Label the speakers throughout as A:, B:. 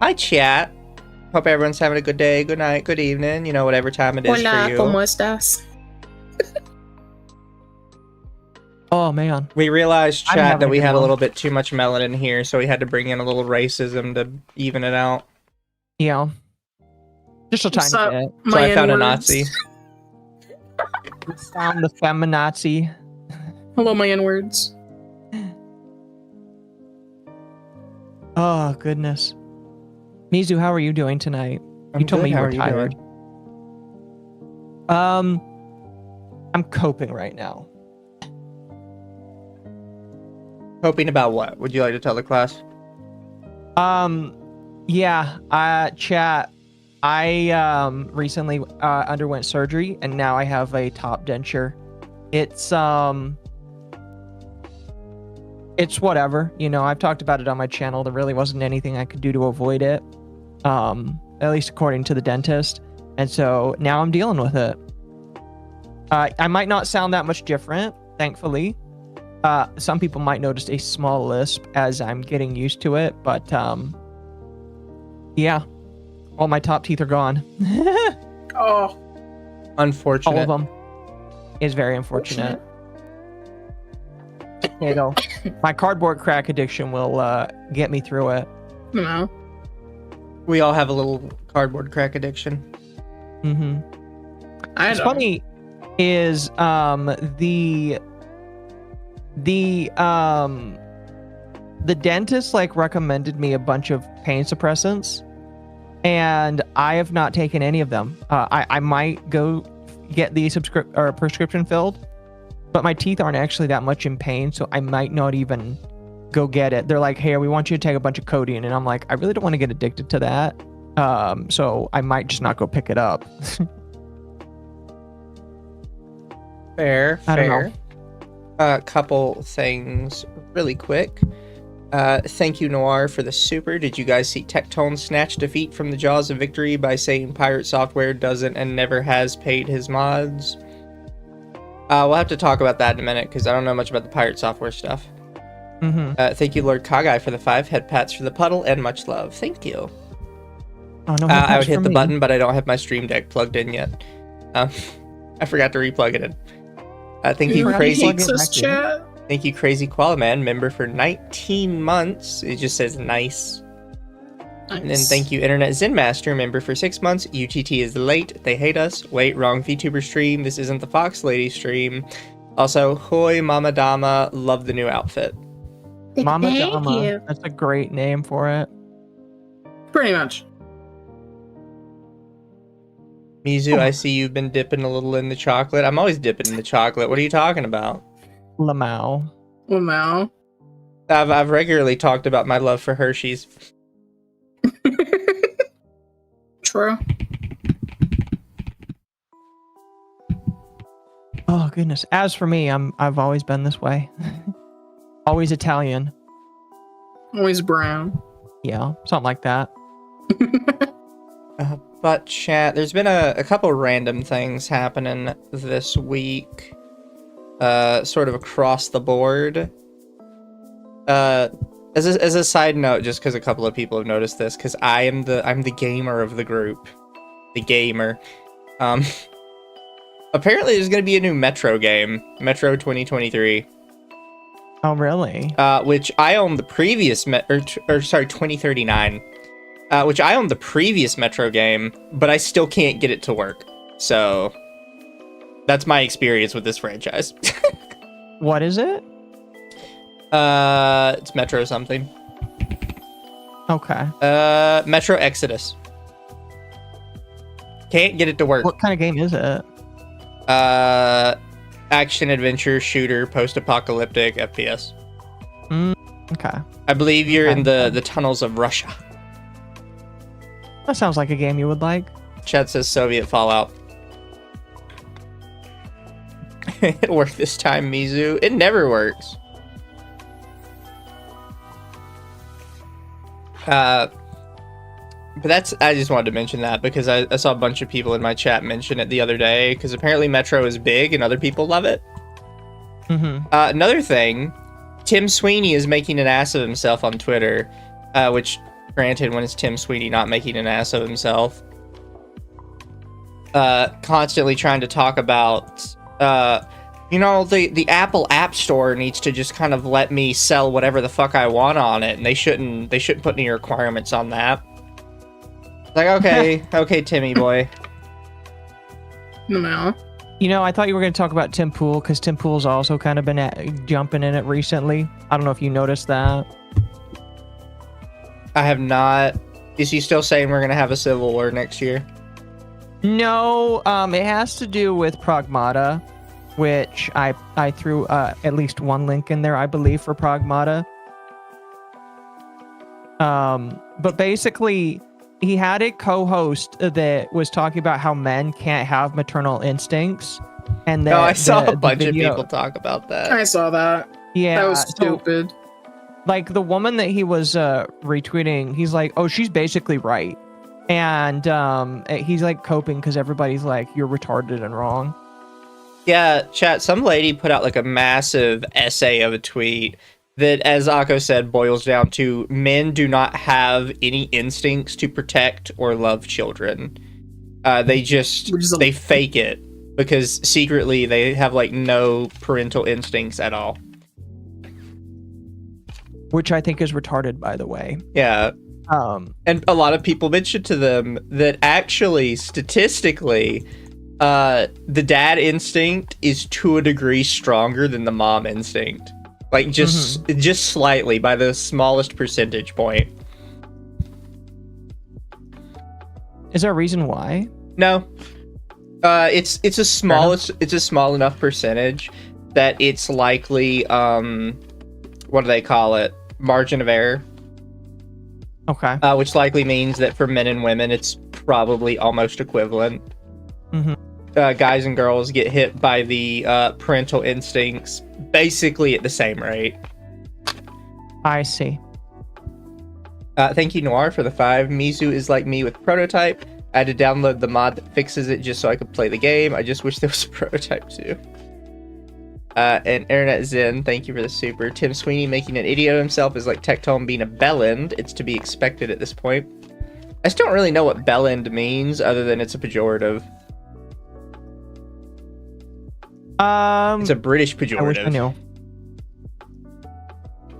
A: Hi, chat. Hope everyone's having a good day, good night, good evening, you know, whatever time it is
B: Hola,
A: for you.
B: ¿cómo estás?
C: Oh, man.
A: We realized,
C: I'm
A: chat,
C: having
A: that
C: a
A: we
C: good
A: had a
C: one.
A: little bit too much melanin here, so we had to bring in a little racism to even it out.
C: Yeah. Just a
B: What's
C: tiny
B: up,
C: bit.
A: So I found a
B: N-words?
A: Nazi.
C: We found the feminazi.
B: Hello, my N-words.
C: Oh, goodness. Mizu, how are you doing tonight?
A: I'm
C: You told
A: good.
C: me you
A: How
C: were
A: are you
C: tired.
A: doing?
C: I'm coping right now.
A: Hoping about what? Would you like to tell the class?
C: Yeah, chat. I recently underwent surgery and now I have a top denture. It's whatever, you know, I've talked about it on my channel. There really wasn't anything I could do to avoid it. At least according to the dentist. And so now I'm dealing with it. I might not sound that much different, thankfully. Some people might notice a small lisp as I'm getting used to it, but yeah, all my top teeth are gone.
B: Oh,
A: Unfortunate.
C: All of them. Is very unfortunate. There you go. My cardboard crack addiction will get me through it.
B: you know.
A: We all have a little cardboard crack addiction.
C: Mm-hmm.
B: It's
C: Funny is the dentist like recommended me a bunch of pain suppressants, and I have not taken any of them. I might go get the prescription filled, but my teeth aren't actually that much in pain, so I might not even go get it. They're like, hey, we want you to take a bunch of codeine, and I'm like, I really don't want to get addicted to that, so I might just not go pick it up.
A: Fair.
C: I don't know.
A: A couple things really quick. Thank you, Noir, for the super. Did you guys see Tectone snatch defeat from the jaws of victory by saying Pirate Software doesn't and never has paid his mods? We'll have to talk about that in a minute, because I don't know much about the Pirate Software stuff.
C: Mm-hmm.
A: Thank you, Lord Kagai, for the 5 head pats for the puddle, and much love. Thank you.
C: Oh, no,
A: I would hit the button, but I don't have my Stream Deck plugged in yet. I forgot to replug it in. Thank you, Crazy.
B: Chat.
A: Thank you, Crazy Koala Man, member for 19 months. It just says nice.
B: Nice.
A: And then thank you, Internet Zen Master, member for 6 months. UTT is late. They hate us. Wait, wrong VTuber stream. This isn't the Fox Lady stream. Also, Hoi Mama Dama, love the new outfit.
C: Mama
B: Thank
C: Dama.
B: you.
C: That's a great name for it.
B: Pretty much.
A: Mizu, I see you've been dipping a little in the chocolate. I'm always dipping in the chocolate. What are you talking about?
C: Lamau.
B: Well, now.
A: I've regularly talked about my love for Hershey's.
B: True.
C: Oh goodness. As for me, I've always been this way. Always Italian.
B: Always brown.
C: Yeah, something like that.
A: But chat, there's been a couple random things happening this week, sort of across the board. As a side note, just because a couple of people have noticed this, because I'm the gamer of the group, the gamer. Apparently, there's going to be a new Metro game, Metro 2023.
C: Oh really?
A: Which I own the previous 2039. Which I own the previous Metro game, but I still can't get it to work. So that's my experience with this franchise.
C: What is it?
A: It's Metro something.
C: Okay.
A: Metro Exodus. Can't get it to work.
C: What kind of game is it?
A: Action adventure shooter post-apocalyptic FPS.
C: Okay.
A: I believe you're in the tunnels of Russia.
C: That sounds like a game you would like.
A: Chat says Soviet Fallout. It worked this time, Mizu. It never works. But I just wanted to mention that because I saw a bunch of people in my chat mention it the other day because apparently Metro is big and other people love it.
C: Mm-hmm.
A: Another thing, Tim Sweeney is making an ass of himself on Twitter, which Granted, when it's Tim Sweeney not making an ass of himself. Constantly trying to talk about, the Apple App Store needs to just kind of let me sell whatever the fuck I want on it, and they shouldn't put any requirements on that. Like, okay, Timmy boy.
B: No.
C: I thought you were going to talk about Tim Pool, because Tim Pool's also kind of been jumping in it recently. I don't know if you noticed that.
A: I have not. Is he still saying we're going to have a civil war next year?
C: No, it has to do with Pragmata, which I threw at least one link in there, I believe, for Pragmata. But basically, he had a co-host that was talking about how men can't have maternal instincts, and that
A: I saw a bunch of people talk about that.
B: I saw that.
C: Yeah,
B: That was stupid.
C: Like the woman that he was retweeting, he's like, "Oh, she's basically right," and he's like coping because everybody's like, "You're retarded and wrong."
A: Yeah, chat. Some lady put out like a massive essay of a tweet that, as Occo said, boils down to men do not have any instincts to protect or love children. They fake it because secretly they have like no parental instincts at all.
C: Which I think is retarded, by the way.
A: Yeah. And a lot of people mentioned to them that actually, statistically, the dad instinct is to a degree stronger than the mom instinct. Like, just slightly, by the smallest percentage point.
C: Is there a reason why?
A: No. It's a small enough percentage that it's likely, what do they call it? Margin of error.
C: Okay.
A: Which likely means that for men and women, it's probably almost equivalent. Guys and girls get hit by the parental instincts basically at the same rate.
C: I see.
A: Thank you, Noir, for the 5. Mizu is like me with Prototype. I had to download the mod that fixes it just so I could play the game. I just wish there was a Prototype too. And Internet Zen, thank you for the super. Tim Sweeney making an idiot of himself is like Tectone being a bellend. It's to be expected at this point. I still don't really know what bellend means other than it's a pejorative. It's a British pejorative.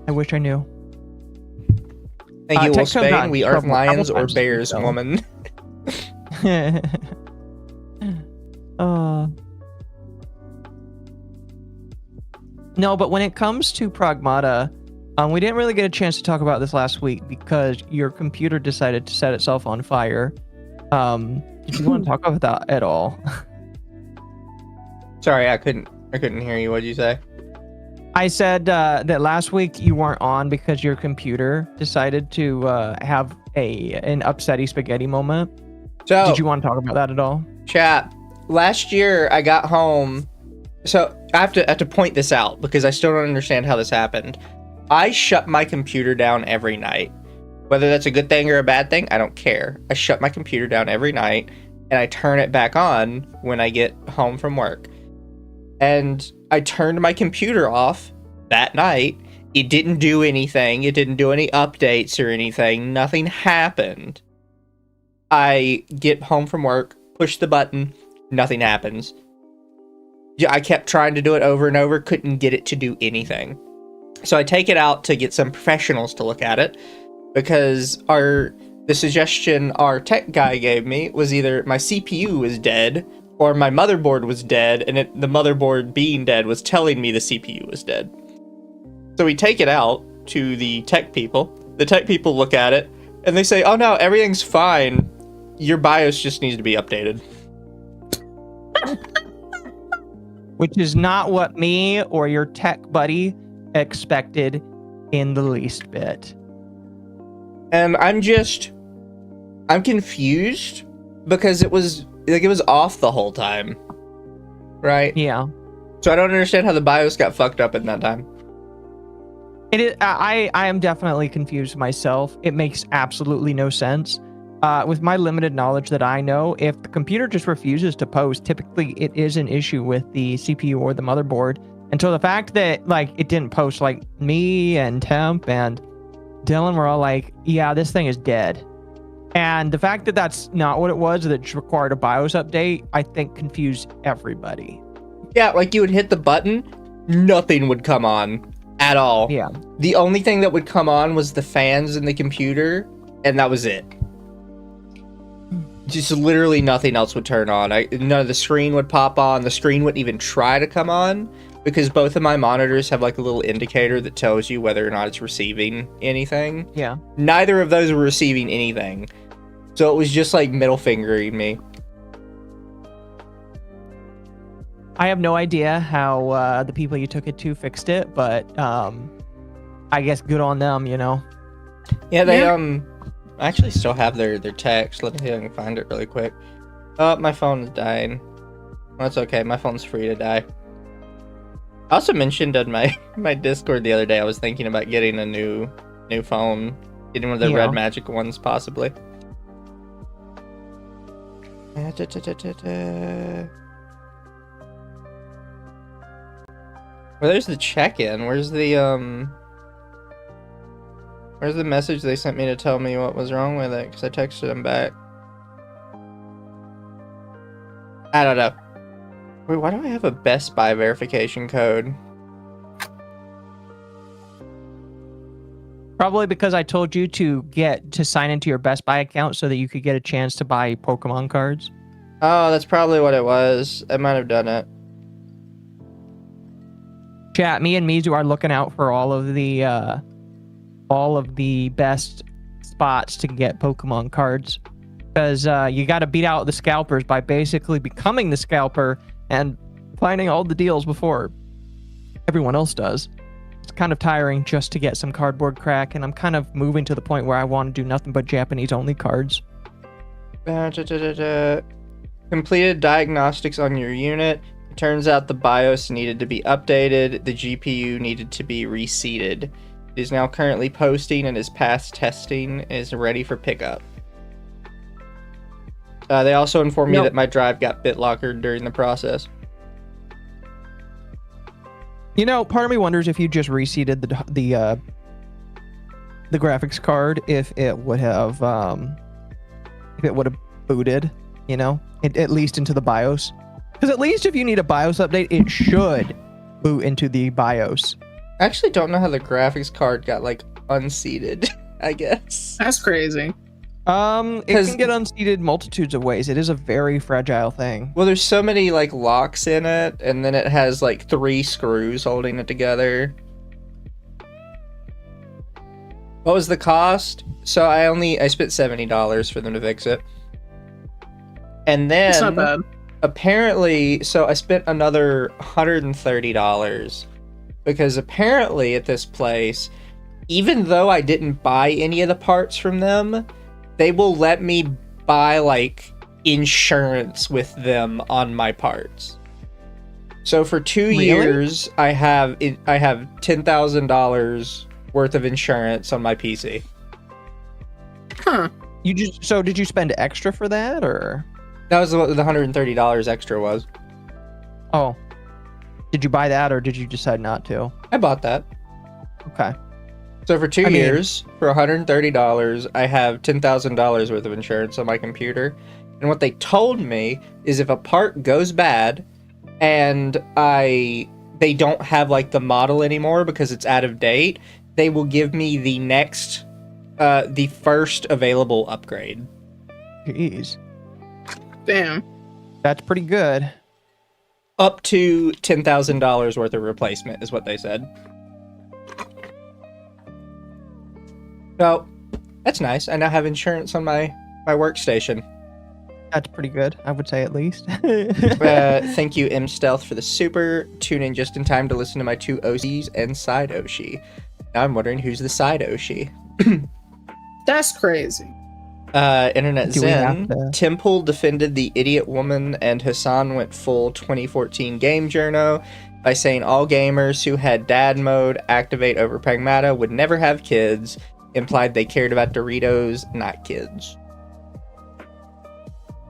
C: I wish I knew.
A: Thank you,
C: Tectone
A: Wolfsbane.
C: got
A: We
C: in
A: aren't
C: trouble
A: lions
C: a
A: or
C: couple
A: bears,
C: times,
A: woman.
C: No, but when it comes to Pragmata, we didn't really get a chance to talk about this last week because your computer decided to set itself on fire. Did you want to talk about that at all?
A: Sorry, I couldn't hear you. What'd you say?
C: I said that last week you weren't on because your computer decided to have an upsetty spaghetti moment.
A: So,
C: did you want to talk about that at all?
A: Chat. Last year, I got home. So I have to point this out because I still don't understand how this happened. I shut my computer down every night. Whether that's a good thing or a bad thing, I don't care. I shut my computer down every night and I turn it back on when I get home from work. And I turned my computer off that night. It didn't do anything. It didn't do any updates or anything. Nothing happened. I get home from work, push the button, nothing happens. I kept trying to do it over and over, couldn't get it to do anything. So I take it out to get some professionals to look at it because the suggestion our tech guy gave me was either my CPU was dead or my motherboard was dead, and the motherboard being dead was telling me the CPU was dead. So we take it out to the tech people. The tech people look at it and they say, "Oh no, everything's fine. Your BIOS just needs to be updated."
C: Which is not what me or your tech buddy expected in the least bit.
A: And I'm confused because it was off the whole time. Right?
C: Yeah.
A: So I don't understand how the BIOS got fucked up in that time.
C: It is, I am definitely confused myself. It makes absolutely no sense. With my limited knowledge that I know, if the computer just refuses to post, typically it is an issue with the CPU or the motherboard. And so the fact that like it didn't post, like me and Temp and Dylan were all like, yeah, this thing is dead. And the fact that that's not what it was, that it required a BIOS update, I think confused everybody.
A: Yeah, like you would hit the button, nothing would come on at all.
C: Yeah.
A: The only thing that would come on was the fans in the computer, and that was it. Just literally nothing else would turn on. None of the screen would pop on. The screen wouldn't even try to come on because both of my monitors have like a little indicator that tells you whether or not it's receiving anything.
C: Yeah.
A: Neither of those were receiving anything. So it was just like middle fingering me.
C: I have no idea how the people you took it to fixed it, but I guess good on them, you know.
A: Yeah, they I actually still have their text. Let me see if I can find it really quick. Oh, my phone is dying. That's okay. My phone's free to die. I also mentioned on my Discord the other day I was thinking about getting a new phone, getting one of the Red Magic ones possibly. Well, there's the check-in. Where's the message they sent me to tell me what was wrong with it? Because I texted them back. I don't know. Wait, why do I have a Best Buy verification code?
C: Probably because I told you to sign into your Best Buy account so that you could get a chance to buy Pokemon cards.
A: Oh, that's probably what it was. I might have done it.
C: Chat, me and Mizu are looking out for all of the best spots to get Pokemon cards, because you got to beat out the scalpers by basically becoming the scalper and finding all the deals before everyone else does. It's kind of tiring just to get some cardboard crack, and I'm kind of moving to the point where I want to do nothing but Japanese only cards.
A: Completed diagnostics on your unit. It turns out the BIOS needed to be updated. The GPU needed to be reseated. It is now currently posting and is past testing and is ready for pickup. They also informed me that my drive got BitLockered during the process.
C: You know, part of me wonders if you just reseated the graphics card, if it would have booted, you know, at least into the BIOS. Because at least if you need a BIOS update, it should boot into the BIOS.
A: I actually don't know how the graphics card got like unseated, I guess.
B: That's crazy.
C: It can get unseated multitudes of ways. It is a very fragile thing.
A: Well, there's so many like locks in it, and then it has like 3 screws holding it together. What was the cost? So I spent $70 for them to fix it. And then
B: It's not bad.
A: Apparently, so I spent another $130 because apparently at this place, even though I didn't buy any of the parts from them, they will let me buy like insurance with them on my parts. So for 2 years, I have $10,000 worth of insurance on my PC.
B: Huh.
C: Did you spend extra for that, or?
A: That was what the $130 extra was.
C: Oh. Did you buy that, or did you decide not to?
A: I bought that.
C: Okay.
A: So for 2 years, for $130, I have $10,000 worth of insurance on my computer. And what they told me is if a part goes bad and they don't have like the model anymore because it's out of date, they will give me the first available upgrade.
C: Jeez.
B: Damn.
C: That's pretty good.
A: Up to $10,000 worth of replacement is what they said. So, that's nice. I now have insurance on my workstation.
C: That's pretty good, I would say, at least.
A: Thank you, M Stealth, for the super. Tune in just in time to listen to my 2 OCs and side Oshi. Now I'm wondering who's the side Oshi.
B: That's crazy.
A: Internet Zen. Temple defended the idiot woman, and Hassan went full 2014 game journo by saying all gamers who had dad mode activate over Pragmata would never have kids, implied they cared about Doritos, not kids.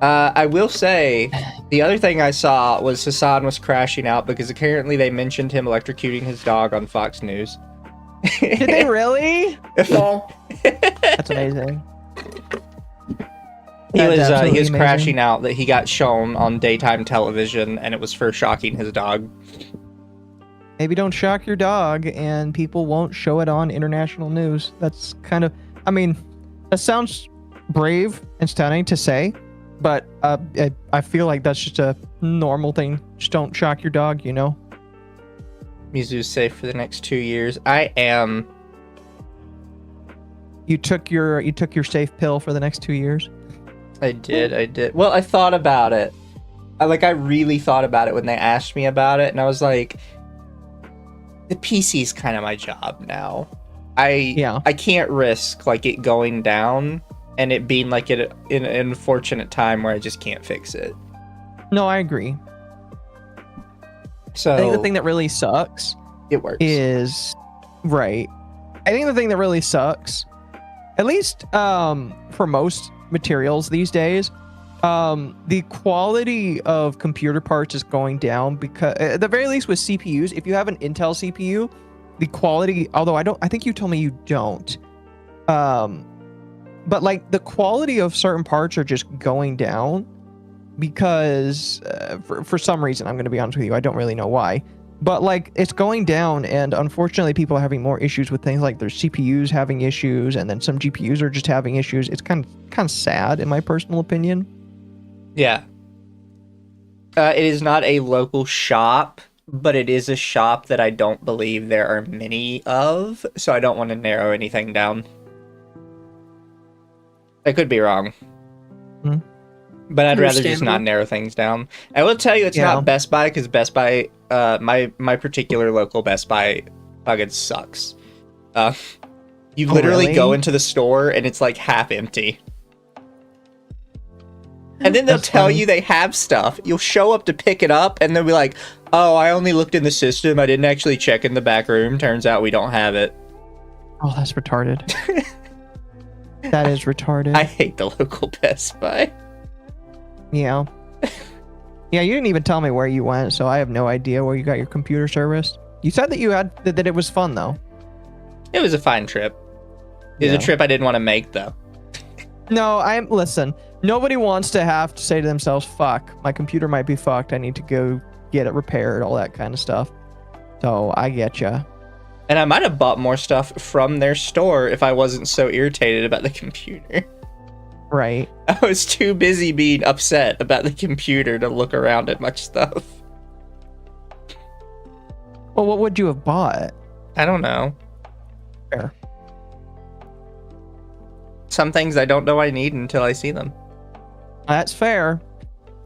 A: I will say, the other thing I saw was Hassan was crashing out because apparently they mentioned him electrocuting his dog on Fox News.
C: Did they really?
B: Lol.
C: That's amazing.
A: He
C: That's
A: was
C: absolutely
A: he was
C: amazing.
A: crashing out that he got shown on daytime television, and it was for shocking his dog.
C: Maybe don't shock your dog, and people won't show it on international news. That's kind of, I mean, that sounds brave and stunning to say, but I feel like that's just a normal thing. Just don't shock your dog, you know?
A: Mizu's safe for the next 2 years. I am.
C: You took your safe pill for the next 2 years.
A: I did. Well, I thought about it. I really thought about it when they asked me about it, and I was like, the PC's kind of my job now. I can't risk like it going down and it being like in an unfortunate time where I just can't fix it.
C: No, I agree.
A: So
C: I think the thing that really sucks
A: it works.
C: is right. I think the thing that really sucks, at least for most materials these days, the quality of computer parts is going down because at the very least with CPUs, if you have an Intel CPU, the quality, although I think you told me you don't, but like the quality of certain parts are just going down because for some reason, I'm going to be honest with you, I don't really know why, but like it's going down, and unfortunately people are having more issues with things like their CPUs having issues, and then some GPUs are just having issues. It's kind of sad in my personal opinion.
A: Yeah. It is not a local shop, but it is a shop that I don't believe there are many of, so I don't want to narrow anything down. I could be wrong.
C: Hmm.
A: But I'd rather just
B: Understandable.
A: not narrow things down. I will tell you it's
C: Yeah.
A: not Best Buy, because Best Buy, my particular local Best Buy fucking sucks. You literally
C: really?
A: go into the store and it's like half empty. And then they'll
C: That's
A: tell
C: funny.
A: you they have stuff. You'll show up to pick it up, and they'll be like, oh, I only looked in the system. I didn't actually check in the back room. Turns out we don't have it.
C: Oh, that's retarded. That is retarded.
A: I hate the local Best Buy.
C: Yeah. Yeah, you didn't even tell me where you went, so I have no idea where you got your computer service. You said that you had that it was fun though.
A: It was a fine trip. It was
C: Yeah.
A: a trip I didn't want to make, though.
C: No, listen. Nobody wants to have to say to themselves, "Fuck, my computer might be fucked. I need to go get it repaired." All that kind of stuff. So I get ya.
A: And I might have bought more stuff from their store if I wasn't so irritated about the computer.
C: Right.
A: I was too busy being upset about the computer to look around at much stuff.
C: Well, what would you have bought?
A: I don't know.
C: Fair.
A: Some things I don't know I need until I see them.
C: That's fair.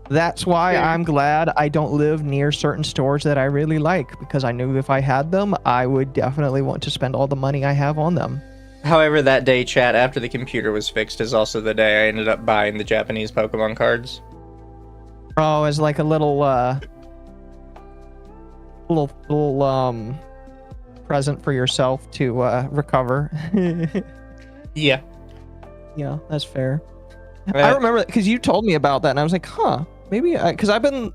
C: That's why
B: Fair.
C: I'm glad I don't live near certain stores that I really like, because I knew if I had them, I would definitely want to spend all the money I have on them.
A: However, that day, chat, after the computer was fixed, is also the day I ended up buying the Japanese Pokemon cards.
C: Oh, as like a little present for yourself to recover.
A: Yeah.
C: Yeah, that's fair. I remember because you told me about that, and I was like, huh, maybe because I've been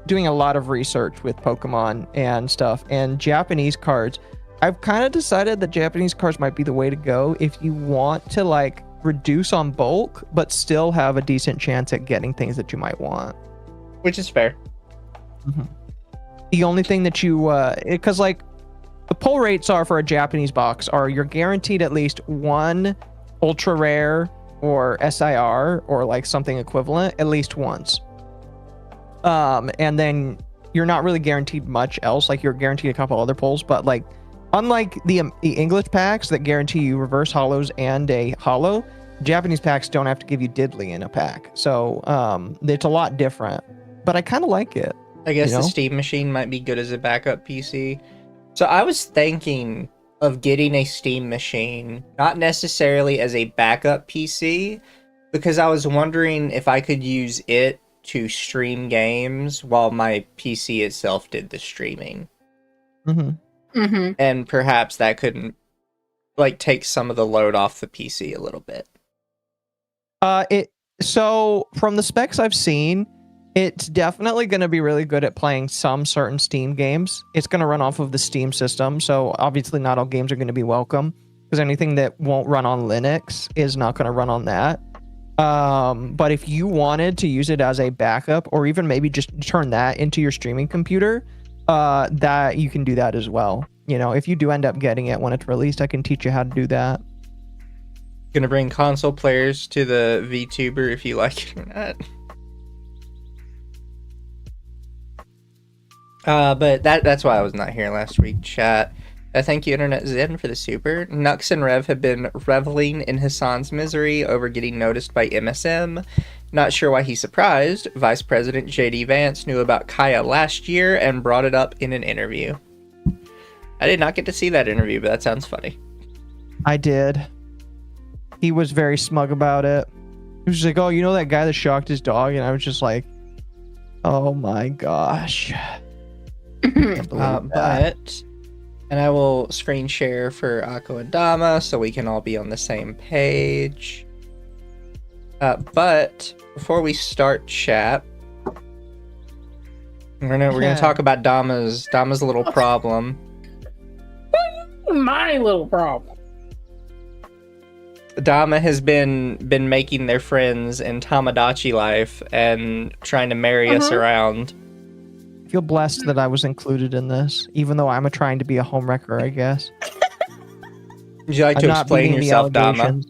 C: doing a lot of research with Pokemon and stuff, and Japanese cards. I've kind of decided that Japanese cards might be the way to go if you want to like reduce on bulk, but still have a decent chance at getting things that you might want.
A: Which is fair.
C: The only thing that you, because like the pull rates are for a Japanese box are you're guaranteed at least one ultra rare or SIR or like something equivalent at least once. And then you're not really guaranteed much else. Like you're guaranteed a couple other pulls, but like unlike the English packs that guarantee you reverse holos and a holo, Japanese packs don't have to give you diddly in a pack. So it's a lot different, but I kind of like it.
A: I guess
C: You know?
A: the Steam Machine might be good as a backup PC. So I was thinking of getting a Steam Machine, not necessarily as a backup PC, because I was wondering if I could use it to stream games while my PC itself did the streaming.
B: Mm-hmm.
A: And perhaps that couldn't like take some of the load off the PC a little bit.
C: So from the specs I've seen, It's definitely going to be really good at playing some certain Steam games. It's going to run off of the Steam system, so obviously not all games are going to be welcome, because anything that won't run on Linux is not going to run on that. But if you wanted to use it as a backup, or even maybe just turn that into your streaming computer, that you can do that as well. You know, if you do end up getting it when it's released, I can teach you how to do that.
A: Gonna bring console players to the VTuber if you like it or not. But that's why I was not here last week, chat. Thank you, Internet Zen, for the super. Nux and Rev have been reveling in Hassan's misery over getting noticed by MSM. Not sure why he's surprised. Vice President JD Vance knew about Kaya last year and brought it up in an interview. I did not get to see that interview, but that sounds funny.
C: I did. He was very smug about it. He was just like, oh, you know that guy that shocked his dog? And I was just like, oh my gosh.
A: But... And I will screen share for Occo and Dama so we can all be on the same page. But before we start chat, we're gonna talk about Dama's little problem.
B: My little problem.
A: Dama has been making their friends in Tamodachi life and trying to marry us around.
C: I feel blessed that I was included in this, even though I'm trying to be a homewrecker, I guess.
A: Would you like to explain yourself, Dama?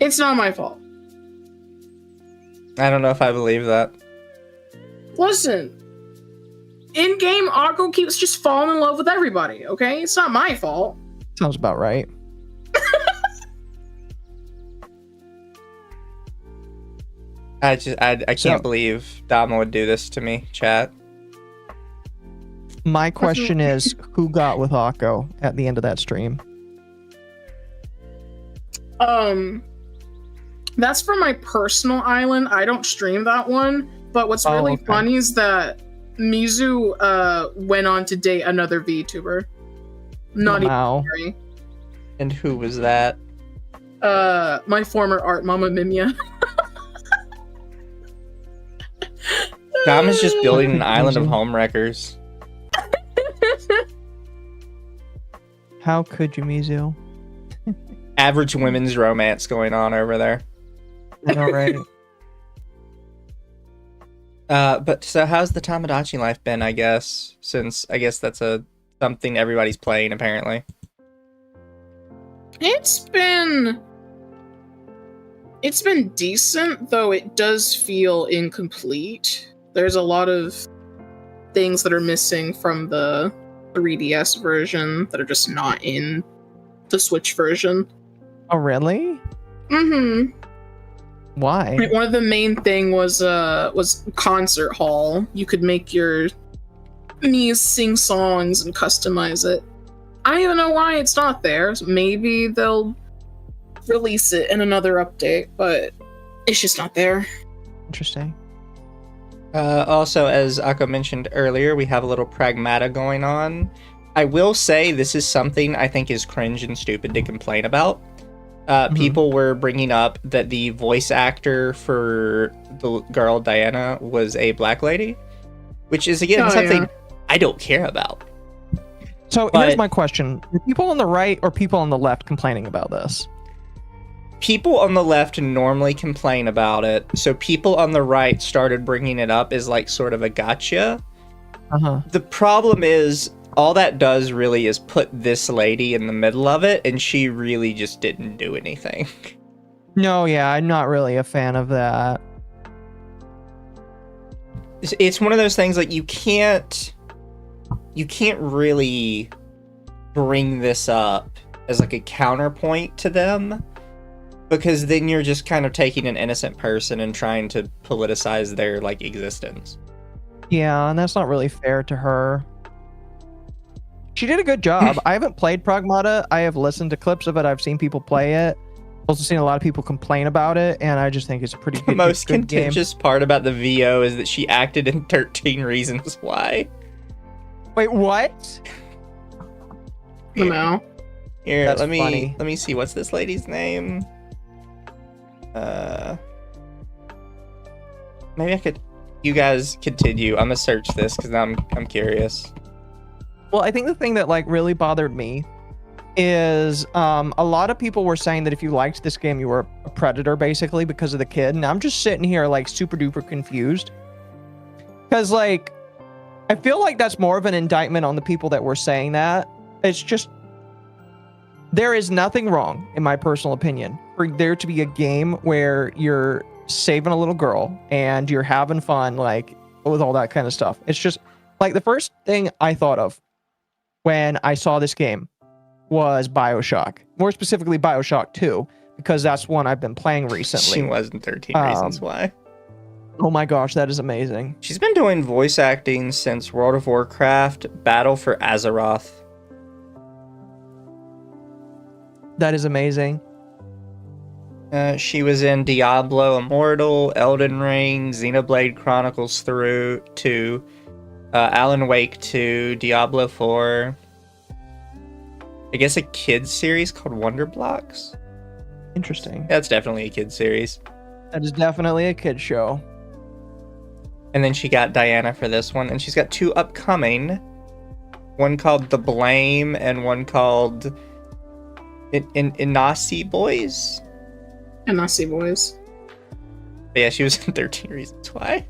B: It's not my fault.
A: I don't know if I believe that.
B: Listen, in-game, Occo keeps just falling in love with everybody, okay? It's not my fault.
C: Sounds about right.
A: I can't believe Dama would do this to me, chat.
C: My question is, who got with Occo at the end of that stream?
B: That's for my personal island. I don't stream that one. But what's really funny is that Mizu went on to date another VTuber. Not even scary.
A: And who was that?
B: My former art mama Mimia.
A: Dama's just building an island of homewreckers.
C: How could you, Mizu?
A: Average women's romance going on over there.
C: I know, right?
A: But so how's the Tamodachi life been, I guess? Since I guess that's something everybody's playing, apparently.
B: It's been decent, though it does feel incomplete. There's a lot of things that are missing from the 3DS version that are just not in the Switch version.
C: Oh, really?
B: Mm-hmm.
C: Why?
B: Like, one of the main thing was concert hall. You could make your niece sing songs and customize it. I don't even know why it's not there. Maybe they'll release it in another update, but it's just not there.
C: Interesting.
A: Also, as Occo mentioned earlier, we have a little Pragmata going on. I will say this is something I think is cringe and stupid to complain about. People were bringing up that the voice actor for the girl Diana was a black lady, which is, again, something I don't care about.
C: So here's my question. Are people on the right or people on the left complaining about this?
A: People on the left normally complain about it, so people on the right started bringing it up as like sort of a gotcha. The problem is, all that does really is put this lady in the middle of it, and she really just didn't do anything.
C: No, yeah, I'm not really a fan of that.
A: It's one of those things, like, you can't really bring this up as like a counterpoint to them, because then you're just kind of taking an innocent person and trying to politicize their like existence.
C: Yeah, and that's not really fair to her. She did a good job. I haven't played Pragmata. I have listened to clips of it. I've seen people play it. Also seen a lot of people complain about it, and I just think it's a pretty good game.
A: The most contentious part about the VO is that she acted in 13 Reasons Why.
C: Wait, what?
B: No.
A: Here, let me see. What's this lady's name? maybe I could. You guys continue. I'm gonna search this because now I'm curious.
C: Well, I think the thing that like really bothered me is a lot of people were saying that if you liked this game, you were a predator basically because of the kid. And I'm just sitting here like super duper confused because like I feel like that's more of an indictment on the people that were saying that. It's just there is nothing wrong, in my personal opinion, for there to be a game where you're saving a little girl and you're having fun like with all that kind of stuff. It's just like the first thing I thought of when I saw this game was BioShock. More specifically BioShock 2, because that's one I've been playing recently.
A: She was in 13 Reasons Why.
C: Oh my gosh, that is amazing.
A: She's been doing voice acting since World of Warcraft, Battle for Azeroth.
C: That is amazing.
A: She was in Diablo Immortal, Elden Ring, Xenoblade Chronicles 2, Alan Wake 2, Diablo 4. I guess a kids series called Wonder Blocks.
C: Interesting.
A: That's definitely a kids series.
C: That is definitely a kid show.
A: And then she got Diana for this one, and she's got 2 upcoming. One called The Blame, and one called Inasi Boys.
B: Inasi Boys.
A: But yeah, she was in 13 Reasons Why.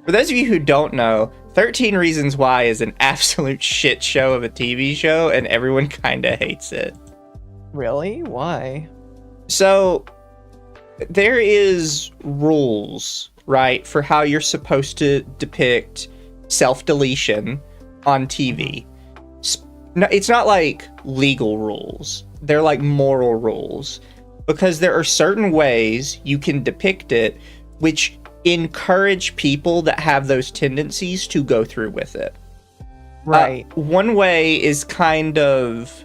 A: For those of you who don't know, 13 Reasons Why is an absolute shit show of a TV show, and everyone kind of hates it.
C: Really? Why?
A: So, there is rules, right, for how you're supposed to depict self-deletion on TV. No, it's not like legal rules. They're like moral rules. Because there are certain ways you can depict it which encourage people that have those tendencies to go through with it.
C: Right.
A: One way is kind of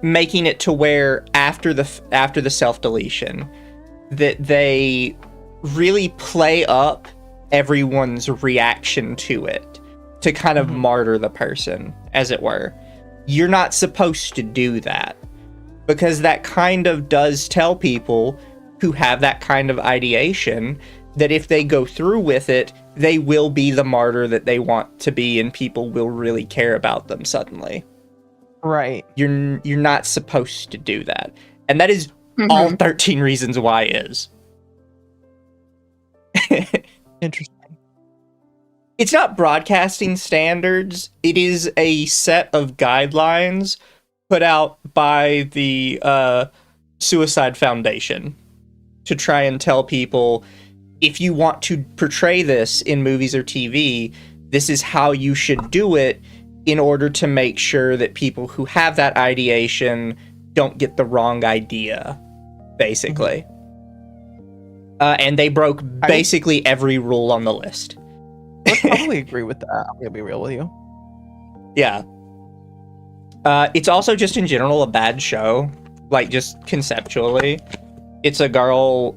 A: making it to where after the self-deletion that they really play up everyone's reaction to it to kind of martyr the person, as it were. You're not supposed to do that because that kind of does tell people who have that kind of ideation that if they go through with it, they will be the martyr that they want to be and people will really care about them suddenly.
C: Right.
A: You're not supposed to do that. And that is all 13 Reasons Why is.
C: Interesting.
A: It's not broadcasting standards. It is a set of guidelines put out by the Suicide Foundation to try and tell people, if you want to portray this in movies or TV, this is how you should do it in order to make sure that people who have that ideation don't get the wrong idea, basically. And they broke basically every rule on the list.
C: I would probably agree with that. I'm gonna be real with you.
A: Yeah. It's also just in general a bad show, like just conceptually. It's a girl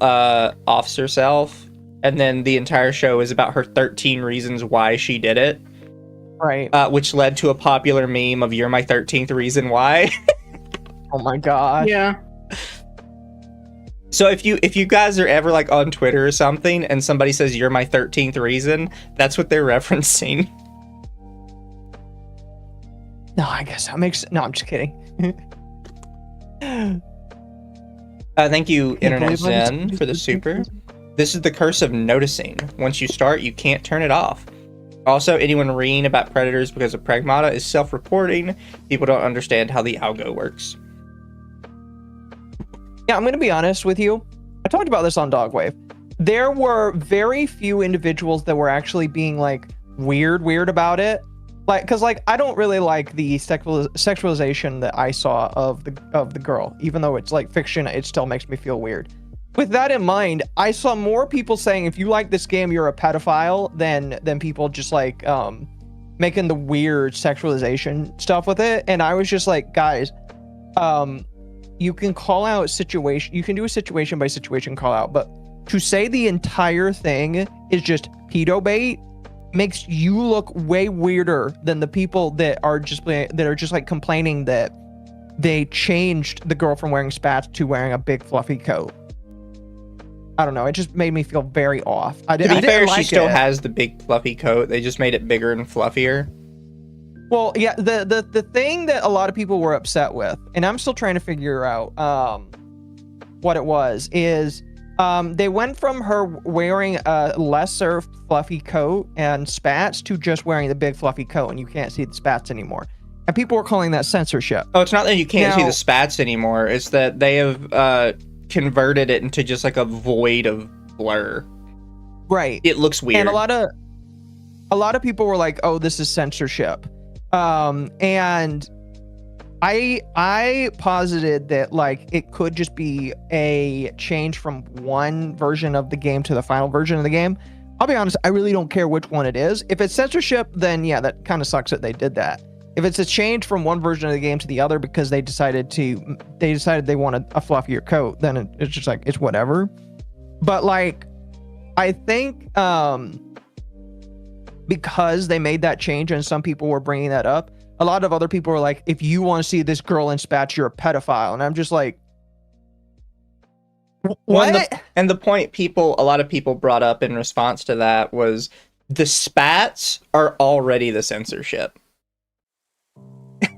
A: offs herself, and then the entire show is about her 13 reasons why she did it.
C: Right.
A: Which led to a popular meme of "You're my 13th reason why."
C: Oh my god.
B: Yeah.
A: So if you guys are ever like on Twitter or something and somebody says "You're my 13th reason," that's what they're referencing.
C: No, I guess that makes... No, I'm just kidding.
A: Thank you, Internet Zen, for the super. This is the curse of noticing. Once you start, you can't turn it off. Also, anyone reading about predators because of Pragmata is self-reporting. People don't understand how the algo works.
C: Yeah, I'm going to be honest with you. I talked about this on Dogwave. There were very few individuals that were actually being like weird about it. Like, because like I don't really like the sexualization that I saw of the girl. Even though it's like fiction, it still makes me feel weird. With that in mind, I saw more people saying if you like this game, you're a pedophile than people just like making the weird sexualization stuff with it. And I was just like, guys, you can call out situation. You can do a situation by situation call out, but to say the entire thing is just pedo bait makes you look way weirder than the people that are just like complaining that they changed the girl from wearing spats to wearing a big fluffy coat. I don't know. It just made me feel very off. I
A: To be
C: didn't
A: fair,
C: like
A: she still
C: it.
A: has the big fluffy coat. They just made it bigger and fluffier.
C: Well, yeah, the thing that a lot of people were upset with, and I'm still trying to figure out what it was, is they went from her wearing a lesser fluffy coat and spats to just wearing the big fluffy coat, and you can't see the spats anymore. And people were calling that censorship.
A: Oh, it's not that you can't see
C: Now-
A: the spats anymore. It's that they have converted it into just like a void of blur.
C: Right.
A: It looks weird.
C: And a lot of people were like, "Oh, this is censorship," and I posited that like it could just be a change from one version of the game to the final version of the game. I'll be honest, I really don't care which one it is. If it's censorship, then yeah, that kind of sucks that they did that. If it's a change from one version of the game to the other because they decided they wanted a fluffier coat, then it's just like, it's whatever. But like, I think because they made that change and some people were bringing that up, a lot of other people were like, if you want to see this girl in spats, you're a pedophile. And I'm just like, what?
A: And the point a lot of people brought up in response to that was the spats are already the censorship.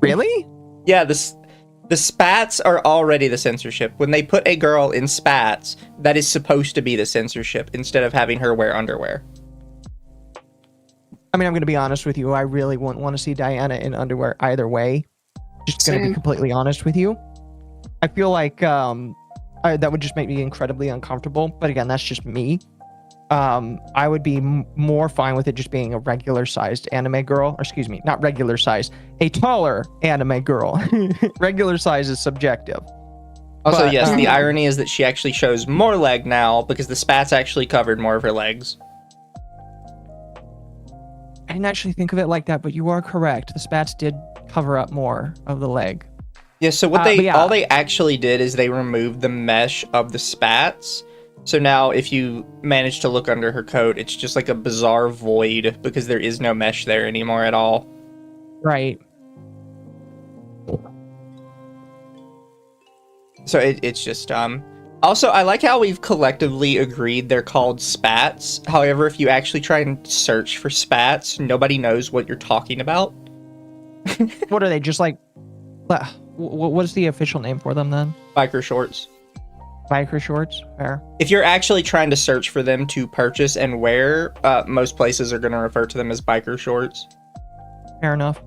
C: Really?
A: Yeah, the spats are already the censorship. When they put a girl in spats, that is supposed to be the censorship instead of having her wear underwear.
C: I mean, I'm going to be honest with you. I really wouldn't want to see Diana in underwear either way. Just going to be
B: Same.
C: completely honest with you. I feel like that would just make me incredibly uncomfortable. But again, that's just me. I would be more fine with it just being a regular sized anime girl. Or excuse me, not regular size, a taller anime girl. Regular size is subjective.
A: Also,
C: But,
A: yes, the irony is that she actually shows more leg now because the spats actually covered more of her legs.
C: I didn't actually think of it like that, but you are correct. The spats did cover up more of the leg.
A: Yeah, so
C: but yeah.
A: all they actually did is they removed the mesh of the spats. So now if you manage to look under her coat, it's just like a bizarre void because there is no mesh there anymore at all.
C: Right.
A: So it's just also, I like how we've collectively agreed they're called spats. However, if you actually try and search for spats, nobody knows what you're talking about.
C: What are they? Just like, what is the official name for them then?
A: Biker shorts.
C: Biker shorts? Fair.
A: If you're actually trying to search for them to purchase and wear, most places are going to refer to them as biker shorts.
C: Fair enough.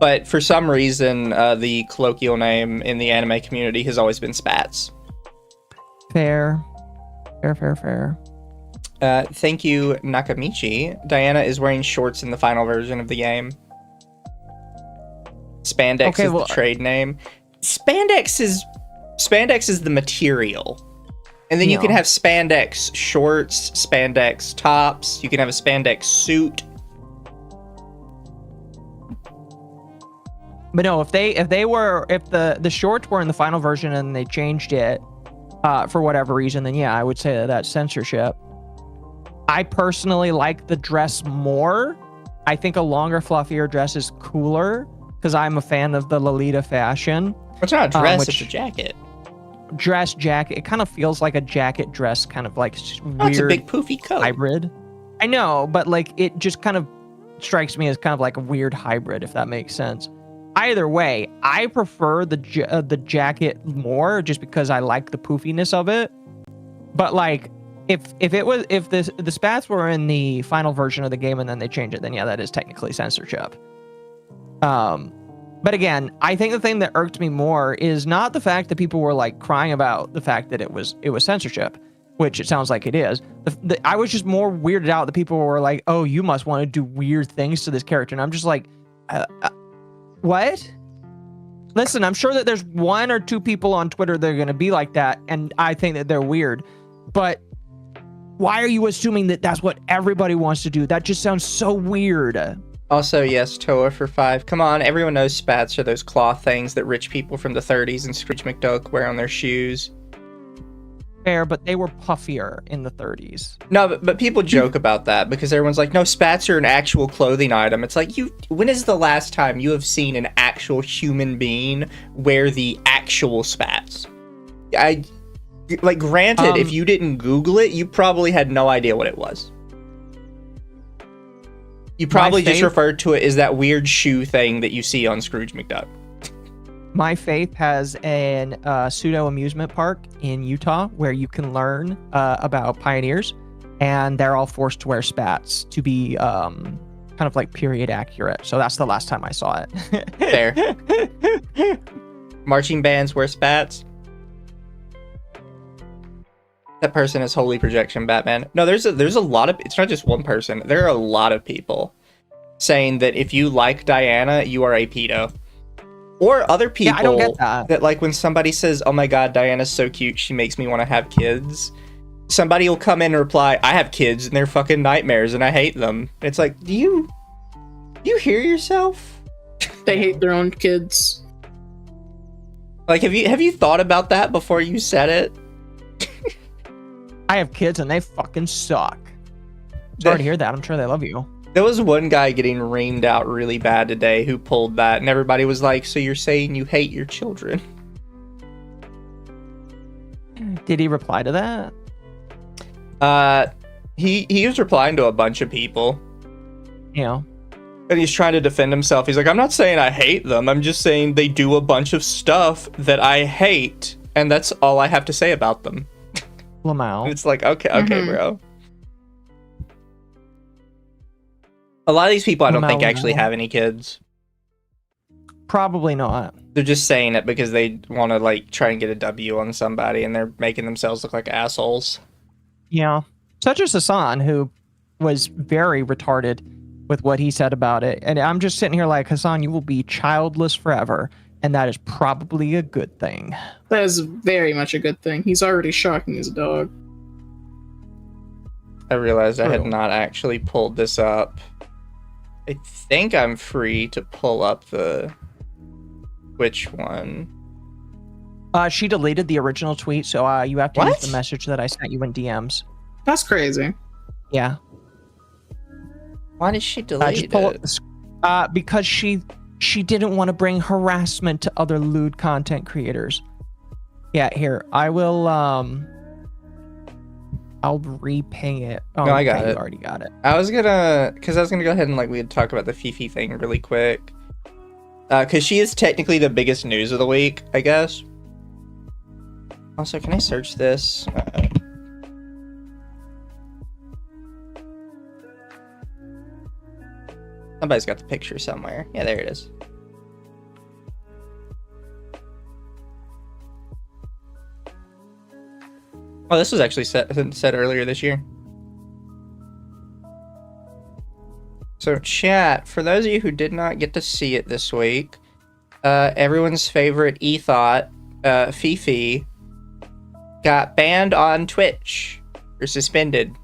A: But for some reason, the colloquial name in the anime community has always been spats.
C: Fair. Fair.
A: Thank you, Nakamichi. Diana is wearing shorts in the final version of the game. Spandex is the trade name. Spandex is the material. And then you can have spandex shorts, spandex tops, you can have a spandex suit.
C: But no, if the shorts were in the final version and they changed it for whatever reason, then yeah, I would say that's censorship. I personally like the dress more. I think a longer, fluffier dress is cooler because I'm a fan of the Lolita fashion.
A: It's not a dress, it's a jacket.
C: Dress jacket. It kind of feels like a jacket dress, kind of like weird.
A: Oh, it's a big poofy coat.
C: Hybrid. I know, but like it just kind of strikes me as kind of like a weird hybrid, if that makes sense. Either way, I prefer the jacket more just because I like the poofiness of it. But like, if the spats were in the final version of the game and then they change it, then yeah, that is technically censorship. But again, I think the thing that irked me more is not the fact that people were like crying about the fact that it was censorship, which it sounds like it is. I was just more weirded out that people were like, "Oh, you must want to do weird things to this character," and I'm just like, what? Listen, I'm sure that there's one or two people on Twitter that are going to be like that, and I think that they're weird. But why are you assuming that that's what everybody wants to do? That just sounds so weird.
A: Also, yes, Toa for 5. Come on, everyone knows spats are those cloth things that rich people from the 30s and Scrooge McDuck wear on their shoes.
C: Fair, but they were puffier in the 30s.
A: No, but people joke about that because everyone's like, no, spats are an actual clothing item. It's like, when is the last time you have seen an actual human being wear the actual spats? Like, granted, if you didn't Google it, you probably had no idea what it was. You probably just referred to it as that weird shoe thing that you see on Scrooge McDuck.
C: My faith has an pseudo amusement park in Utah where you can learn about pioneers, and they're all forced to wear spats to be kind of like period accurate. So that's the last time I saw it.
A: Fair. Marching bands wear spats. That person is holy projection, Batman. No, there's a lot of, it's not just one person. There are a lot of people saying that if you like Diana, you are a pedo. Or other people
C: I don't get that.
A: Like when somebody says, "Oh my god, Diana's so cute, she makes me want to have kids." Somebody will come in and reply, "I have kids and they're fucking nightmares and I hate them." It's like, do you hear yourself?
B: They hate their own kids.
A: Like, have you thought about that before you said it?
C: I have kids and they fucking suck. Sorry to hear that. I'm sure they love you.
A: There was one guy getting reamed out really bad today who pulled that, and everybody was like, "So you're saying you hate your children?"
C: Did he reply to that?
A: He was replying to a bunch of people.
C: Yeah.
A: And he's trying to defend himself. He's like, "I'm not saying I hate them. I'm just saying they do a bunch of stuff that I hate, and that's all I have to say about them."
C: Lamau.
A: It's like, okay, bro. A lot of these people I don't think actually have any kids.
C: Probably not.
A: They're just saying it because they want to, like, try and get a W on somebody, and they're making themselves look like assholes.
C: Yeah. Such as Hassan, who was very retarded with what he said about it. And I'm just sitting here like, Hassan, you will be childless forever. And that is probably a good thing.
B: That is very much a good thing. He's already shocking his dog.
A: I realized I had not actually pulled this up. I think I'm free to pull up the... Which one?
C: She deleted the original tweet, so you have to use
A: What?
C: the message that I sent you in DMs.
B: That's crazy.
C: Yeah.
A: Why did she delete
C: Just pull
A: it?
C: up because she didn't want to bring harassment to other lewd content creators. Yeah, here. I will I'll reping it. Oh,
A: No, I got
C: okay,
A: it.
C: You already got it.
A: I was gonna go ahead and, like, we'd talk about the Fefe thing really quick. Because she is technically the biggest news of the week, I guess. Also, can I search this? Somebody's got the picture somewhere. Yeah, there it is. Oh, this was actually said earlier this year. So, chat, for those of you who did not get to see it this week, everyone's favorite ethot, Fefe, got banned on Twitch, or suspended.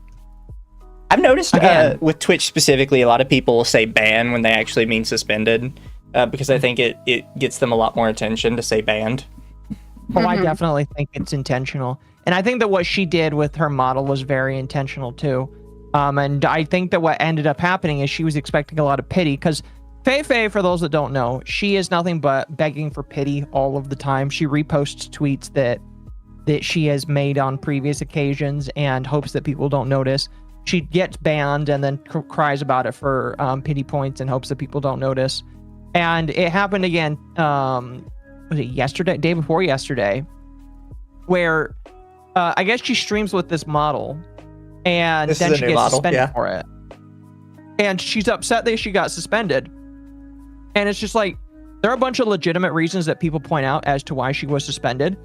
A: I've noticed with Twitch specifically, a lot of people will say ban when they actually mean suspended, because I think it gets them a lot more attention to say banned.
C: Oh, I definitely think it's intentional. And I think that what she did with her model was very intentional too. And I think that what ended up happening is she was expecting a lot of pity, because Fefe, for those that don't know, she is nothing but begging for pity all of the time. She reposts tweets that she has made on previous occasions and hopes that people don't notice. She gets banned and then cries about it for pity points and hopes that people don't notice. And it happened again, was it yesterday? Day before yesterday, where I guess she streams with this model, and then she gets suspended for it. And she's upset that she got suspended. And it's just like, there are a bunch of legitimate reasons that people point out as to why she was suspended.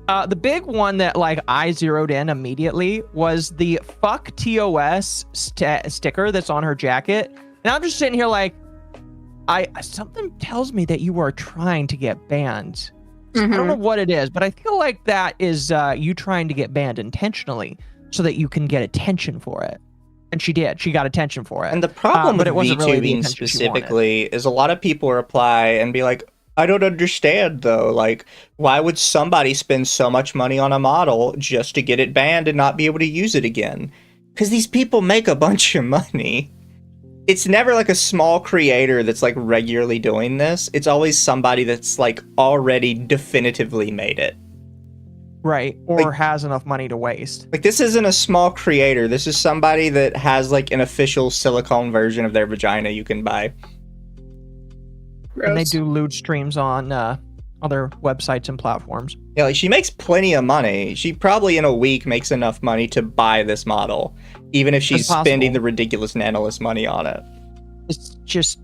C: The big one that, like, I zeroed in immediately was the fuck TOS sticker that's on her jacket. And I'm just sitting here like, something tells me that you are trying to get banned. I don't know what it is, but I feel like that is you trying to get banned intentionally so that you can get attention for it. And she did. She got attention for it.
A: And the problem with VTubing
C: the
A: specifically is a lot of people reply and be like, I don't understand, though. Like, why would somebody spend so much money on a model just to get it banned and not be able to use it again? Because these people make a bunch of money. It's never like a small creator that's, like, regularly doing this. It's always somebody that's, like, already definitively made it.
C: Right. Or
A: Like-
C: has enough money to waste.
A: Like, this isn't a small creator. This is somebody that has, like, an official silicone version of their vagina you can buy.
C: And they
B: Gross.
C: do lewd streams on other websites and platforms.
A: Yeah, like, she makes plenty of money. She probably in a week makes enough money to buy this model, even if she's
C: That's possible.
A: spending the ridiculous nanoless money on it.
C: It's just...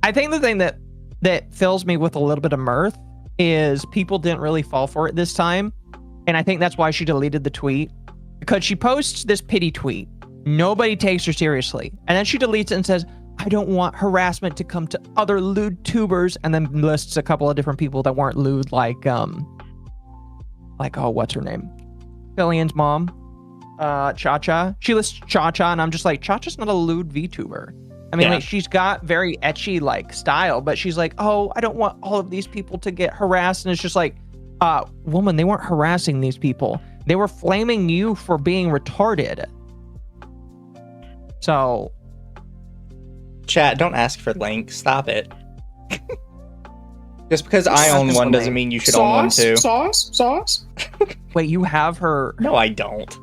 C: I think the thing that fills me with a little bit of mirth is people didn't really fall for it this time. And I think that's why she deleted the tweet. Because she posts this pity tweet. Nobody takes her seriously. And then she deletes it and says, I don't want harassment to come to other lewd tubers, and then lists a couple of different people that weren't lewd, like oh, what's her name? Fillian's mom. Cha-Cha. She lists Cha-Cha, and I'm just like, Cha-Cha's not a lewd VTuber. I mean,
A: Yeah.
C: like, she's got very etchy, like, style, but she's like, oh, I don't want all of these people to get harassed. And it's just like, woman, they weren't harassing these people. They were flaming you for being retarded. So,
A: Chat, don't ask for links. Stop it. Just because I
C: Suck
A: own
C: is
A: one
C: the
A: doesn't
C: name.
A: mean you should own one too.
B: Sauce?
C: wait, you have her...
A: No, I don't.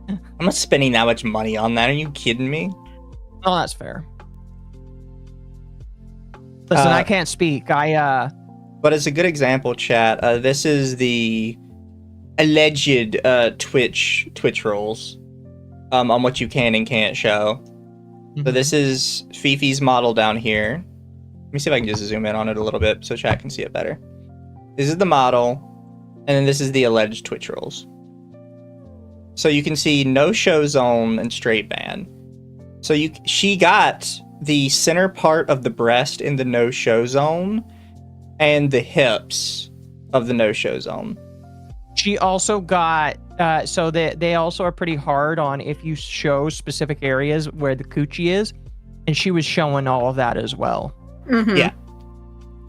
A: I'm not spending that much money on that. Are you kidding me?
C: Oh, that's fair. Listen, I can't speak.
A: But as a good example, chat, this is the alleged Twitch roles on what you can and can't show. So this is Fefe's model down here. Let me see if I can just zoom in on it a little bit so chat can see it better. This is the model, and then this is the alleged Twitch roles. So you can see no show zone and straight ban. So she got the center part of the breast in the no show zone and the hips of the no show zone.
C: She also got so they also are pretty hard on if you show specific areas where the coochie is, and she was showing all of that as well.
B: Mm-hmm.
A: Yeah.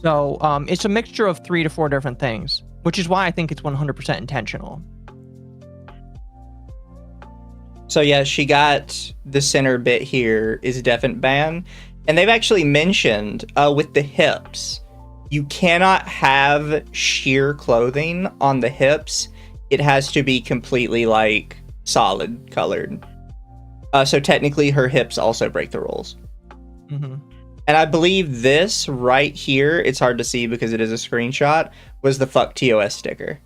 C: So it's a mixture of 3 to 4 different things, which is why I think it's 100% intentional.
A: So yeah, she got the center bit here is definite ban, and they've actually mentioned with the hips, you cannot have sheer clothing on the hips. It has to be completely like solid colored. So technically her hips also break the rules.
C: Mm-hmm.
A: And I believe this right here, it's hard to see because it is a screenshot, was the fuck TOS sticker.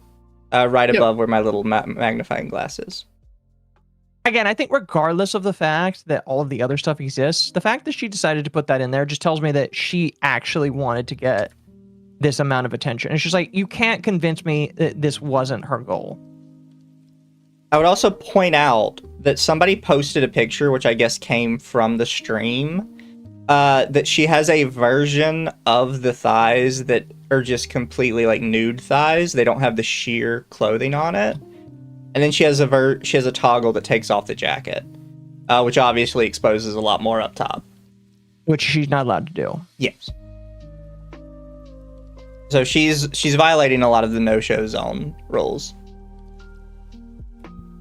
A: Right above where my little magnifying glass is.
C: Again, I think regardless of the fact that all of the other stuff exists, the fact that she decided to put that in there just tells me that she actually wanted to get this amount of attention. It's just like, you can't convince me that this wasn't her goal.
A: I would also point out that somebody posted a picture, which I guess came from the stream, that she has a version of the thighs that are just completely like nude thighs. They don't have the sheer clothing on it. And then she has a toggle that takes off the jacket, which obviously exposes a lot more up top.
C: Which she's not allowed to do.
A: Yes. So she's violating a lot of the no-show zone rules.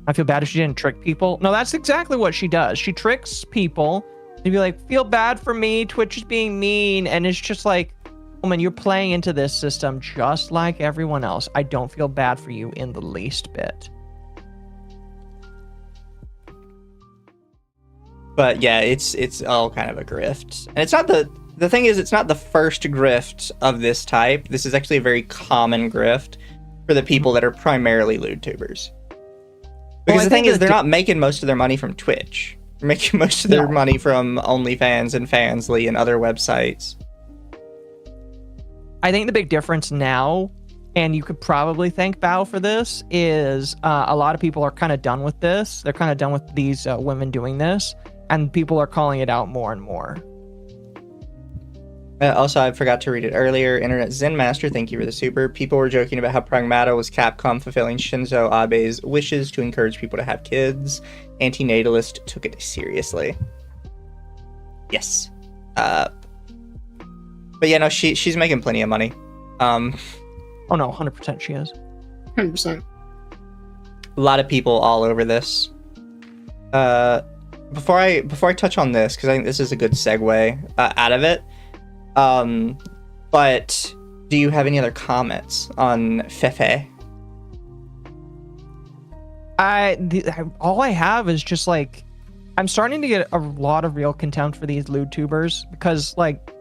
C: I feel bad if she didn't trick people. No, that's exactly what she does. She tricks people to be like, feel bad for me, Twitch is being mean. And it's just like, woman, you're playing into this system just like everyone else. I don't feel bad for you in the least bit.
A: But yeah, it's all kind of a grift. And it's not the thing is, it's not the first grift of this type. This is actually a very common grift for the people that are primarily lewd tubers. Because the thing is, they're not making most of their money from Twitch. They're making most of their money from OnlyFans and Fansly and other websites.
C: I think the big difference now, and you could probably thank Bao for this, is a lot of people are kind of done with this. They're kind of done with these women doing this, and people are calling it out more and more.
A: Also, I forgot to read it earlier. Internet Zen Master, thank you for the super. People were joking about how Pragmata was Capcom fulfilling Shinzo Abe's wishes to encourage people to have kids. Antinatalist took it seriously. Yes. But yeah, no, she's making plenty of money.
C: Oh no, 100% she is.
B: 100%.
A: A lot of people all over this. Before I touch on this, because I think this is a good segue out of it. But do you have any other comments on Fefe?
C: All I have is just like, I'm starting to get a lot of real contempt for these lewd tubers because like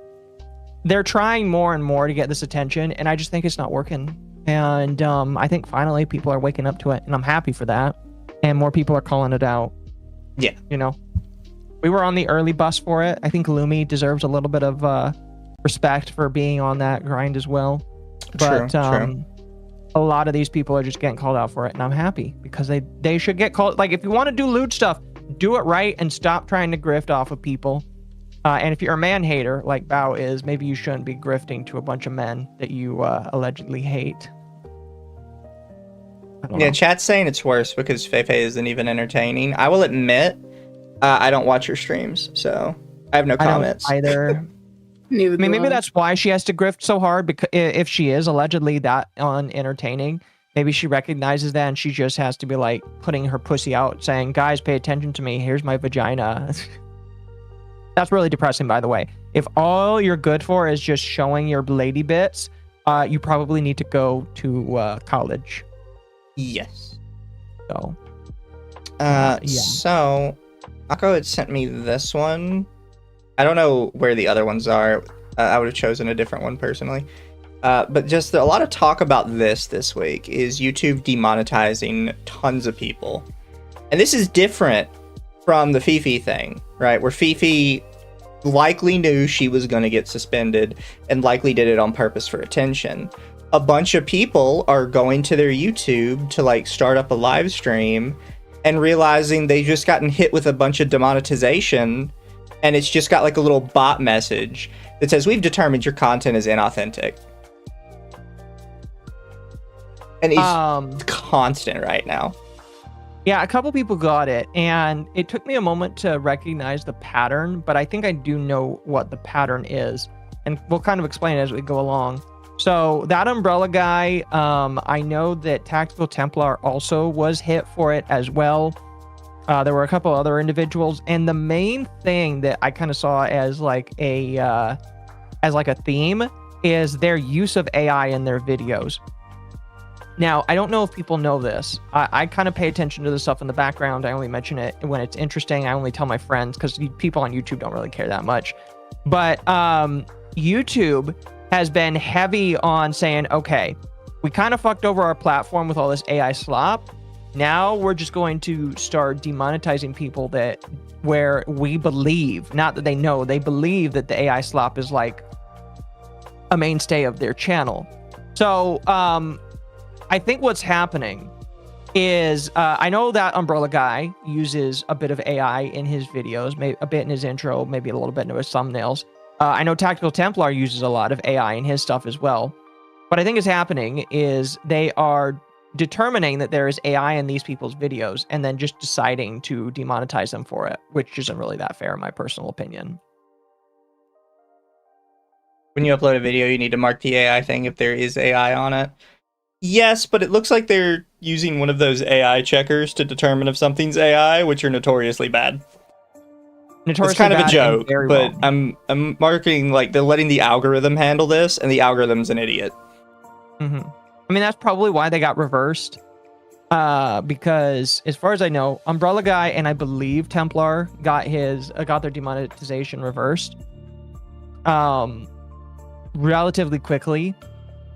C: they're trying more and more to get this attention, and I just think it's not working. And I think finally people are waking up to it, and I'm happy for that. And more people are calling it out.
A: Yeah.
C: You know, we were on the early bus for it. I think Lumi deserves a little bit of respect for being on that grind as well. But
A: True.
C: a lot of these people are just getting called out for it, and I'm happy because they should get called. Like, if you want to do lewd stuff, do it right and stop trying to grift off of people. And if you're a man hater like Bao is, maybe you shouldn't be grifting to a bunch of men that you allegedly hate.
A: Yeah, chat's saying it's worse because Fefe isn't even entertaining. I will admit, I don't watch her streams, so I have no comments.
C: I don't either.
B: Neither
C: I mean,
B: do
C: maybe
B: I.
C: that's why she has to grift so hard, because if she is allegedly that unentertaining, maybe she recognizes that and she just has to be like putting her pussy out saying, guys, pay attention to me. Here's my vagina. That's really depressing, by the way. If all you're good for is just showing your lady bits, you probably need to go to college.
A: Yes.
C: So,
A: So, Occo had sent me this one. I don't know where the other ones are. I would have chosen a different one personally. But just a lot of talk about this week is YouTube demonetizing tons of people. And this is different from the Fefe thing, right? Where Fefe likely knew she was going to get suspended and likely did it on purpose for attention. A bunch of people are going to their YouTube to like start up a live stream and realizing they just gotten hit with a bunch of demonetization, and it's just got like a little bot message that says, we've determined your content is inauthentic. And it's constant right now.
C: Yeah, a couple people got it, and it took me a moment to recognize the pattern, but I think I do know what the pattern is, and we'll kind of explain it as we go along. So that umbrella guy, I know that Tactical Templar also was hit for it as well. There were a couple other individuals, and the main thing that I kind of saw as like a theme is their use of AI in their videos. Now, I don't know if people know this. I kind of pay attention to the stuff in the background. I only mention it when it's interesting. I only tell my friends because people on YouTube don't really care that much. But YouTube has been heavy on saying, okay, we kind of fucked over our platform with all this AI slop. Now we're just going to start demonetizing people where we believe, not that they know, they believe that the AI slop is like a mainstay of their channel. So I think what's happening is I know that umbrella guy uses a bit of AI in his videos, maybe a bit in his intro, maybe a little bit in his thumbnails. I know Tactical Templar uses a lot of AI in his stuff as well. What I think is happening is they are determining that there is AI in these people's videos and then just deciding to demonetize them for it, which isn't really that fair in my personal opinion.
A: When you upload a video, you need to mark the AI thing if there is AI on it. Yes, but it looks like they're using one of those AI checkers to determine if something's AI, which are notoriously bad. It's kind of a joke, but I'm marking like they're letting the algorithm handle this, and the algorithm's an idiot.
C: Mm-hmm. I mean, that's probably why they got reversed. Because as far as I know, Umbrella Guy and I believe Templar got their demonetization reversed. Relatively quickly.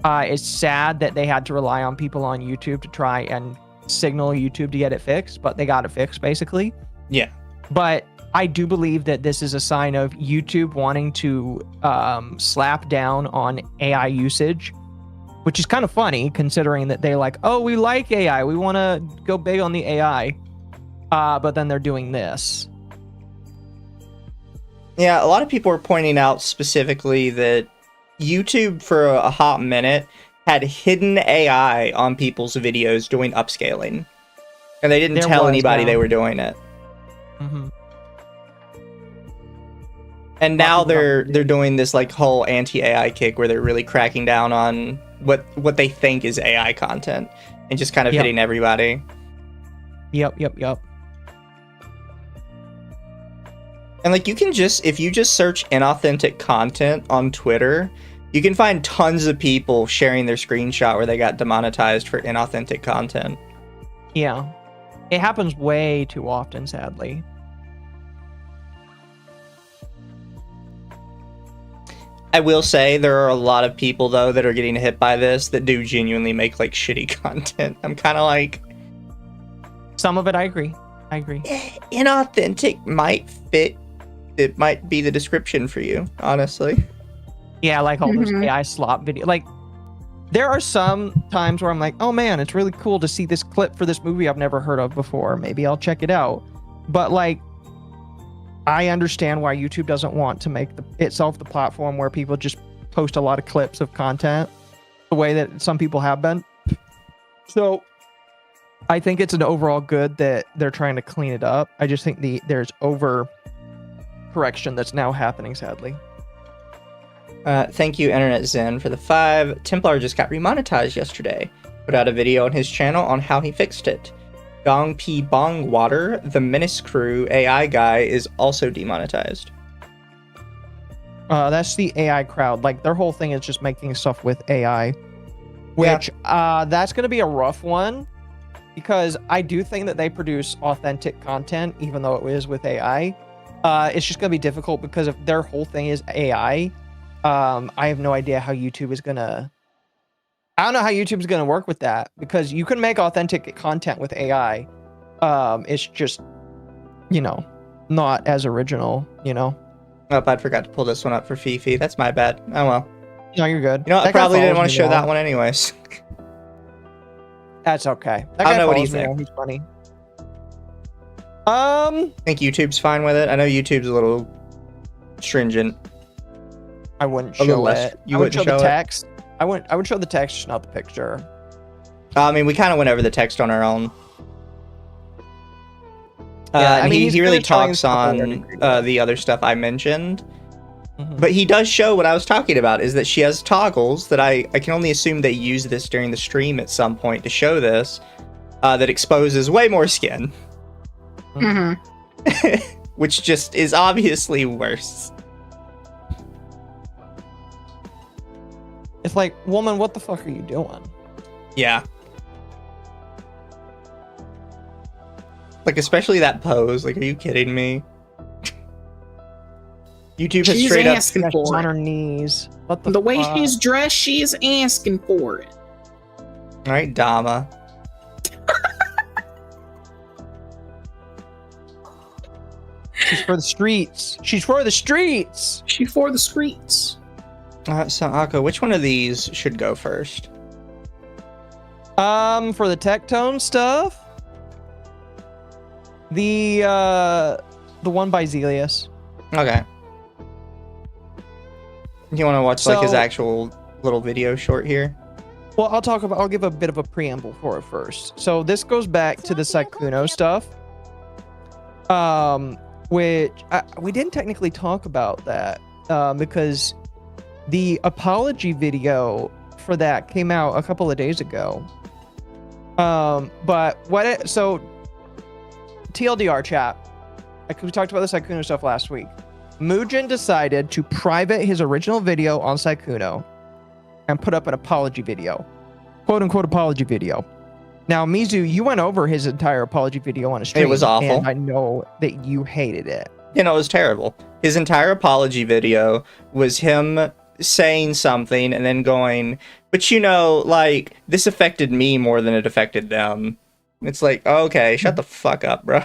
C: It's sad that they had to rely on people on YouTube to try and signal YouTube to get it fixed, but they got it fixed basically.
A: Yeah.
C: But I do believe that this is a sign of YouTube wanting to slap down on AI usage, which is kind of funny considering that they're like, oh, we like AI. We want to go big on the AI. But then they're doing this.
A: Yeah, a lot of people are pointing out specifically that YouTube for a hot minute had hidden AI on people's videos doing upscaling. And they didn't tell anybody they were doing it.
C: Mm-hmm.
A: And now they're doing this like whole anti-AI kick where they're really cracking down on what they think is AI content and just kind of hitting everybody.
C: Yep.
A: And like you can just, if you just search inauthentic content on Twitter, You can find tons of people sharing their screenshot where they got demonetized for inauthentic content.
C: Yeah. It happens way too often, sadly.
A: I will say there are a lot of people, though, that are getting hit by this that do genuinely make, like, shitty content. I'm kind of like...
C: Some of it, I agree.
A: Inauthentic might fit. It might be the description for you, honestly.
C: Yeah, like all those AI slop video. Like, there are some times where I'm like, oh man, it's really cool to see this clip for this movie I've never heard of before. Maybe I'll check it out. But like, I understand why YouTube doesn't want to make itself the platform where people just post a lot of clips of content the way that some people have been. So I think it's an overall good that they're trying to clean it up. I just think there's over correction that's now happening, sadly.
A: Thank you, Internet Zen, for the 5. Templar just got remonetized yesterday. Put out a video on his channel on how he fixed it. Gong Pi Bong Water, the Menace Crew AI guy, is also demonetized.
C: That's the AI crowd. Like, their whole thing is just making stuff with AI. Which, that's going to be a rough one. Because I do think that they produce authentic content, even though it is with AI. It's just going to be difficult because if their whole thing is AI... I have no idea how YouTube is gonna... I don't know how YouTube's gonna work with that, because you can make authentic content with AI. It's just, you know, not as original, you know?
A: Oh, I forgot to pull this one up for Fefe. That's my bad. Oh well.
C: No, you're good.
A: You know, I probably didn't want to show that one anyways.
C: That's okay.
A: I don't know what you think.
C: He's funny.
A: I think YouTube's fine with it. I know YouTube's a little stringent.
C: I wouldn't show it.
A: You wouldn't show
C: the text. I would show the text, just not the picture.
A: I mean, we kind of went over the text on our own.
C: Yeah,
A: and he really talks on the other stuff I mentioned. But he does show what I was talking about, is that she has toggles that I can only assume they use this during the stream at some point to show this, that exposes way more skin. Which just is obviously worse.
C: It's like, woman, what the fuck are you doing?
A: Yeah. Like, especially that pose. Like, are you kidding me? YouTube has straight up...
B: She's
C: on her knees. What the
B: way she's dressed, she's asking for it.
A: Alright, Dama.
C: She's for the streets. She's for the streets.
B: She's for the streets.
A: So, Occo, which one of these should go first?
C: For the Tectone stuff, the one by Zelius.
A: Okay. You want to watch like his actual little video short here?
C: Well, I'll give a bit of a preamble for it first. So this goes back to the Sykkuno stuff. Which we didn't technically talk about that because the apology video for that came out a couple of days ago. But so TLDR chat, like we talked about the Sykkuno stuff last week. Mugen decided to private his original video on Sykkuno and put up an apology video, quote unquote apology video. Now, Mizu, you went over his entire apology video on a stream.
A: It was awful.
C: And I know that you hated it.
A: You know, it was terrible. His entire apology video was him saying something and then going, but you know, like, this affected me more than it affected them. It's like, okay, shut the fuck up, bro.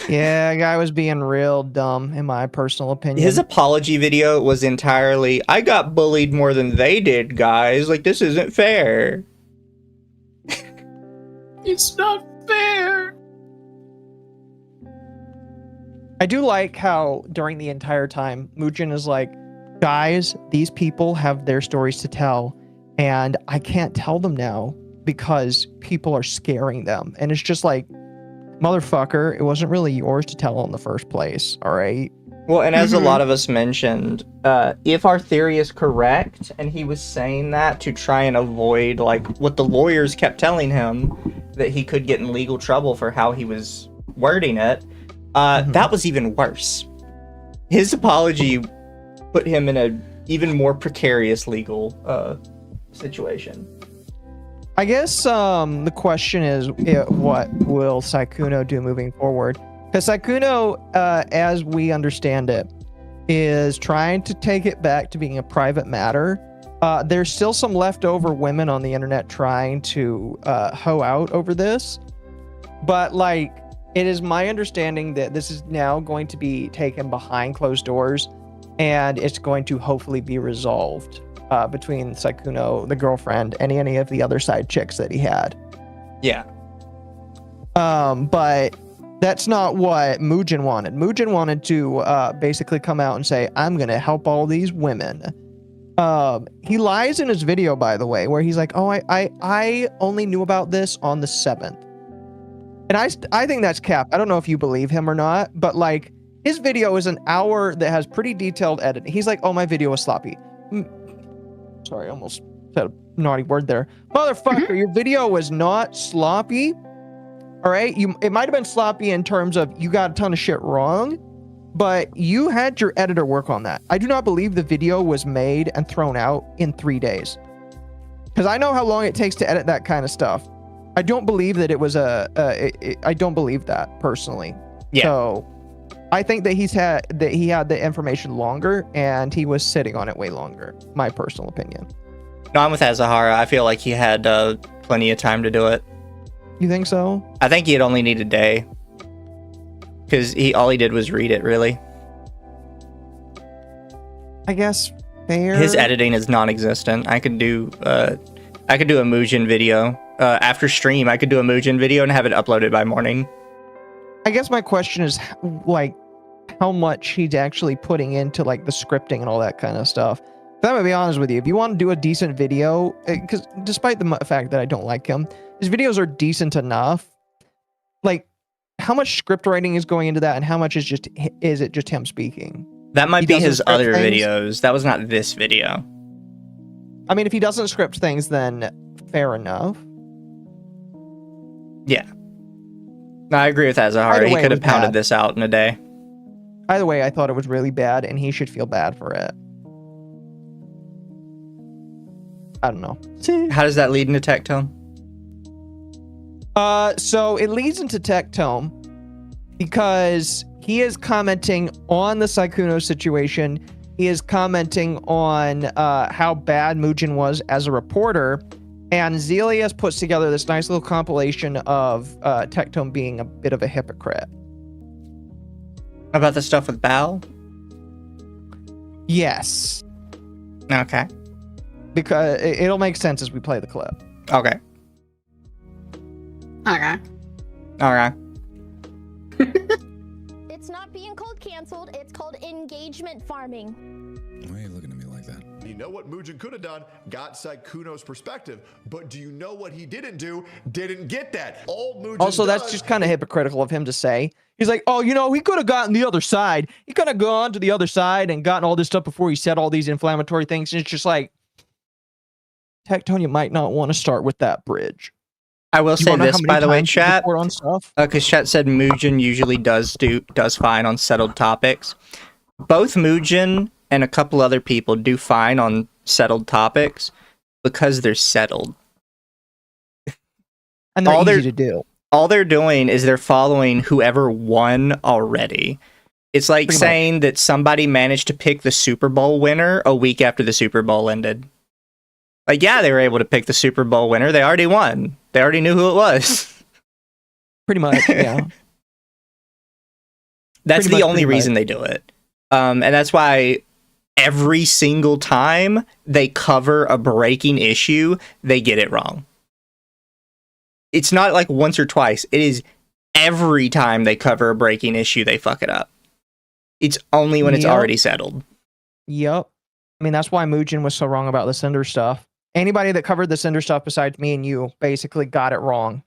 C: Yeah, guy was being real dumb, in my personal opinion.
A: His apology video was entirely, I got bullied more than they did, guys. Like, this isn't fair.
B: It's not fair.
C: I do like how during the entire time, Mugen is like, guys, these people have their stories to tell, and I can't tell them now because people are scaring them. And it's just like, motherfucker, it wasn't really yours to tell in the first place, all right?
A: Well, and as a lot of us mentioned, if our theory is correct, and he was saying that to try and avoid, like, what the lawyers kept telling him, that he could get in legal trouble for how he was wording it, that was even worse. His apology put him in a even more precarious legal situation.
C: I guess the question is, what will Sykkuno do moving forward? Because Sykkuno, as we understand it, is trying to take it back to being a private matter. There's still some leftover women on the internet trying to hoe out over this. But, like, it is my understanding that this is now going to be taken behind closed doors, and it's going to hopefully be resolved between Sykkuno, the girlfriend, and any of the other side chicks that he had.
A: Yeah.
C: But that's not what Mugen wanted. Mugen wanted to basically come out and say, I'm going to help all these women. He lies in his video, by the way, where he's like, oh, I only knew about this on the 7th. And I think that's cap. I don't know if you believe him or not, but like his video is an hour that has pretty detailed editing. He's like, oh, my video was sloppy. Sorry, I almost said a naughty word there. Motherfucker, your video was not sloppy. All right, it might have been sloppy in terms of you got a ton of shit wrong, but you had your editor work on that. I do not believe the video was made and thrown out in 3 days. Because I know how long it takes to edit that kind of stuff. I don't believe that it was I don't believe that personally.
A: Yeah.
C: So I think that he had the information longer and he was sitting on it way longer. My personal opinion.
A: No, I'm with Azahara. I feel like he had plenty of time to do it.
C: You think so?
A: I think he'd only need a day. Because all he did was read it, really.
C: I guess fair.
A: His editing is non-existent. I could do a Mugen video. After stream, I could do a Mugen video and have it uploaded by morning.
C: I guess my question is, like, how much he's actually putting into, like, the scripting and all that kind of stuff. I'm gonna be honest with you. If you want to do a decent video, because despite the fact that I don't like him, his videos are decent enough. Like, how much script writing is going into that, and how much is it just him speaking?
A: That might be his other videos. That was not this video.
C: I mean, if he doesn't script things, then fair enough.
A: Yeah. No, I agree with Azahara. He could have pounded this out in a day.
C: Either way, I thought it was really bad, and he should feel bad for it. I don't know.
A: How does that lead into Tectone?
C: So it leads into Tectone because he is commenting on the Sykkuno situation. He is commenting on how bad Mugen was as a reporter. And Zelius puts together this nice little compilation of Tectone being a bit of a hypocrite.
A: About the stuff with Bao?
C: Yes.
A: Okay.
C: Because it'll make sense as we play the clip.
A: Okay.
B: Okay.
A: Alright.
D: It's not being called canceled, it's called engagement farming.
E: Why are you looking at me like that?
F: You know what Mugen could have done? Got Sykkuno's perspective. But do you know what he didn't do? Didn't get that. All Mugen
C: Also, that's just kind of hypocritical of him to say. He's like, oh, you know, he could have gotten the other side. He could have gone to the other side and gotten all this stuff before he said all these inflammatory things. And it's just like, Tectone, you might not want to start with that bridge.
A: I will say this, by the way, chat, because chat said Mugen usually does fine on settled topics. Both Mugen and a couple other people do fine on settled topics because they're settled.
C: And they're easy to do.
A: All they're doing is they're following whoever won already. It's like
C: Pretty
A: saying
C: much
A: that somebody managed to pick the Super Bowl winner a week after the Super Bowl ended. Like, yeah, they were able to pick the Super Bowl winner. They already won. They already knew who it was.
C: Pretty much, yeah.
A: That's the only reason they do it. And that's why every single time they cover a breaking issue, they get it wrong. It's not like once or twice. It is every time they cover a breaking issue, they fuck it up. It's only when it's already settled.
C: Yep. I mean, that's why Mugen was so wrong about the Cinder stuff. Anybody that covered the Cinder stuff besides me and you basically got it wrong.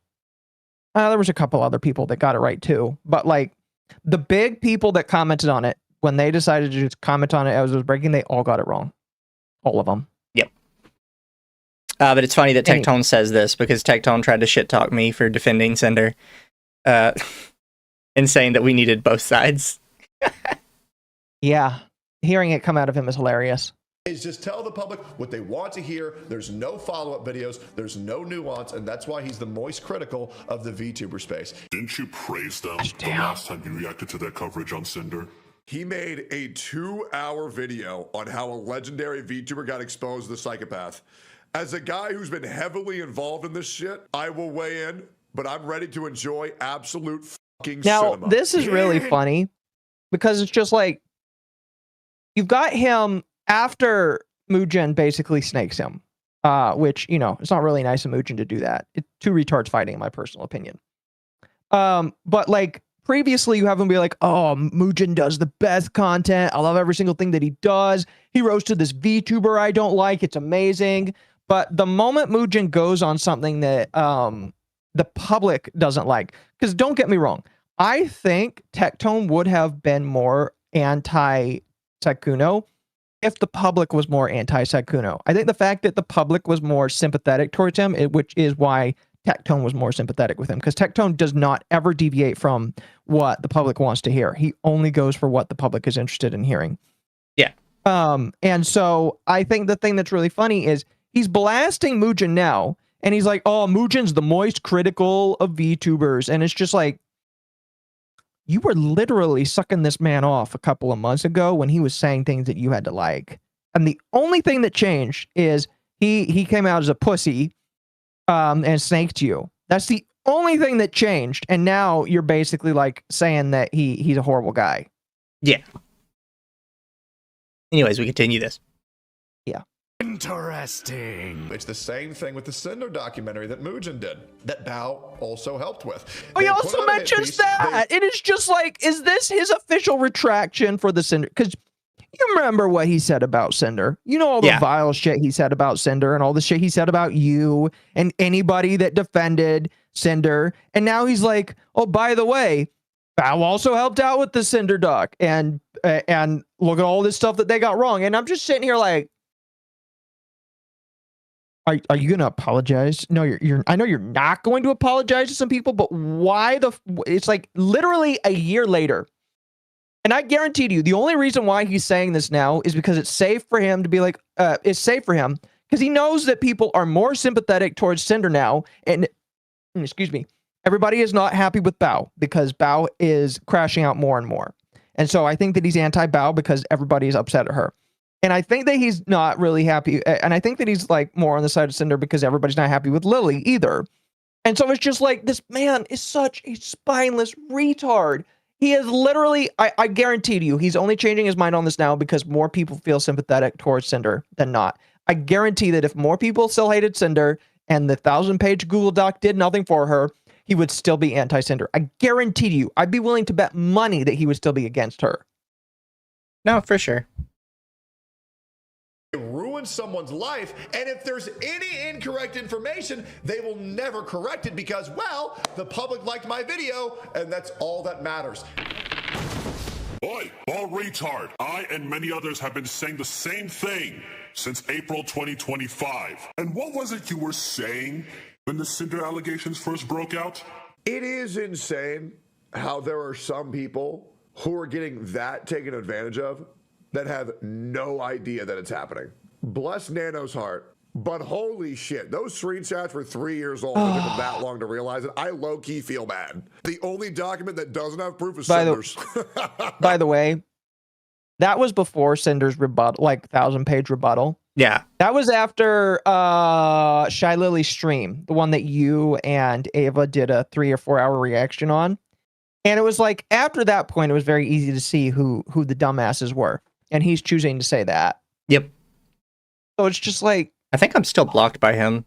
C: There was a couple other people that got it right too. But like the big people that commented on it, when they decided to just comment on it as it was breaking, they all got it wrong. All of them.
A: Yep. But it's funny that Tectone says this because Tectone tried to shit talk me for defending Cinder. And saying that we needed both sides.
C: Yeah. Hearing it come out of him is hilarious.
F: is just tell the public what they want to hear. There's no follow-up videos. There's no nuance, and that's why he's the most critical of the VTuber space.
G: Didn't you praise them the last time you reacted to their coverage on Cinder?
F: He made a 2-hour video on how a legendary VTuber got exposed as a psychopath. As a guy who's been heavily involved in this shit, I will weigh in, but I'm ready to enjoy absolute fucking cinema.
C: This is really funny because it's just like you've got him after Mugen basically snakes him, which, you know, it's not really nice of Mugen to do that. It's two retards fighting, in my personal opinion. But like previously, you have him be like, "Oh, Mugen does the best content. I love every single thing that he does. He roasted this VTuber I don't like. It's amazing." But the moment Mugen goes on something that the public doesn't like, because don't get me wrong, I think Tectone would have been more anti-Sykkuno if the public was more anti-Sykkuno. I think the fact that the public was more sympathetic towards him, which is why Tectone was more sympathetic with him, because Tectone does not ever deviate from what the public wants to hear. He only goes for what the public is interested in hearing.
A: Yeah.
C: And so I think the thing that's really funny is he's blasting Mugen now, and he's like, "Oh, Mugen's the most critical of VTubers," and it's just like, you were literally sucking this man off a couple of months ago when he was saying things that you had to like. And the only thing that changed is he came out as a pussy and snaked you. That's the only thing that changed. And now you're basically like saying that he's a horrible guy.
A: Yeah. Anyways, we continue this.
C: Yeah.
F: Interesting. It's the same thing with the Cinder documentary that Mugen did, that Bao also helped with.
C: Oh, he
F: They
C: also
F: put out a hit
C: mentions
F: piece.
C: that. It is just like, is this his official retraction for the Cinder? Because you remember what he said about Cinder. You know all the vile shit he said about Cinder and all the shit he said about you and anybody that defended Cinder. And now he's like, oh, by the way, Bao also helped out with the Cinder doc. And look at all this stuff that they got wrong. And I'm just sitting here like, Are you gonna apologize? No, you're. I know you're not going to apologize to some people, but why it's like literally a year later, and I guarantee you, the only reason why he's saying this now is because it's safe for him to be like, it's safe for him because he knows that people are more sympathetic towards Cinder now, and excuse me, everybody is not happy with Bao because Bao is crashing out more and more, and so I think that he's anti-Bao because everybody is upset at her. And I think that he's not really happy. And I think that he's like more on the side of Cinder because everybody's not happy with Lily either. And so it's just like, this man is such a spineless retard. He is literally, I guarantee to you, he's only changing his mind on this now because more people feel sympathetic towards Cinder than not. I guarantee that if more people still hated Cinder and the 1,000-page Google Doc did nothing for her, he would still be anti-Cinder. I guarantee you, I'd be willing to bet money that he would still be against her.
A: No, for sure.
F: Ruin someone's life, and if there's any incorrect information, they will never correct it because, well, the public liked my video, and that's all that matters.
G: Oi, ball retard. I and many others have been saying the same thing since April 2025. And what was it you were saying when the Cinder allegations first broke out?
F: It is insane how there are some people who are getting that taken advantage of that have no idea that it's happening. Bless Nano's heart, but holy shit, those screenshots were 3 years old. It took them that long to realize it. I low-key feel bad. The only document that doesn't have proof is Cinder's.
C: By the way, that was before Cinder's rebuttal, like 1,000-page rebuttal.
A: Yeah.
C: That was after Shy Lily's stream, the one that you and Ava did a 3 or 4 hour reaction on. And it was like, after that point, it was very easy to see who the dumbasses were. And he's choosing to say that.
A: Yep.
C: So it's just like,
A: I think I'm still blocked by him.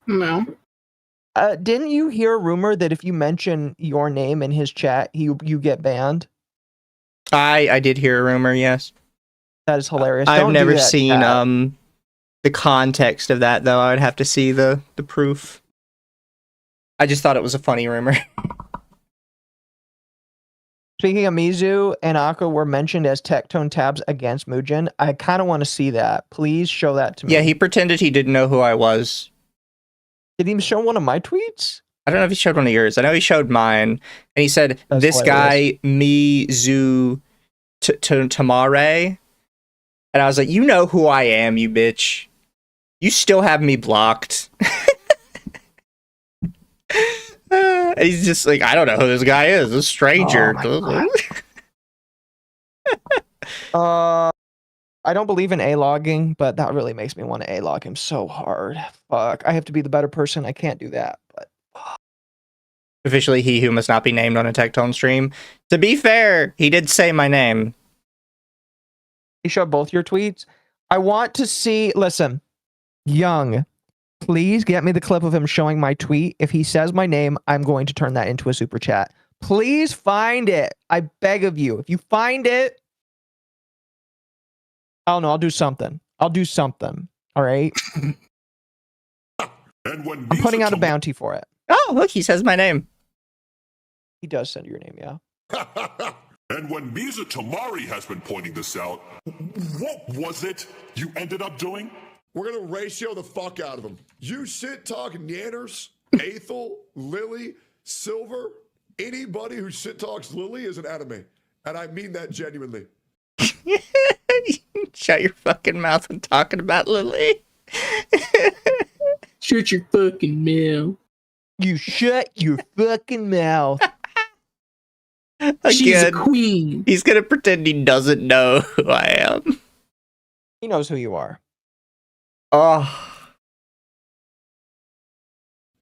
B: No.
C: Didn't you hear a rumor that if you mention your name in his chat, you get banned?
A: I did hear a rumor, yes.
C: That is hilarious.
A: I've
C: Don't do
A: never
C: that,
A: seen
C: chat.
A: the context of that, though. I'd have to see the proof. I just thought it was a funny rumor.
C: Speaking of Mizu and Occo were mentioned as Tectone tabs against Mugen. I kind of want to see that. Please show that to me.
A: Yeah, he pretended he didn't know who I was.
C: Did he show one of my tweets?
A: I don't know if he showed one of yours. I know he showed mine. And he said,
C: That's
A: this
C: hilarious.
A: guy, Mizu Tamare, And I was like, you know who I am, you bitch. You still have me blocked. And he's just like, I don't know who this guy is. A stranger.
C: I don't believe in A-logging, but that really makes me want to A-log him so hard. Fuck. I have to be the better person. I can't do that, but...
A: Officially he who must not be named on a Tectone stream. To be fair, he did say my name.
C: You showed both your tweets? I want to see... Listen. Young. Please get me the clip of him showing my tweet. If he says my name, I'm going to turn that into a super chat. Please find it. I beg of you. If you find it... I don't know. I'll do something. I'll do something. All right?
G: And when
C: I'm putting out a bounty for it.
A: Oh, look, he says my name.
C: He does send your name, yeah.
G: And when Mizu Tamari has been pointing this out, what was it you ended up doing?
F: We're going to ratio the fuck out of them. You shit talk Nanners, Aethel, Lily, Silver. Anybody who shit talks Lily is an enemy. And I mean that genuinely.
A: Shut your fucking mouth when talking about Lily.
B: Shut your fucking mouth.
C: You shut your fucking mouth.
B: She's a
A: Again,
B: queen.
A: he's gonna pretend he doesn't know who I am.
C: He knows who you are.
A: Oh.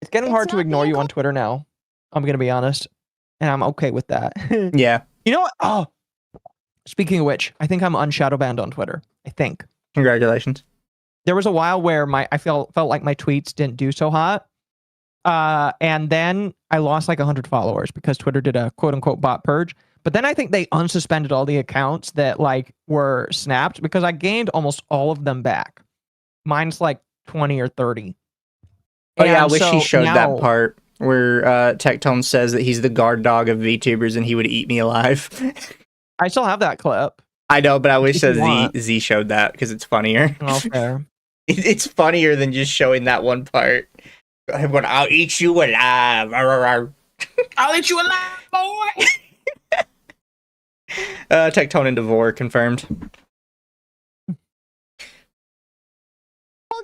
C: It's getting hard to ignore you on Twitter now. I'm going to be honest. And I'm okay with that.
A: Yeah.
C: You know what? Oh, speaking of which, I think I'm unshadow banned on Twitter. I think.
A: Congratulations.
C: There was a while where I felt like my tweets didn't do so hot. And then I lost like 100 followers because Twitter did a quote unquote bot purge. But then I think they unsuspended all the accounts that like were snapped because I gained almost all of them back. Mine's like 20 or 30.
A: Oh yeah, I wish
C: so
A: he showed
C: now,
A: that part where Tectone says that he's the guard dog of VTubers and he would eat me alive.
C: I still have that clip.
A: I know, but I wish
C: If you
A: that
C: want.
A: Z showed that because it's funnier.
C: Oh, fair.
A: It's funnier than just showing that one part. I'll eat you alive.
B: I'll eat you alive, boy.
A: Tectone and Devore confirmed.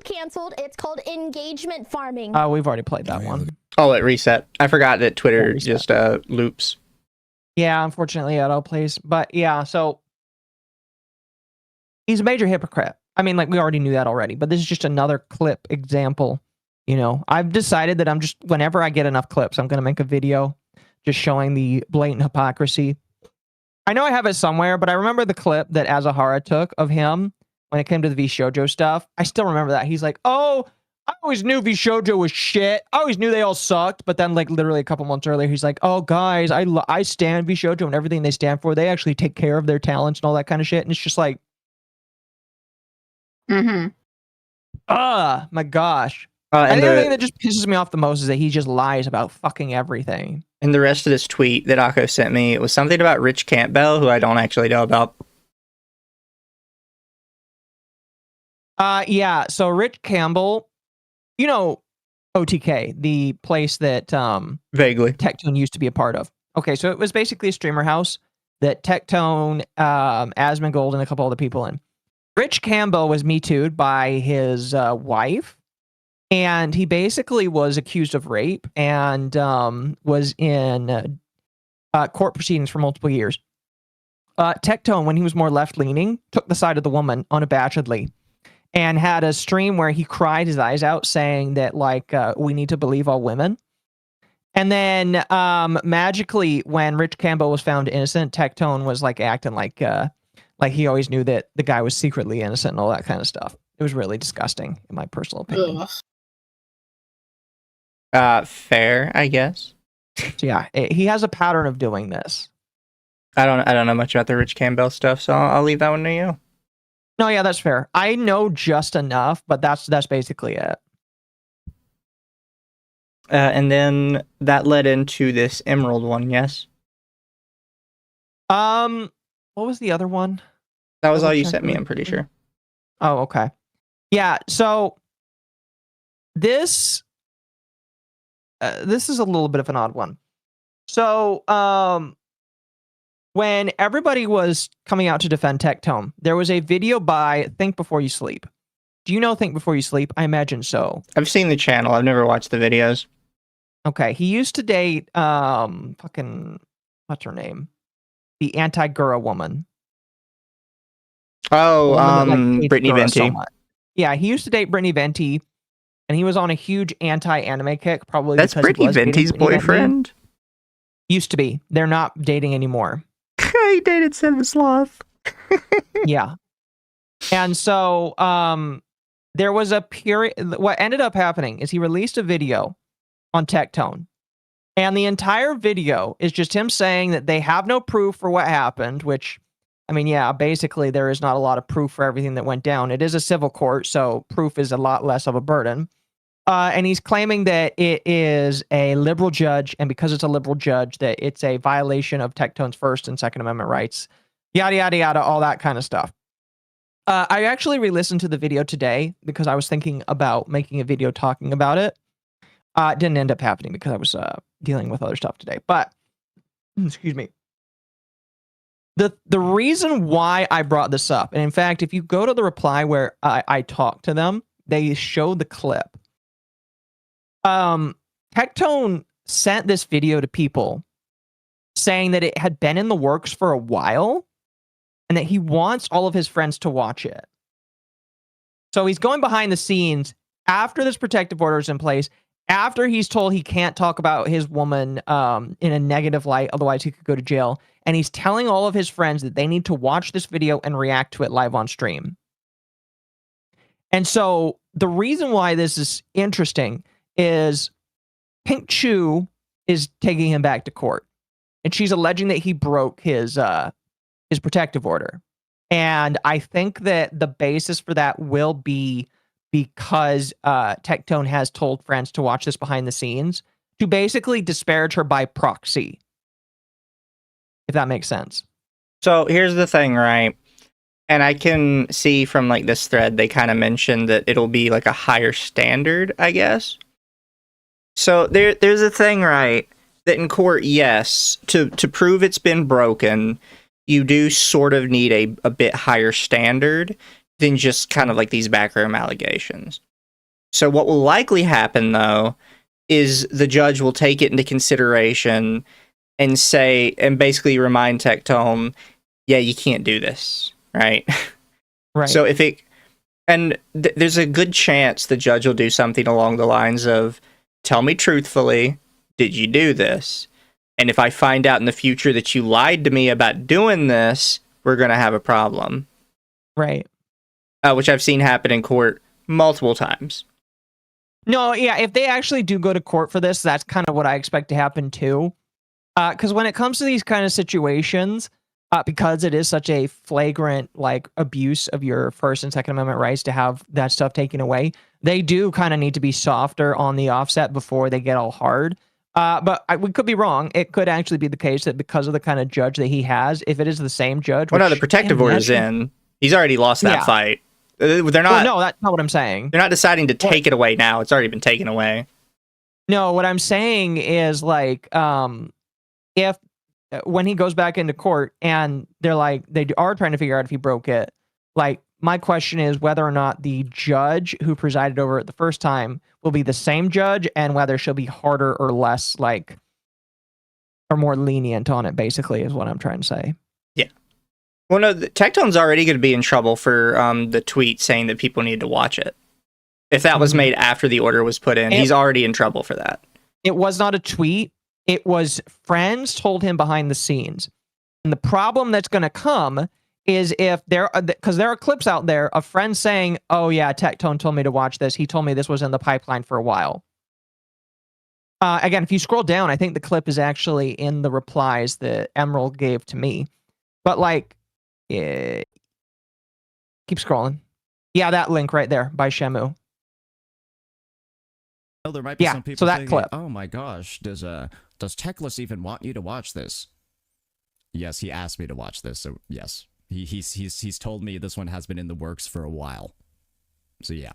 D: Canceled. It's called engagement farming.
C: We've already played that one.
A: Oh, it reset. I forgot that Twitter
C: Reset.
A: just loops.
C: Yeah, unfortunately, it all plays. But yeah, so he's a major hypocrite. I mean, like we already knew that already, but this is just another clip example. You know, I've decided that I'm just whenever I get enough clips, I'm gonna make a video just showing the blatant hypocrisy. I know I have it somewhere, but I remember the clip that Azahara took of him when it came to the VShojo stuff. I still remember that. He's like, oh, I always knew VShojo was shit. I always knew they all sucked. But then like literally a couple months earlier, he's like, oh guys, I stand VShojo and everything they stand for. They actually take care of their talents and all that kind of shit. And it's just like, my gosh.
A: And
C: the thing that just pisses me off the most is that he just lies about fucking everything.
A: And the rest of this tweet that Occo sent me, it was something about Rich Campbell, who I don't actually know about.
C: Yeah, so Rich Campbell, you know, OTK, the place that
A: Vaguely
C: Tectone used to be a part of. Okay, so it was basically a streamer house that Tectone, Asmongold, and a couple other people in. Rich Campbell was Me Too'd by his wife, and he basically was accused of rape and was in court proceedings for multiple years. Tectone, when he was more left-leaning, took the side of the woman unabashedly and had a stream where he cried his eyes out saying that, like, we need to believe all women. And then magically, when Rich Campbell was found innocent, Tectone was like acting like he always knew that the guy was secretly innocent and all that kind of stuff. It was really disgusting, in my personal opinion.
A: fair, I guess.
C: So yeah, he has a pattern of doing this.
A: I don't know much about the Rich Campbell stuff, so I'll leave that one to you.
C: No, yeah, that's fair. I know just enough, but that's basically it.
A: And then that led into this Emerald one, yes?
C: What was the other one?
A: That was all you sent me, I'm pretty sure.
C: Oh, okay. Yeah, so this is a little bit of an odd one. So, when everybody was coming out to defend Tectone, there was a video by Think Before You Sleep. Do you know Think Before You Sleep? I imagine so.
A: I've seen the channel. I've never watched the videos.
C: Okay, he used to date fucking what's her name? The anti-Gura woman.
A: Oh,
C: Woman that, like, hates
A: Brittany
C: Gura so
A: Venti.
C: much. Yeah, he used to date Brittany Venti, and he was on a huge anti-anime kick, probably
A: That's
C: because he
A: Brittany
C: was dating
A: Venti's
C: Brittany Venti.
A: boyfriend?
C: Used to be. They're not dating anymore.
A: He dated Seven Sloth.
C: Yeah. And so there was a period. What ended up happening is he released a video on Tectone. And the entire video is just him saying that they have no proof for what happened, which, I mean, yeah, basically there is not a lot of proof for everything that went down. It is a civil court, so proof is a lot less of a burden. And he's claiming that it is a liberal judge, and because it's a liberal judge, that it's a violation of Tectone's First and Second Amendment rights, yada, yada, yada, all that kind of stuff. I actually re-listened to the video today because I was thinking about making a video talking about it. It didn't end up happening because I was dealing with other stuff today. But, excuse me. The reason why I brought this up, and in fact, if you go to the reply where I talked to them, they showed the clip. Tectone sent this video to people saying that it had been in the works for a while and that he wants all of his friends to watch it. So he's going behind the scenes after this protective order is in place, after he's told he can't talk about his woman in a negative light, otherwise he could go to jail. And he's telling all of his friends that they need to watch this video and react to it live on stream. And so the reason why this is interesting is Pink Chu is taking him back to court. And she's alleging that he broke his protective order. And I think that the basis for that will be because Tectone has told friends to watch this behind the scenes to basically disparage her by proxy. If that makes sense.
A: So here's the thing, right? And I can see from like this thread, they kind of mentioned that it'll be like a higher standard, I guess. So there's a thing, right? That in court, yes, to prove it's been broken, you do sort of need a bit higher standard than just kind of like these backroom allegations. So what will likely happen, though, is the judge will take it into consideration and say, and basically remind Tectone, yeah, you can't do this, right?
C: Right.
A: So if it, and there's a good chance the judge will do something along the lines of, tell me truthfully, did you do this? And if I find out in the future that you lied to me about doing this, we're going to have a problem.
C: Right.
A: Which I've seen happen in court multiple times.
C: No, yeah, if they actually do go to court for this, that's kind of what I expect to happen too. Because when it comes to these kind of situations, because it is such a flagrant like abuse of your First and Second Amendment rights to have that stuff taken away, they do kind of need to be softer on the offset before they get all hard. But we could be wrong. It could actually be the case that because of the kind of judge that he has, if it is the same judge...
A: Well, no, the protective order's in. He's already lost that fight. They're not...
C: Well, no, that's not what I'm saying.
A: They're not deciding to take it away now. It's already been taken away.
C: No, what I'm saying is, like, if... when he goes back into court and they're like, they are trying to figure out if he broke it, like, my question is whether or not the judge who presided over it the first time will be the same judge and whether she'll be harder or less, like, or more lenient on it, basically, is what I'm trying to say.
A: Yeah. Well, no, Tectone's already going to be in trouble for the tweet saying that people need to watch it. If that was made after the order was put in, he's already in trouble for that. It
C: was not a tweet. It was friends told him behind the scenes. And the problem that's going to come is if there, because there are clips out there of friends saying, oh yeah, Tectone told me to watch this. He told me this was in the pipeline for a while. Again, if you scroll down, I think the clip is actually in the replies that Emerald gave to me. But like, keep scrolling. Yeah, that link right there by Shamu.
H: Oh, there might be some people
C: so that
H: thinking,
C: clip.
H: oh my gosh, does Techless even want you to watch this? Yes, he asked me to watch this, so yes. He's told me this one has been in the works for a while. So yeah.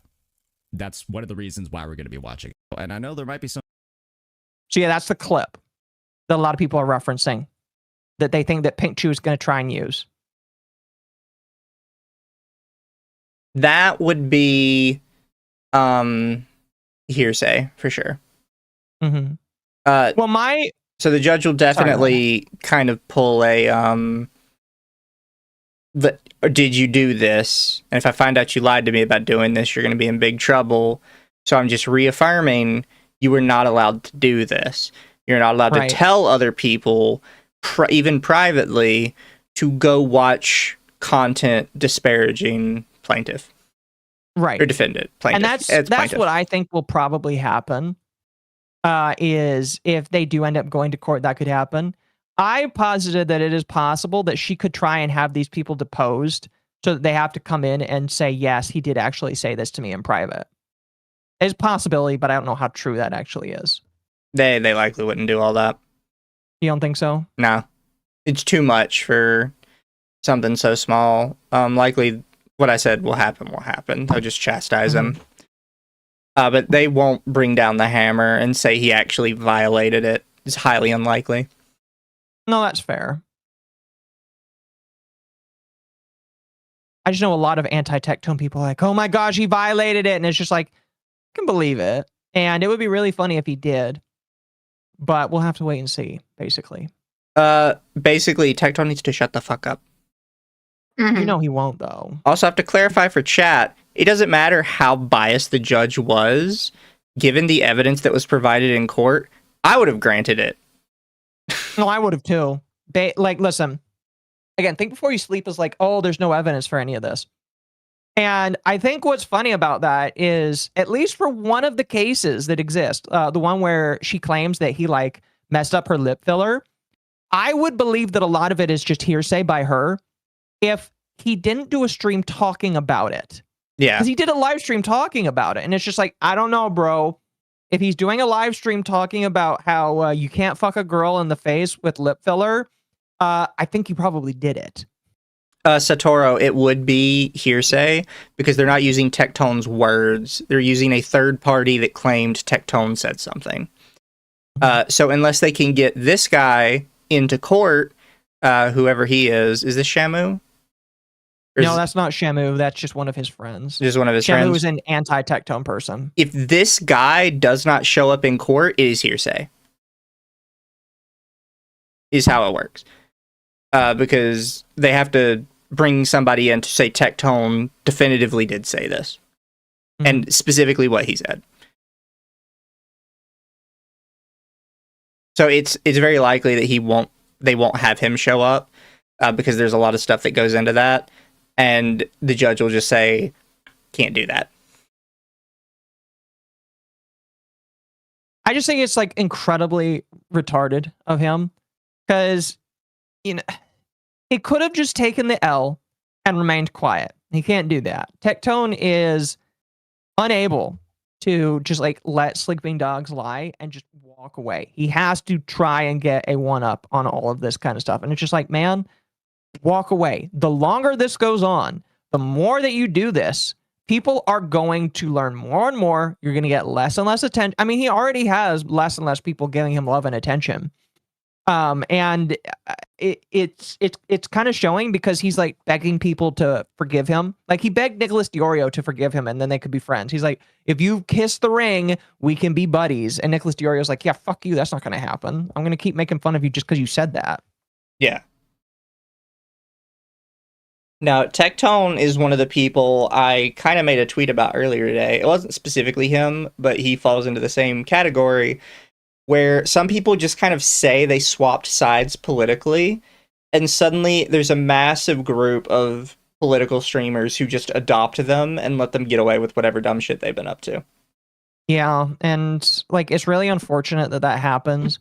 H: That's one of the reasons why we're going to be watching it. And I know there might be some...
C: So yeah, that's the clip that a lot of people are referencing. that they think that Pink Chew is going to try and use?
A: That would be hearsay for sure.
C: Mm-hmm. Well,
A: so the judge will definitely kind of pull a or did you do this? And if I find out you lied to me about doing this, you're going to be in big trouble. So I'm just reaffirming you were not allowed to do this. You're not allowed to tell other people, even privately, to go watch content disparaging plaintiff.
C: Right.
A: Or defendant. Plaintiff.
C: And that's what I think will probably happen. Is if they do end up going to court, that could happen. I posited that it is possible that she could try and have these people deposed so that they have to come in and say, yes, he did actually say this to me in private. It's a possibility, but I don't know how true that actually is.
A: They likely wouldn't do all that.
C: You don't think so?
A: No. It's too much for something so small. Likely what I said will happen. They'll just chastise him. But they won't bring down the hammer and say he actually violated it. It's highly unlikely.
C: No, that's fair. I just know a lot of anti-Tectone people are like, oh my gosh, he violated it. And it's just like, I can believe it. And it would be really funny if he did. But we'll have to wait and see, basically.
A: Basically, Tectone needs to shut the fuck up.
C: You know he won't, though.
A: Also have to clarify for chat, it doesn't matter how biased the judge was. Given the evidence that was provided in court, I would have granted it.
C: No, I would have too. Listen, again, think before you sleep is like, oh, there's no evidence for any of this. And I think what's funny about that is, at least for one of the cases that exist, the one where she claims that he messed up her lip filler, I would believe that a lot of it is just hearsay by her if he didn't do a stream talking about it.
A: Yeah.
C: Because he did a live stream talking about it. And it's just like, I don't know, bro. If he's doing a live stream talking about how you can't fuck a girl in the face with lip filler, I think he probably did it.
A: Satoru, it would be hearsay because they're not using Tectone's words. They're using a third party that claimed Tectone said something. So unless they can get this guy into court, whoever he is this Shamu?
C: No, that's not Shamu. That's just one of his friends.
A: Just one of his friends?
C: Shamu is an anti-Tectone person.
A: If this guy does not show up in court, it is hearsay. Is how it works. Because they have to bring somebody in to say Tectone definitively did say this. And specifically what he said. So it's very likely that they won't have him show up because there's a lot of stuff that goes into that. And the judge will just say, can't do that.
C: I just think it's incredibly retarded of him because, he could have just taken the L and remained quiet. He can't do that. Tectone is unable to just let sleeping dogs lie and just walk away. He has to try and get a one-up on all of this kind of stuff. And it's just man, walk away. The longer this goes on, the more that you do this, people are going to learn more and more. You're going to get less and less attention. I mean, he already has less and less people giving him love and attention. And it's kind of showing because he's begging people to forgive him. He begged Nicholas Diorio to forgive him and then they could be friends. He's like, if you kiss the ring, we can be buddies. And Nicholas Diorio's like, yeah, fuck you. That's not going to happen. I'm going to keep making fun of you just because you said that.
A: Yeah. Now, Tectone is one of the people I kind of made a tweet about earlier today. It wasn't specifically him, but he falls into the same category where some people just kind of say they swapped sides politically, and suddenly there's a massive group of political streamers who just adopt them and let them get away with whatever dumb shit they've been up to.
C: Yeah, and it's really unfortunate that happens.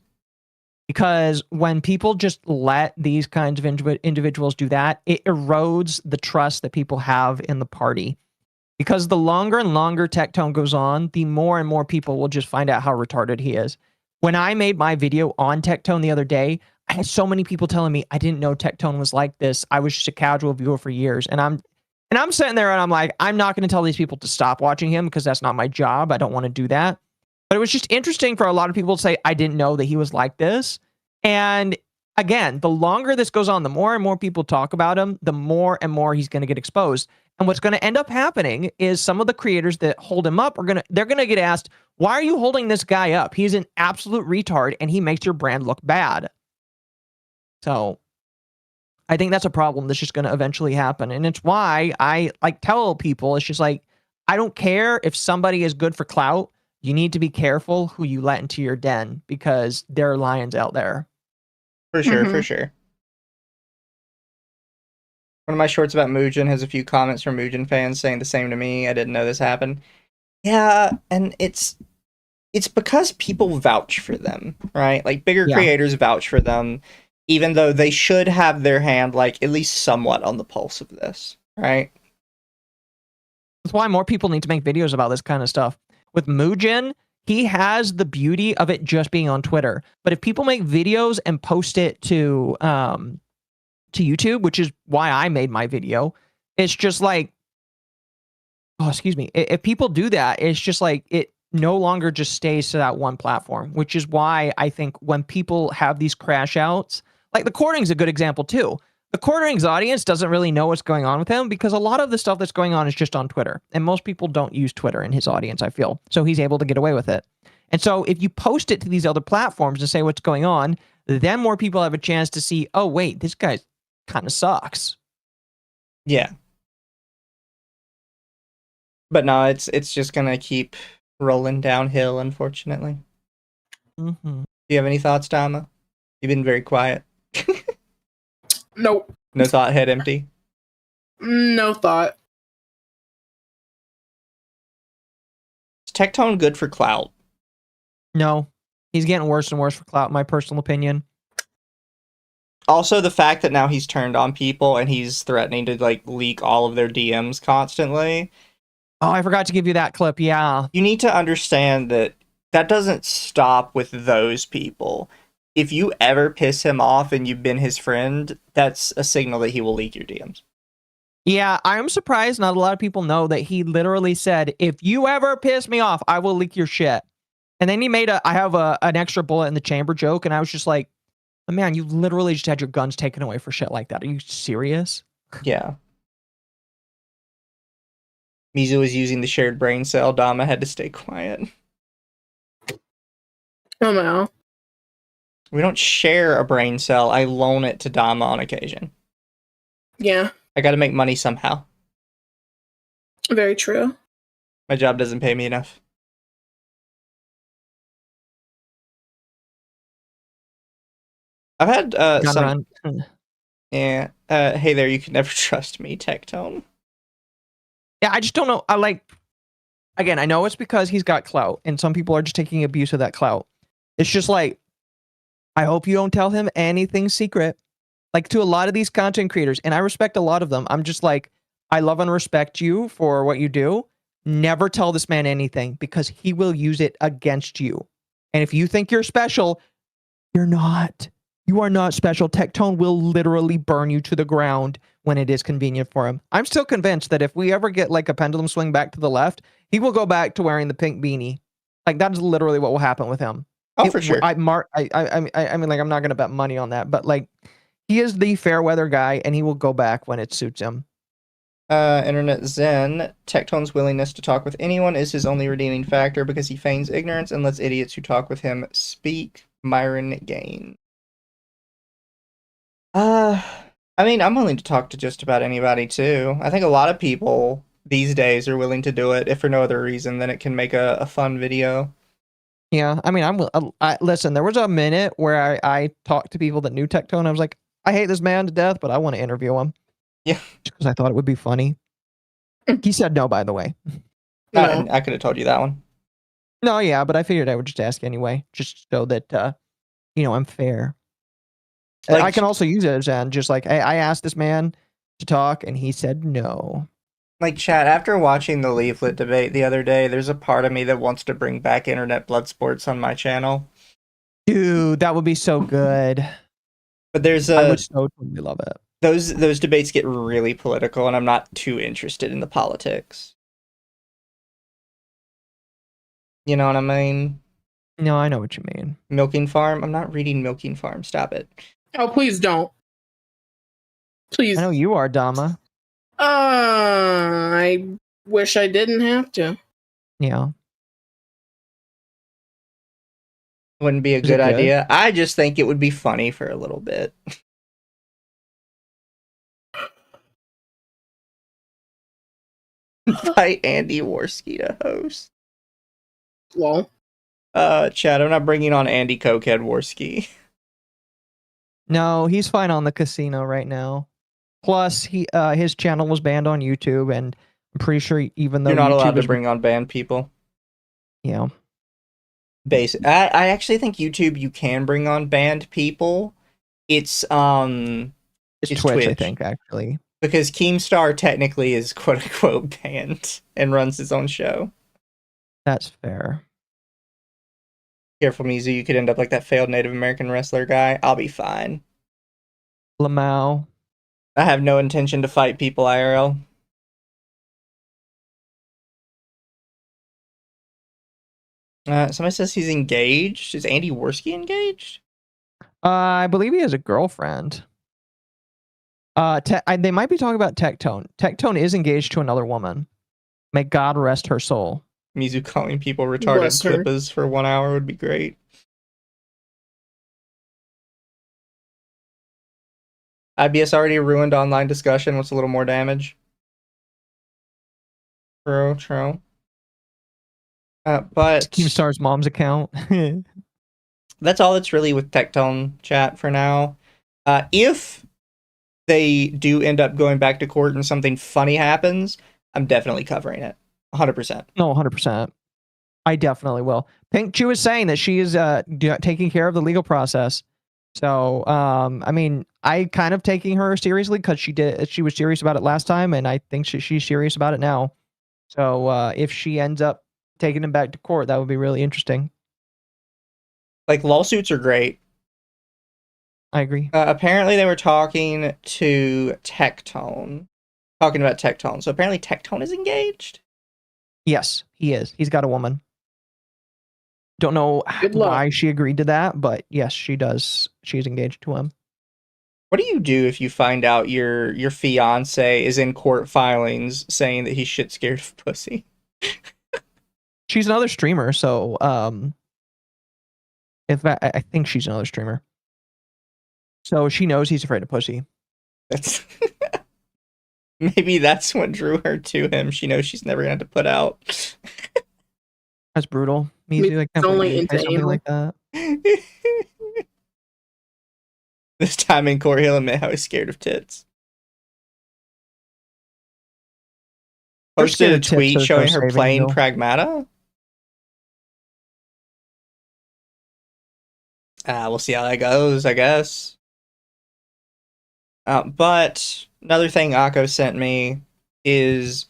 C: Because when people just let these kinds of individuals do that, it erodes the trust that people have in the party. Because the longer and longer Tectone goes on, the more and more people will just find out how retarded he is. When I made my video on Tectone the other day, I had so many people telling me, I didn't know Tectone was like this. I was just a casual viewer for years. And I'm sitting there and I'm like, I'm not going to tell these people to stop watching him because that's not my job. I don't want to do that. But it was just interesting for a lot of people to say, I didn't know that he was like this. And again, the longer this goes on, the more and more people talk about him, the more and more he's going to get exposed. And what's going to end up happening is some of the creators that hold him up they're going to get asked, why are you holding this guy up? He's an absolute retard and he makes your brand look bad. So I think that's a problem that's just going to eventually happen. And it's why I like tell people, it's just like, I don't care if somebody is good for clout. You need to be careful who you let into your den because there are lions out there.
A: For sure, for sure. One of my shorts about Mugen has a few comments from Mugen fans saying the same to me. I didn't know this happened. Yeah, and it's because people vouch for them, right? Like, bigger creators vouch for them, even though they should have their hand, like, at least somewhat on the pulse of this, right?
C: That's why more people need to make videos about this kind of stuff. With Mugen, he has the beauty of it just being on Twitter. But if people make videos and post it to YouTube, which is why I made my video, it's just like, oh, excuse me. If people do that, it's just like it no longer just stays to that one platform, which is why I think when people have these crash outs, like the Quartering's a good example too. The Quartering's audience doesn't really know what's going on with him because a lot of the stuff that's going on is just on Twitter. And most people don't use Twitter in his audience, I feel. So he's able to get away with it. And so if you post it to these other platforms and say what's going on, then more people have a chance to see, oh, wait, this guy kind of sucks.
A: Yeah. But no, it's just going to keep rolling downhill, unfortunately.
C: Mm-hmm.
A: Do you have any thoughts, Dama? You've been very quiet.
B: Nope.
A: No thought, head empty?
B: No thought.
A: Is Tectone good for clout?
C: No. He's getting worse and worse for clout, in my personal opinion.
A: Also, the fact that now he's turned on people and he's threatening to, like, leak all of their DMs constantly.
C: Oh, I forgot to give you that clip, yeah.
A: You need to understand that that doesn't stop with those people. If you ever piss him off and you've been his friend, that's a signal that he will leak your DMs.
C: Yeah, I'm surprised not a lot of people know that he literally said, if you ever piss me off, I will leak your shit. And then he made I have an extra bullet in the chamber joke, and I was just like, oh, man, you literally just had your guns taken away for shit like that. Are you serious?
A: Yeah. Mizu was using the shared brain cell. Dama had to stay quiet.
B: Oh no.
A: We don't share a brain cell. I loan it to Dama on occasion.
B: Yeah.
A: I gotta make money somehow.
B: Very true.
A: My job doesn't pay me enough. I've had some... Yeah. Hey there, you can never trust me, Tectone.
C: Yeah, I just don't know. Again, I know it's because he's got clout, and some people are just taking abuse of that clout. It's just like, I hope you don't tell him anything secret. Like, to a lot of these content creators, and I respect a lot of them, I'm just like, I love and respect you for what you do. Never tell this man anything, because he will use it against you. And if you think you're special, you're not. You are not special. Tectone will literally burn you to the ground when it is convenient for him. I'm still convinced that if we ever get like a pendulum swing back to the left, he will go back to wearing the pink beanie. Like, that is literally what will happen with him.
A: Oh, for sure.
C: I mean, like, I'm not gonna bet money on that, but like, he is the fair weather guy, and he will go back when it suits him.
A: Internet Zen, Tectone's willingness to talk with anyone is his only redeeming factor because he feigns ignorance and lets idiots who talk with him speak. Myron Gain. I mean, I'm willing to talk to just about anybody too. I think a lot of people these days are willing to do it, if for no other reason than it can make a fun video.
C: Yeah, I mean, listen, there was a minute where I talked to people that knew Tectone. I was like, I hate this man to death, but I want to interview him.
A: Yeah.
C: Because I thought it would be funny. He said no, by the way.
A: No. I could have told you that one.
C: No, yeah, but I figured I would just ask anyway, just so that, I'm fair. Like, I can also use it as just like, I asked this man to talk, and he said no.
A: Like, chat, after watching the leaflet debate the other day, there's a part of me that wants to bring back internet blood sports on my channel.
C: Dude, that would be so good.
A: But there's
C: I would so totally love it.
A: Those debates get really political, and I'm not too interested in the politics. You know what I mean?
C: No, I know what you mean.
A: Milking Farm? I'm not reading Milking Farm. Stop it.
B: Oh, please don't. Please.
C: I know you are, Dama.
B: I wish I didn't have to.
C: Yeah.
A: Wouldn't be a
C: Is it
A: good
C: good?
A: idea. I just think it would be funny for a little bit. Invite Andy Worski to host.
B: Lol.
A: Chad, I'm not bringing on Andy Cokehead Worski.
C: No, he's fine on the casino right now. Plus, his channel was banned on YouTube, and I'm pretty sure even though
A: You're not
C: YouTube
A: allowed to
C: is,
A: bring on banned people.
C: yeah,
A: I actually think YouTube you can bring on banned people. It's
C: it's Twitch, I think, actually.
A: because Keemstar technically is quote unquote banned and runs his own show.
C: That's fair.
A: Careful, Mizu, you could end up like that failed Native American wrestler guy. I'll be fine.
C: Lamau.
A: I have no intention to fight people IRL. Somebody says he's engaged. Is Andy Worski engaged?
C: I believe he has a girlfriend. They might be talking about Tectone. Tectone is engaged to another woman. May God rest her soul.
A: Mizu calling people retarded
B: Bless her.
A: clippers for 1 hour would be great. IBS already ruined online discussion. What's a little more damage? True. But
C: Keemstar's mom's account.
A: that's all that's really with Tectone chat for now. If they do end up going back to court and something funny happens, I'm definitely covering it. 100%.
C: No, 100%. I definitely will. Pink Chew is saying that she is taking care of the legal process. So, I mean, I kind of taking her seriously because she was serious about it last time, and I think she's serious about it now. So, if she ends up taking him back to court, that would be really interesting.
A: Like, lawsuits are great.
C: I agree.
A: Apparently, they were talking to Tectone. Talking about Tectone. So, apparently, Tectone is engaged?
C: Yes, he is. He's got a woman. Don't know
B: Good luck.
C: why she agreed to that, but yes, she does. She's engaged to him.
A: What do you do if you find out your fiance is in court filings saying that he's shit scared of pussy?
C: She's another streamer, so I think she's another streamer. So she knows he's afraid of pussy.
A: That's maybe that's what drew her to him. She knows she's never gonna have to put out.
C: That's brutal. Mizu, I can't
B: only
C: believe you
B: into
C: say something
B: anal.
C: like that.
A: This time in court, he'll admit how he's scared of tits.
C: You're
A: Posted
C: scared
A: a
C: of tits,
A: tweet
C: there's no
A: showing her
C: saving
A: playing
C: you.
A: Pragmata. We'll see how that goes, I guess. But another thing Occo sent me is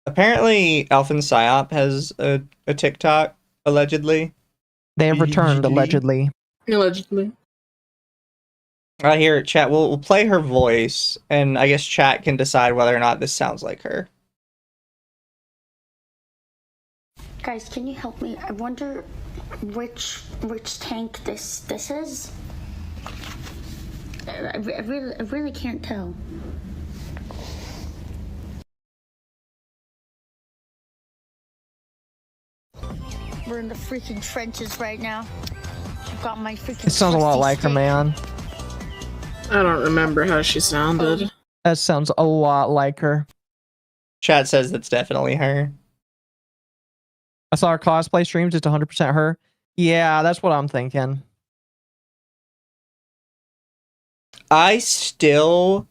A: apparently Elfin Psyop has a TikTok, allegedly.
C: They have returned, allegedly.
B: Allegedly.
A: I hear it, chat. We'll play her voice, and I guess chat can decide whether or not this sounds like her.
I: Guys, can you help me? I wonder which tank this is. I really can't tell. We're in the freaking trenches right now. I've got my freaking.
C: It sounds a lot like her, man.
B: I don't remember how she sounded.
C: That sounds a lot like her.
A: Chat says that's definitely her.
C: I saw her cosplay streams. It's 100% her. Yeah, that's what I'm thinking.
A: I still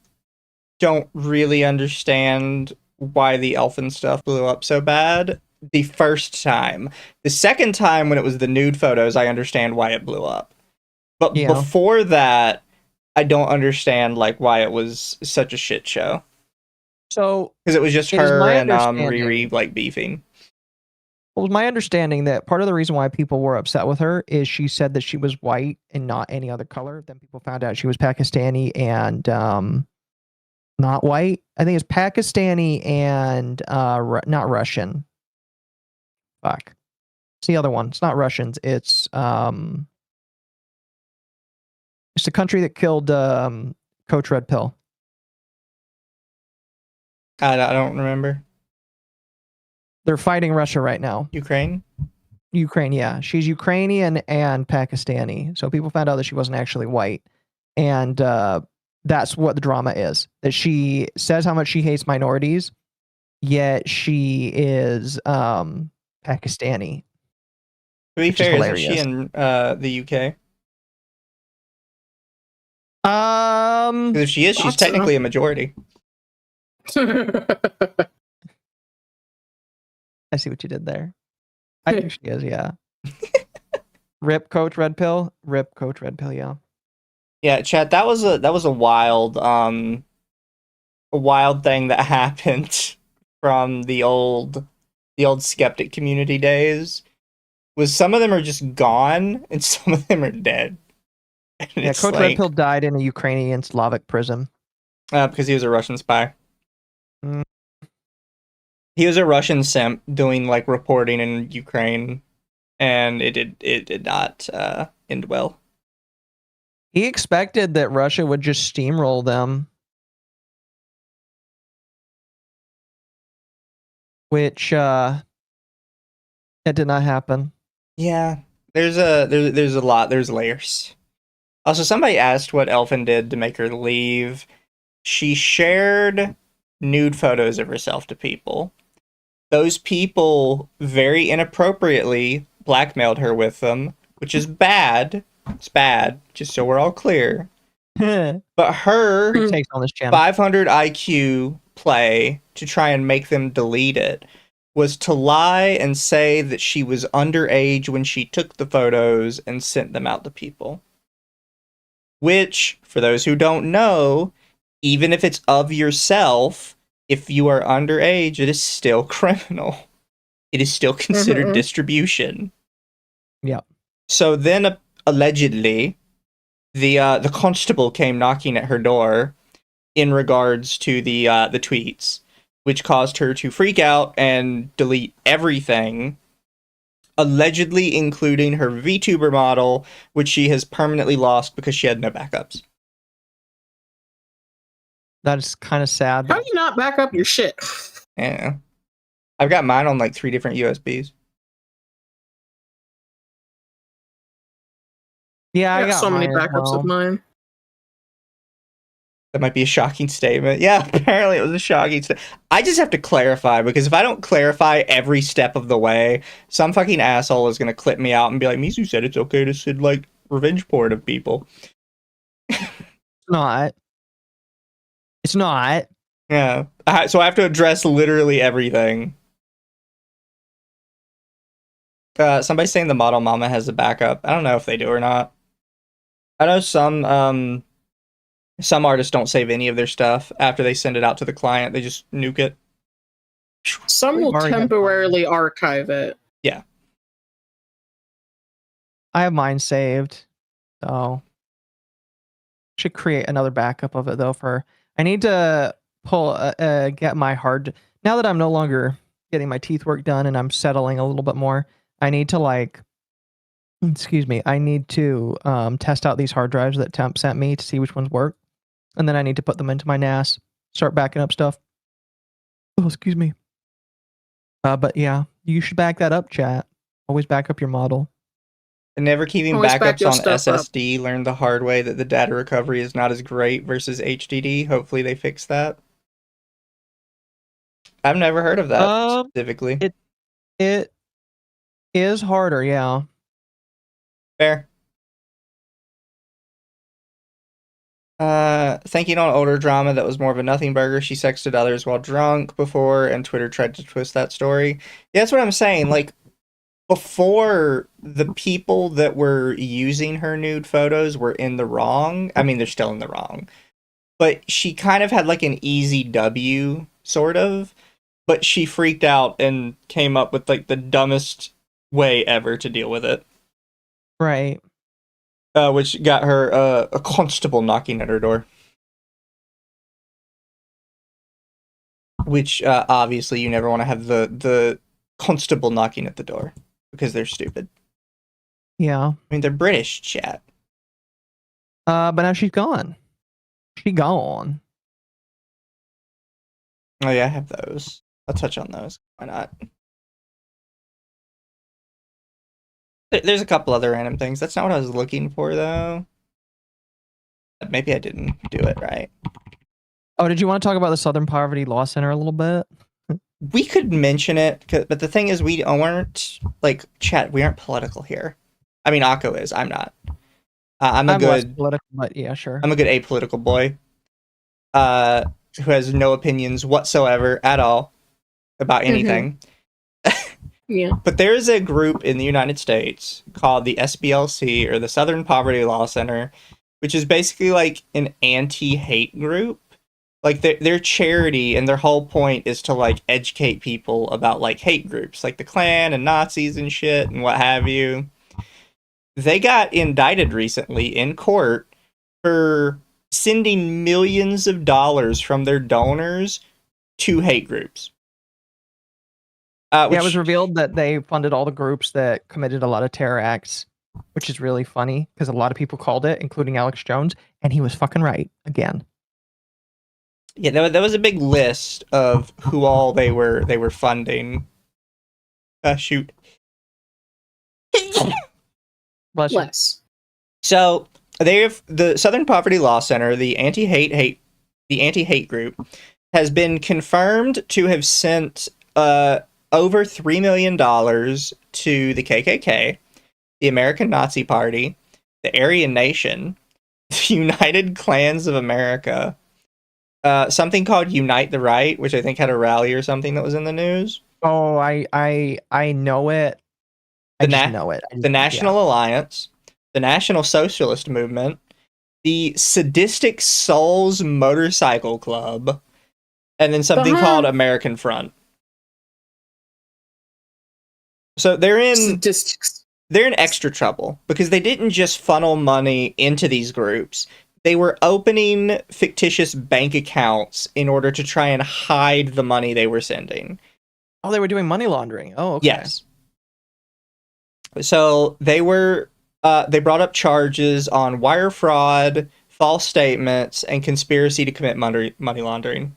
A: don't really understand why the Elfin stuff blew up so bad the first time. The second time, when it was the nude photos, I understand why it blew up. But
C: Yeah.
A: before that, I don't understand like why it was such a shit show.
C: So,
A: Because it was just
C: it is
A: her
C: my
A: and
C: understanding-
A: Riri like beefing.
C: Well, it was my understanding that part of the reason why people were upset with her is she said that she was white and not any other color. Then people found out she was Pakistani and not white. I think it's Pakistani and not Russian. Fuck. It's the other one. It's not Russians. It's It's the country that killed Coach Red Pill.
A: I don't remember.
C: They're fighting Russia right now.
A: Ukraine?
C: Ukraine, yeah. She's Ukrainian and Pakistani. So people found out that she wasn't actually white. And that's what the drama is. That she says how much she hates minorities, yet she is Pakistani.
A: To be
C: Which is
A: fair, isn't she
C: hilarious.
A: in the UK?
C: Um,
A: 'Cause if she is, she's
B: thought so.
A: technically a majority.
C: I see what you did there. I think she is, yeah. Rip Coach Red Pill. Rip Coach Red Pill, yeah.
A: Yeah, chat. That was a wild thing that happened from the old skeptic community days. Was some of them are just gone and some of them are dead. And
C: Yeah,
A: it's
C: Coach
A: like,
C: Red Pill died in a Ukrainian Slavic prison.
A: because he was a Russian spy.
C: Mm.
A: He was a Russian simp doing like reporting in Ukraine, and it did not end well.
C: He expected that Russia would just steamroll them, which it did not happen.
A: Yeah, there's a lot. There's layers. Also, somebody asked what Elfin did to make her leave. She shared nude photos of herself to people. Those people very inappropriately blackmailed her with them, which is bad. It's bad, just so we're all clear. But her
C: Free takes on this channel.
A: 500 IQ play to try and make them delete it was to lie and say that she was underage when she took the photos and sent them out to people. Which, for those who don't know, even if it's of yourself, if you are underage, it is still criminal. It is still considered distribution.
C: Yeah.
A: So then, allegedly, the constable came knocking at her door in regards to the tweets, which caused her to freak out and delete everything, allegedly including her VTuber model, which she has permanently lost because she had no backups.
C: That is kind of sad.
B: How do you not back up your shit?
A: Yeah. I've got mine on like 3 different USBs.
C: Yeah,
B: I got so many
C: mine as
B: backups of
C: well.
B: mine.
A: That might be a shocking statement. Yeah, apparently it was a shocking statement. I just have to clarify, because if I don't clarify every step of the way, some fucking asshole is going to clip me out and be like, Mizu said it's okay to send, like, revenge porn of people.
C: Not. It's not.
A: Yeah. So I have to address literally everything. Somebody's saying the model mama has a backup. I don't know if they do or not. I know some artists don't save any of their stuff after they send it out to the client. They just nuke it.
B: Some will temporarily archive it.
A: Yeah.
C: I have mine saved. So should create another backup of it though. I need to get my hard. Now that I'm no longer getting my teeth work done and I'm settling a little bit more, I need to I need to test out these hard drives that Temp sent me to see which ones work. And then I need to put them into my NAS, start backing up stuff. Oh, excuse me. But yeah, you should back that up, chat. Always back up your model.
A: And never keeping
B: Always back
A: backups
B: your
A: on
B: stuff up.
A: SSD. Learned the hard way that the data recovery is not as great versus HDD. Hopefully they fix that. I've never heard of that specifically.
C: It is harder, yeah.
A: Fair. Thinking on older drama that was more of a nothing burger. She sexted others while drunk before, and Twitter tried to twist that story. Yeah, that's what I'm saying. Like, before, the people that were using her nude photos were in the wrong. I mean, they're still in the wrong. But she kind of had like an easy W, sort of. But she freaked out and came up with like the dumbest way ever to deal with it.
C: Right.
A: Which got her a constable knocking at her door. Which, obviously, you never want to have the constable knocking at the door. Because they're stupid.
C: Yeah.
A: I mean, they're British, chat.
C: But now she's gone. She gone.
A: Oh yeah, I have those. I'll touch on those. Why not? There's a couple other random things. That's not what I was looking for, though. Maybe I didn't do it right.
C: Oh, did you want to talk about the Southern Poverty Law Center a little bit?
A: We could mention it, but the thing is, we aren't, like, chat, we aren't political here. I mean, Occo is. I'm not. I'm
C: less
A: good...
C: political, but yeah, sure.
A: I'm a good apolitical boy. Who has no opinions whatsoever at all about anything.
B: Yeah.
A: But there is a group in the United States called the SPLC, or the Southern Poverty Law Center, which is basically like an anti-hate group. Like their charity and their whole point is to like educate people about like hate groups, like the Klan and Nazis and shit and what have you. They got indicted recently in court for sending millions of dollars from their donors to hate groups.
C: Yeah, it was revealed that they funded all the groups that committed a lot of terror acts, which is really funny because a lot of people called it, including Alex Jones, and he was fucking right again.
A: Yeah, that was a big list of who all they were funding. Shoot.
B: Bless.
A: So they have the Southern Poverty Law Center, the anti-hate group, has been confirmed to have sent over $3 million to the KKK, the American Nazi Party, the Aryan Nation, the United Klans of America, something called Unite the Right, which I think had a rally or something that was in the news.
C: Oh, I know it. I just know it.
A: The National Alliance, the National Socialist Movement, the Sadistic Souls Motorcycle Club, and then something called American Front. So they're in extra trouble because they didn't just funnel money into these groups. They were opening fictitious bank accounts in order to try and hide the money they were sending.
C: Oh, they were doing money laundering. Oh, okay.
A: Yes. So they brought up charges on wire fraud, false statements, and conspiracy to commit money laundering.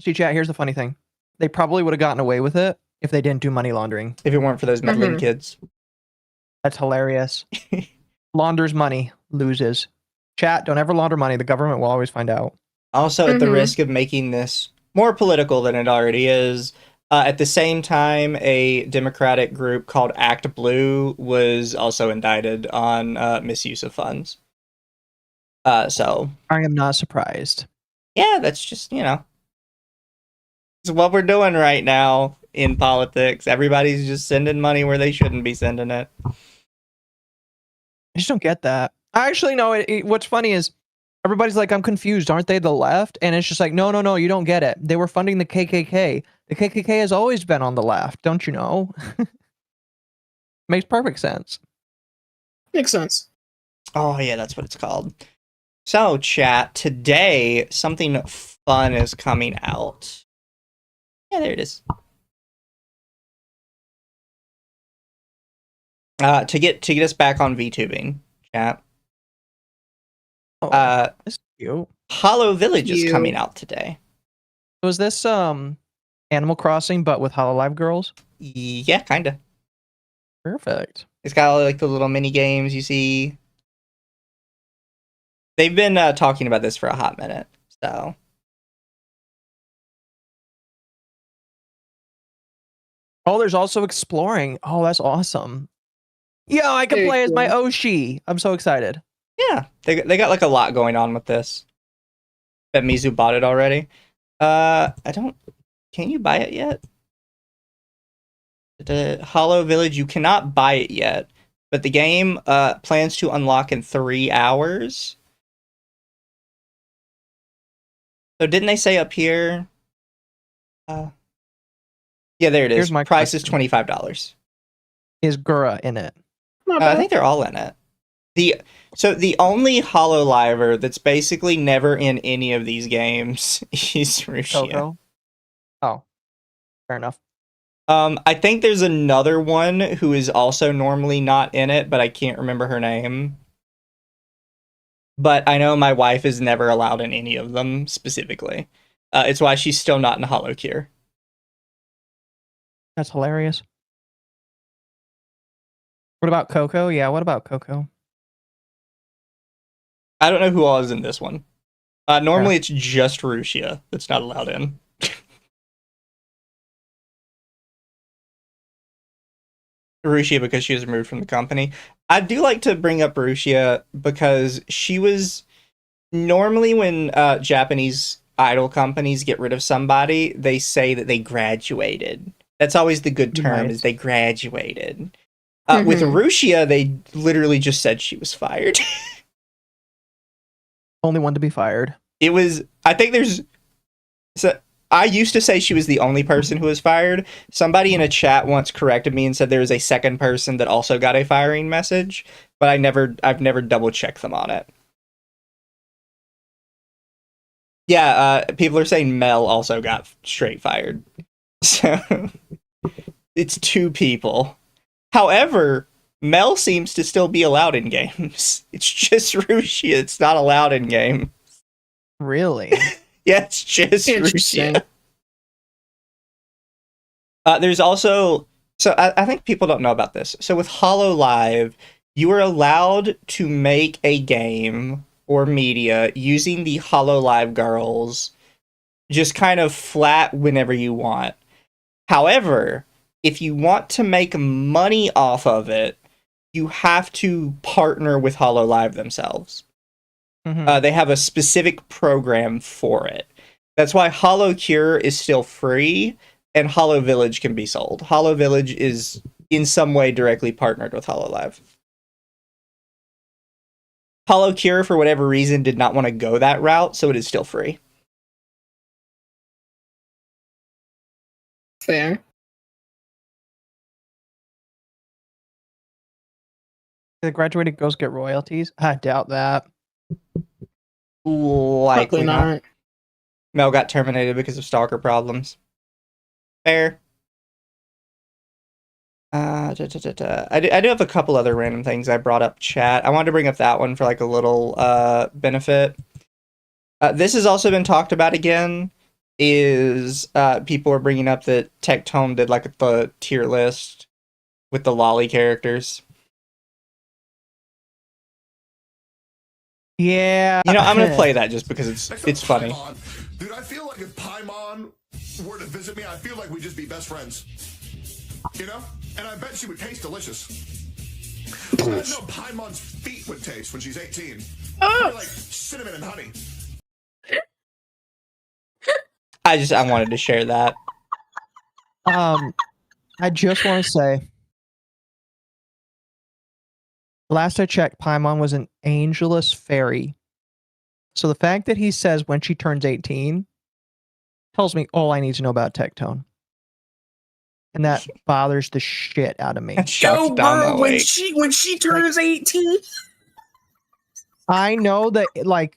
C: See, chat, here's the funny thing. They probably would have gotten away with it if they didn't do money laundering.
A: If it weren't for those meddling kids.
C: That's hilarious. Launders money, loses. Chat, don't ever launder money. The government will always find out.
A: Also, at the risk of making this more political than it already is, at the same time, a Democratic group called Act Blue was also indicted on misuse of funds. So
C: I am not surprised.
A: Yeah, that's just, it's what we're doing right now in politics. Everybody's just sending money where they shouldn't be sending it.
C: I just don't get that. Actually, no, what's funny is everybody's like, I'm confused. Aren't they the left? And it's just like, no, you don't get it. They were funding the KKK. The KKK has always been on the left, don't you know? Makes perfect sense.
B: Makes sense.
A: Oh, yeah, that's what it's called. So, chat, today, something fun is coming out. Yeah, there it is. To get us back on VTubing, chat.
C: That's cute.
A: Holo Village is coming out today.
C: Was this Animal Crossing but with Hololive girls?
A: Yeah, kinda.
C: Perfect.
A: It's got all, like, the little mini games you see. They've been talking about this for a hot minute, so.
C: Oh, there's also exploring. Oh, that's awesome. Yo, I can play as my Oshi. I'm so excited.
A: Yeah, they got like a lot going on with this. Bet Mizu bought it already. Can you buy it yet? The Holo Village, you cannot buy it yet, but the game plans to unlock in 3 hours. So didn't they say up here? Yeah, there it is.
C: Here's my
A: price is $25.
C: Is Gura in it?
A: I think they're all in it. The only Hololiver that's basically never in any of these games is Rushia.
C: Oh, fair enough.
A: I think there's another one who is also normally not in it, but I can't remember her name. But I know my wife is never allowed in any of them specifically. It's why she's still not in Holo Cure.
C: That's hilarious. What about Coco? Yeah, what about Coco?
A: I don't know who all is in this one. Normally it's just Rushia that's not allowed in. Rushia because she was removed from the company. I do like to bring up Rushia because she was normally when Japanese idol companies get rid of somebody, they say that they graduated. That's always the good term,
C: Nice.
A: is they graduated. With Rushia, they literally just said she was fired.
C: Only one to be fired.
A: It was, I think there's, so I used to say she was the only person who was fired. Somebody in a chat once corrected me and said there was a second person that also got a firing message, but I've never double checked them on it. Yeah, people are saying Mel also got straight fired. So it's two people. However, Mel seems to still be allowed in games. It's just Rushia. It's not allowed in game.
C: Really?
A: Yeah, it's just Rushia. There's also... So I think people don't know about this. So with Holo Live, you are allowed to make a game or media using the Holo Live girls just kind of flat whenever you want. However, if you want to make money off of it, you have to partner with Holo Live themselves. They have a specific program for it. That's why Holo Cure is still free, and Holo Village can be sold. Holo Village is in some way directly partnered with Holo Live. Holo Cure, for whatever reason, did not want to go that route, so it is still free.
B: Fair.
C: The graduated girls get royalties? I doubt that.
A: Likely
B: Probably not.
A: Mel got terminated because of stalker problems. Fair. I do have a couple other random things I brought up chat. I wanted to bring up that one for like a little benefit. This has also been talked about again, is people are bringing up that Tectone did like the tier list with the lolly characters.
C: Yeah.
A: You know, I'm gonna play that just because it's funny.
F: Paimon. Dude, I feel like if Paimon were to visit me, I feel like we'd just be best friends. You know? And I bet she would taste delicious. I know Paimon's feet would taste when she's 18. Like cinnamon and honey.
A: I wanted to share that.
C: I just want to say, last I checked, Paimon was an angelus fairy. So the fact that he says when she turns 18 tells me all I need to know about Tectone. And that bothers the shit out of me.
B: Yo, bro, when she turns 18.
C: I know that like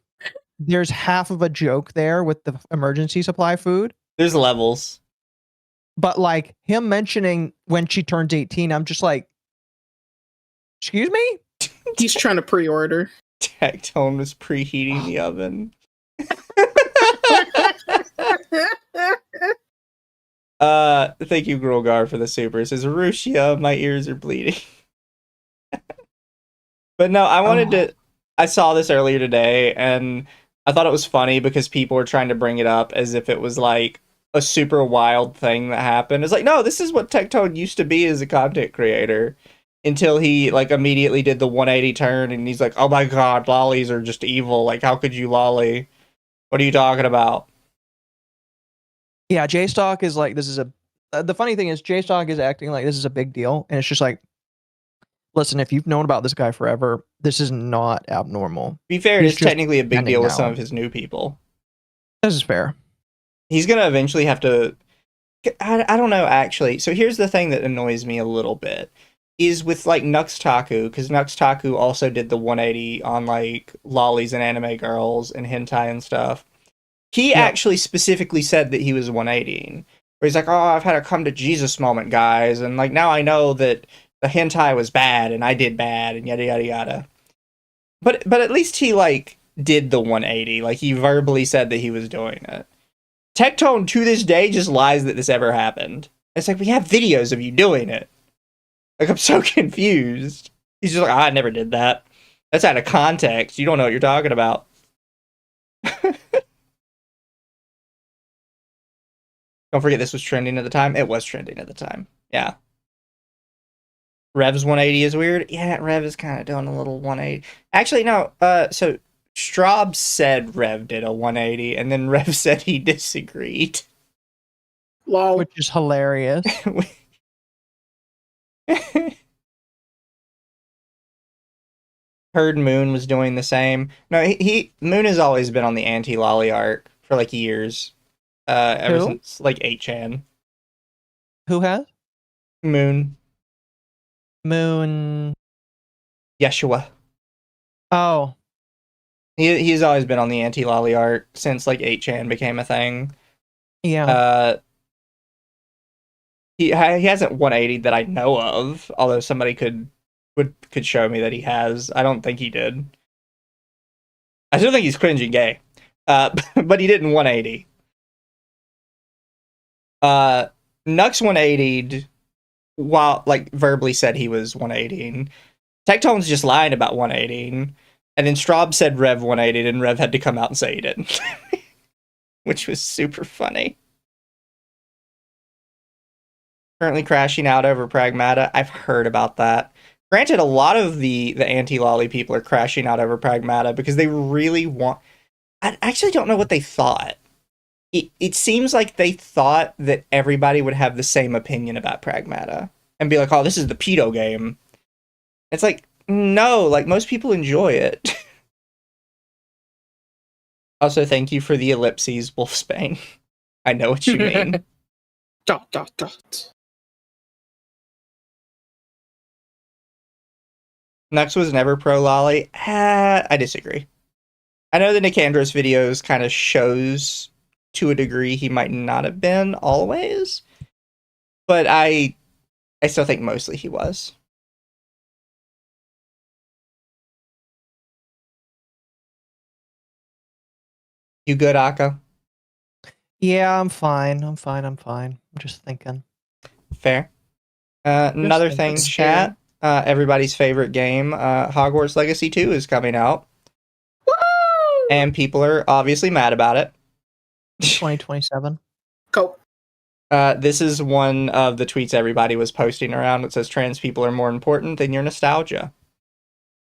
C: there's half of a joke there with the emergency supply food.
A: There's levels.
C: But like him mentioning when she turns 18, I'm just like, excuse me?
B: He's trying to pre-order.
A: Tectone was preheating the oven. Thank you, Grolgar, for the super. It says, Rushia, my ears are bleeding. But no, I wanted to... I saw this earlier today, and I thought it was funny because people were trying to bring it up as if it was, like, a super wild thing that happened. It's like, no, this is what Tectone used to be as a content creator. Until he, like, immediately did the 180 turn, and he's like, oh my god, lollies are just evil. Like, how could you lolly? What are you talking about?
C: Yeah, J-Stock is like, this is a... the funny thing is, J-Stock is acting like this is a big deal, and it's just like, listen, if you've known about this guy forever, this is not abnormal.
A: To be fair, it's technically a big deal with some of his new people.
C: This is fair.
A: He's gonna eventually have to... I don't know, actually. So here's the thing that annoys me a little bit. Is with, like, Nuxtaku, because Nuxtaku also did the 180 on, like, lollies and anime girls and hentai and stuff. He actually specifically said that he was 180ing. where he's like, "Oh, I've had a come to Jesus moment, guys, and like now I know that the hentai was bad and I did bad and yada yada yada." But at least he like did the 180. Like he verbally said that he was doing it. Tectone to this day just lies that this ever happened. It's like, we have videos of you doing it. Like, I'm so confused. He's just like, I never did that. That's out of context. You don't know what you're talking about. Don't forget this was trending at the time. It was trending at the time. Yeah. Rev's 180 is weird. Yeah, Rev is kind of doing a little 180. Actually, no. So Straub said Rev did a 180, and then Rev said he disagreed.
B: Lol.
C: Which is hilarious.
A: Heard Moon was doing the same. No, Moon has always been on the anti-lolly arc for like years. Ever
C: Who?
A: since like 8chan.
C: Who has?
A: Moon.
C: Moon.
A: Yeshua.
C: Oh.
A: He's always been on the anti-lolly arc since like 8chan became a thing.
C: Yeah.
A: He hasn't 180 that I know of, although somebody could show me that he has. I don't think he did. I still think he's cringy gay. But he didn't 180. Nux 180'd while like verbally said he was 180'ing. Tectone's just lying about 180'ing. And then Straub said Rev 180'd and Rev had to come out and say he didn't. Which was super funny. Currently crashing out over Pragmata. I've heard about that. Granted, a lot of the anti-lolly people are crashing out over Pragmata because they really want... I actually don't know what they thought. It seems like they thought that everybody would have the same opinion about Pragmata. And be like, oh, this is the pedo game. It's like, no, like, most people enjoy it. Also, thank you for the ellipses, Wolfsbane. I know what you mean. ... Nux was never pro lolly. I disagree. I know the Nicandros videos kind of shows to a degree he might not have been always, but I still think mostly he was. You good, Occo?
C: Yeah, I'm fine. I'm just thinking.
A: Fair. Another thing,
C: thinking.
A: chat. Everybody's favorite game, Hogwarts Legacy 2 is coming out.
B: Woo!
A: And people are obviously mad about it.
C: 2027.
B: Go.
A: This is one of the tweets everybody was posting around that says trans people are more important than your nostalgia.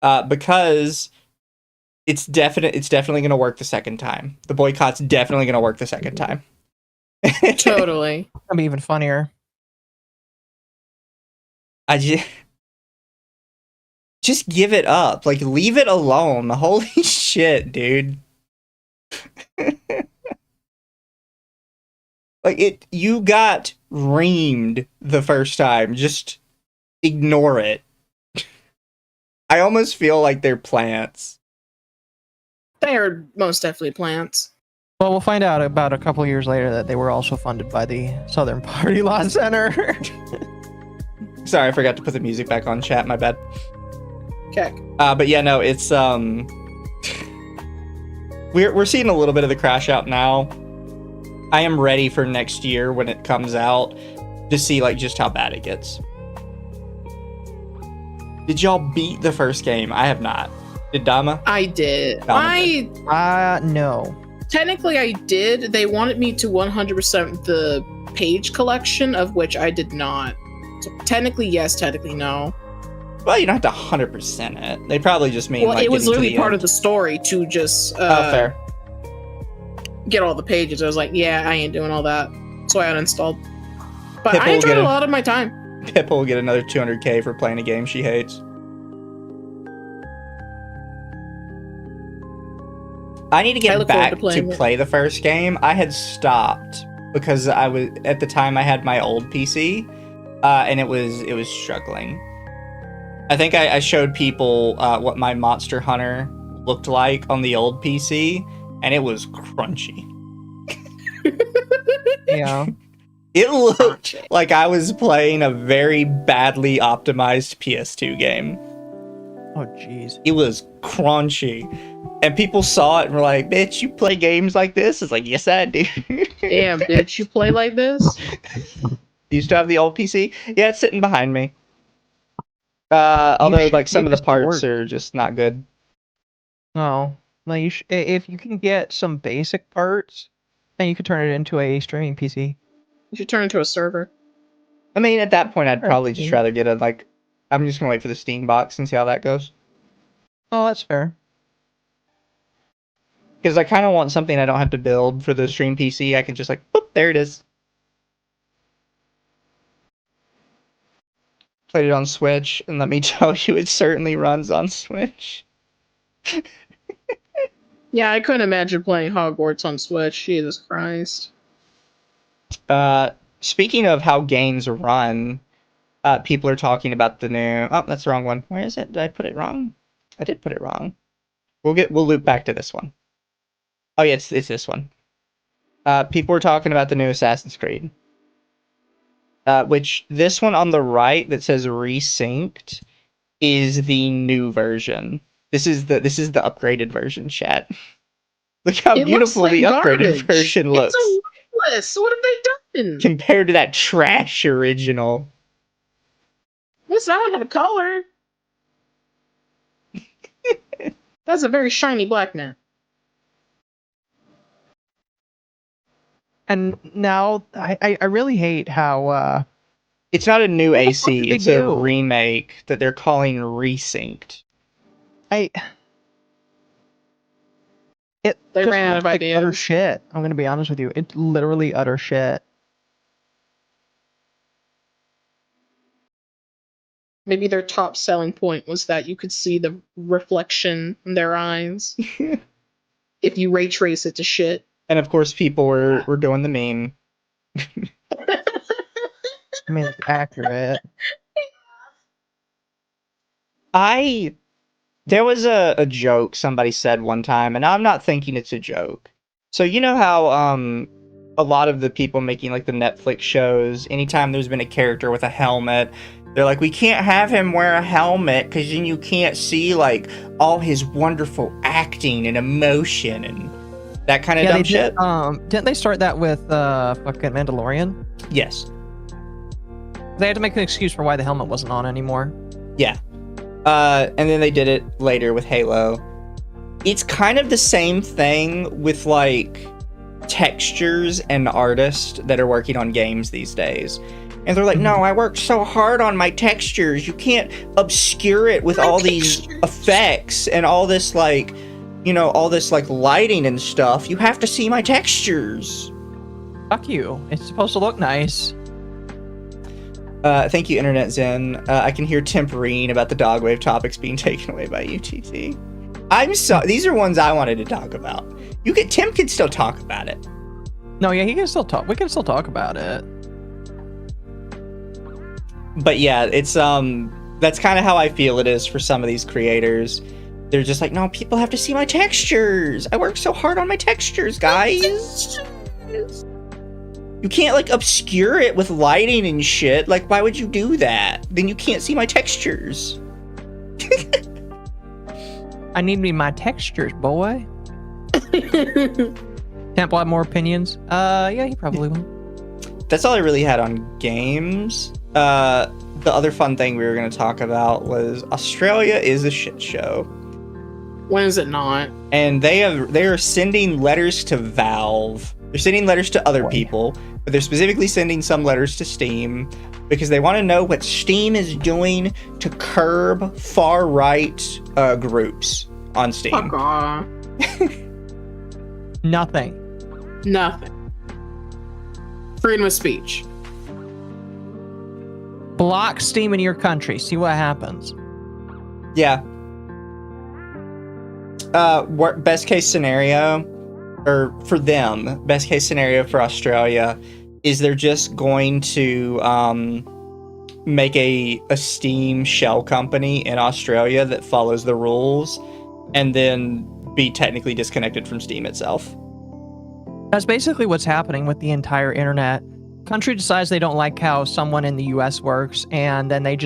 A: Because it's definitely going to work the second time. The boycott's definitely going to work the second time.
B: Totally.
C: That'll be even funnier.
A: Just give it up. Like, leave it alone. Holy shit, dude. Like, you got reamed the first time. Just ignore it. I almost feel like they're plants.
B: They are most definitely plants.
C: Well, we'll find out about a couple years later that they were also funded by the Southern Party Law Center.
A: Sorry, I forgot to put the music back on chat. My bad.
B: Okay.
A: But yeah, no, it's we're seeing a little bit of the crash out now. I am ready for next year when it comes out to see like just how bad it gets. Did y'all beat the first game? I have not. Did Dama?
B: I did.
C: No.
B: Technically I did. They wanted me to 100% the page collection, of which I did not. So technically yes, technically no.
A: Well, you don't have to 100% it. They probably just mean like
B: it was literally part
A: end.
B: of the story to just
A: fair.
B: Get all the pages. I was like, yeah, I ain't doing all that. So I uninstalled. But
A: Pippa
B: I enjoyed a lot of my time.
A: Pippa will get another 200k for playing a game she hates. I need to get back to play the first game. I had stopped because I was at the time I had my old PC, and it was struggling. I think I showed people what my Monster Hunter looked like on the old PC, and it was crunchy.
C: Yeah.
A: It looked like I was playing a very badly optimized PS2 game.
C: Oh, jeez.
A: It was crunchy. And people saw it and were like, bitch, you play games like this? It's like, yes, I do.
B: Damn, bitch, you play like this?
A: You still have the old PC? Yeah, it's sitting behind me. Although, like, some of the parts are just not good.
C: No. No, if you can get some basic parts, then you could turn it into a streaming PC.
B: You should turn into a server.
A: I mean, at that point, I'd probably just rather get a, like... I'm just gonna wait for the Steam box and see how that goes.
C: Oh, that's fair.
A: Because I kind of want something I don't have to build for the stream PC. I can just, like, boop, there it is. Played it on Switch, and let me tell you, it certainly runs on Switch.
B: Yeah, I couldn't imagine playing Hogwarts on Switch. Jesus Christ.
A: Speaking of how games run, people are talking about the new... Oh, that's the wrong one. Where is it? Did I put it wrong? I did put it wrong. We'll loop back to this one. Oh yeah, it's this one. People were talking about the new Assassin's Creed. Which this one on the right that says resynced is the new version. This is the upgraded version, chat. Look how beautiful the upgraded version looks.
B: It's worthless. What have they done?
A: Compared to that trash original.
B: This one had a color. That's a very shiny black man.
C: And now, I really hate how,
A: It's not a new AC, it's a
C: do?
A: remake that they're calling resynced.
C: They
B: ran out of ideas.
C: Utter shit. I'm gonna be honest with you. It's literally utter shit.
B: Maybe their top selling point was that you could see the reflection in their eyes. If you ray trace it to shit.
A: And of course people were doing the meme.
C: I mean, it's accurate.
A: There was a joke somebody said one time, and I'm not thinking it's a joke. So you know how a lot of the people making like the Netflix shows, anytime there's been a character with a helmet, they're like, we can't have him wear a helmet because then you can't see like all his wonderful acting and emotion and that kind of dumb shit.
C: Didn't they start that with fucking Mandalorian?
A: Yes.
C: They had to make an excuse for why the helmet wasn't on anymore.
A: Yeah. And then they did it later with Halo. It's kind of the same thing with like textures and artists that are working on games these days. And they're like, no, I worked so hard on my textures. You can't obscure it with all these effects and all this like, you know, all this like lighting and stuff. You have to see my textures.
C: Fuck you. It's supposed to look nice.
A: Thank you, Internet Zen. I can hear Temporine about the Dogwave topics being taken away by UTT. These are ones I wanted to talk about. Tim can still talk about it.
C: No, yeah, he can still talk. We can still talk about it.
A: But yeah, it's that's kind of how I feel it is for some of these creators. They're just like, no, people have to see my textures. I work so hard on my textures, guys. You can't like obscure it with lighting and shit. Like, why would you do that? Then you can't see my textures.
C: I need me my textures, boy. Temple have more opinions? Yeah, he probably will.
A: That's all I really had on games. The other fun thing we were going to talk about was Australia is a shit show.
B: When is it not?
A: And they are sending letters to Valve. They're sending letters to other people, but they're specifically sending some letters to Steam because they want to know what Steam is doing to curb far-right groups on Steam.
B: Fuck off.
C: Nothing.
B: Freedom of speech.
C: Block Steam in your country. See what happens.
A: Yeah. Best case scenario, or for them, best case scenario for Australia is they're just going to make a Steam shell company in Australia that follows the rules and then be technically disconnected from Steam itself.
C: That's basically what's happening with the entire internet country decides they don't like how someone in the US works, and then they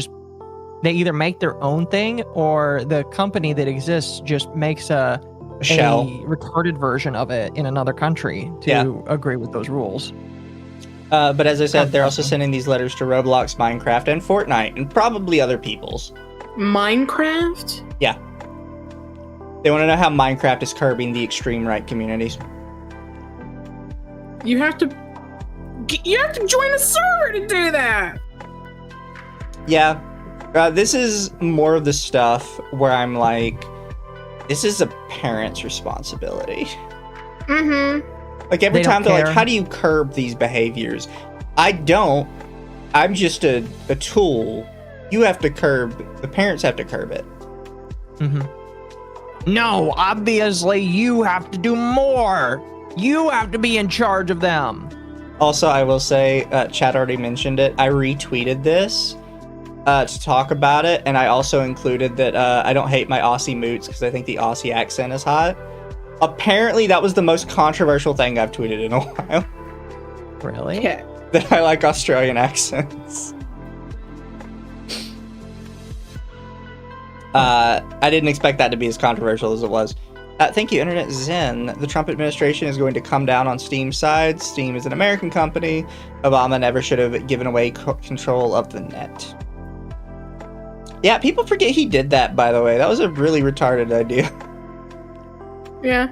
C: either make their own thing, or the company that exists just makes a
A: shell
C: retarded version of it in another country to agree with those rules.
A: But as I said, they're also sending these letters to Roblox, Minecraft, and Fortnite, and probably other people's.
B: Minecraft?
A: Yeah. They want to know how Minecraft is curbing the extreme right communities.
B: You have to join a server to do that.
A: Yeah. This is more of the stuff where I'm like, this is a parent's responsibility.
B: Mm-hmm.
A: Like every time they're like, how do you curb these behaviors? I don't. I'm just a tool. You have to curb, the parents have to curb it.
C: Mm-hmm. No, obviously you have to do more. You have to be in charge of them.
A: Also, I will say, Chad already mentioned it. I retweeted this to talk about it, and I also included that I don't hate my Aussie moots because I think the Aussie accent is hot. Apparently, that was the most controversial thing I've tweeted in a while.
C: Really?
B: Yeah.
A: That I like Australian accents. I didn't expect that to be as controversial as it was. Thank you, Internet Zen. The Trump administration is going to come down on Steam's side. Steam is an American company. Obama never should have given away control of the net. Yeah, people forget he did that, by the way. That was a really retarded idea.
B: Yeah.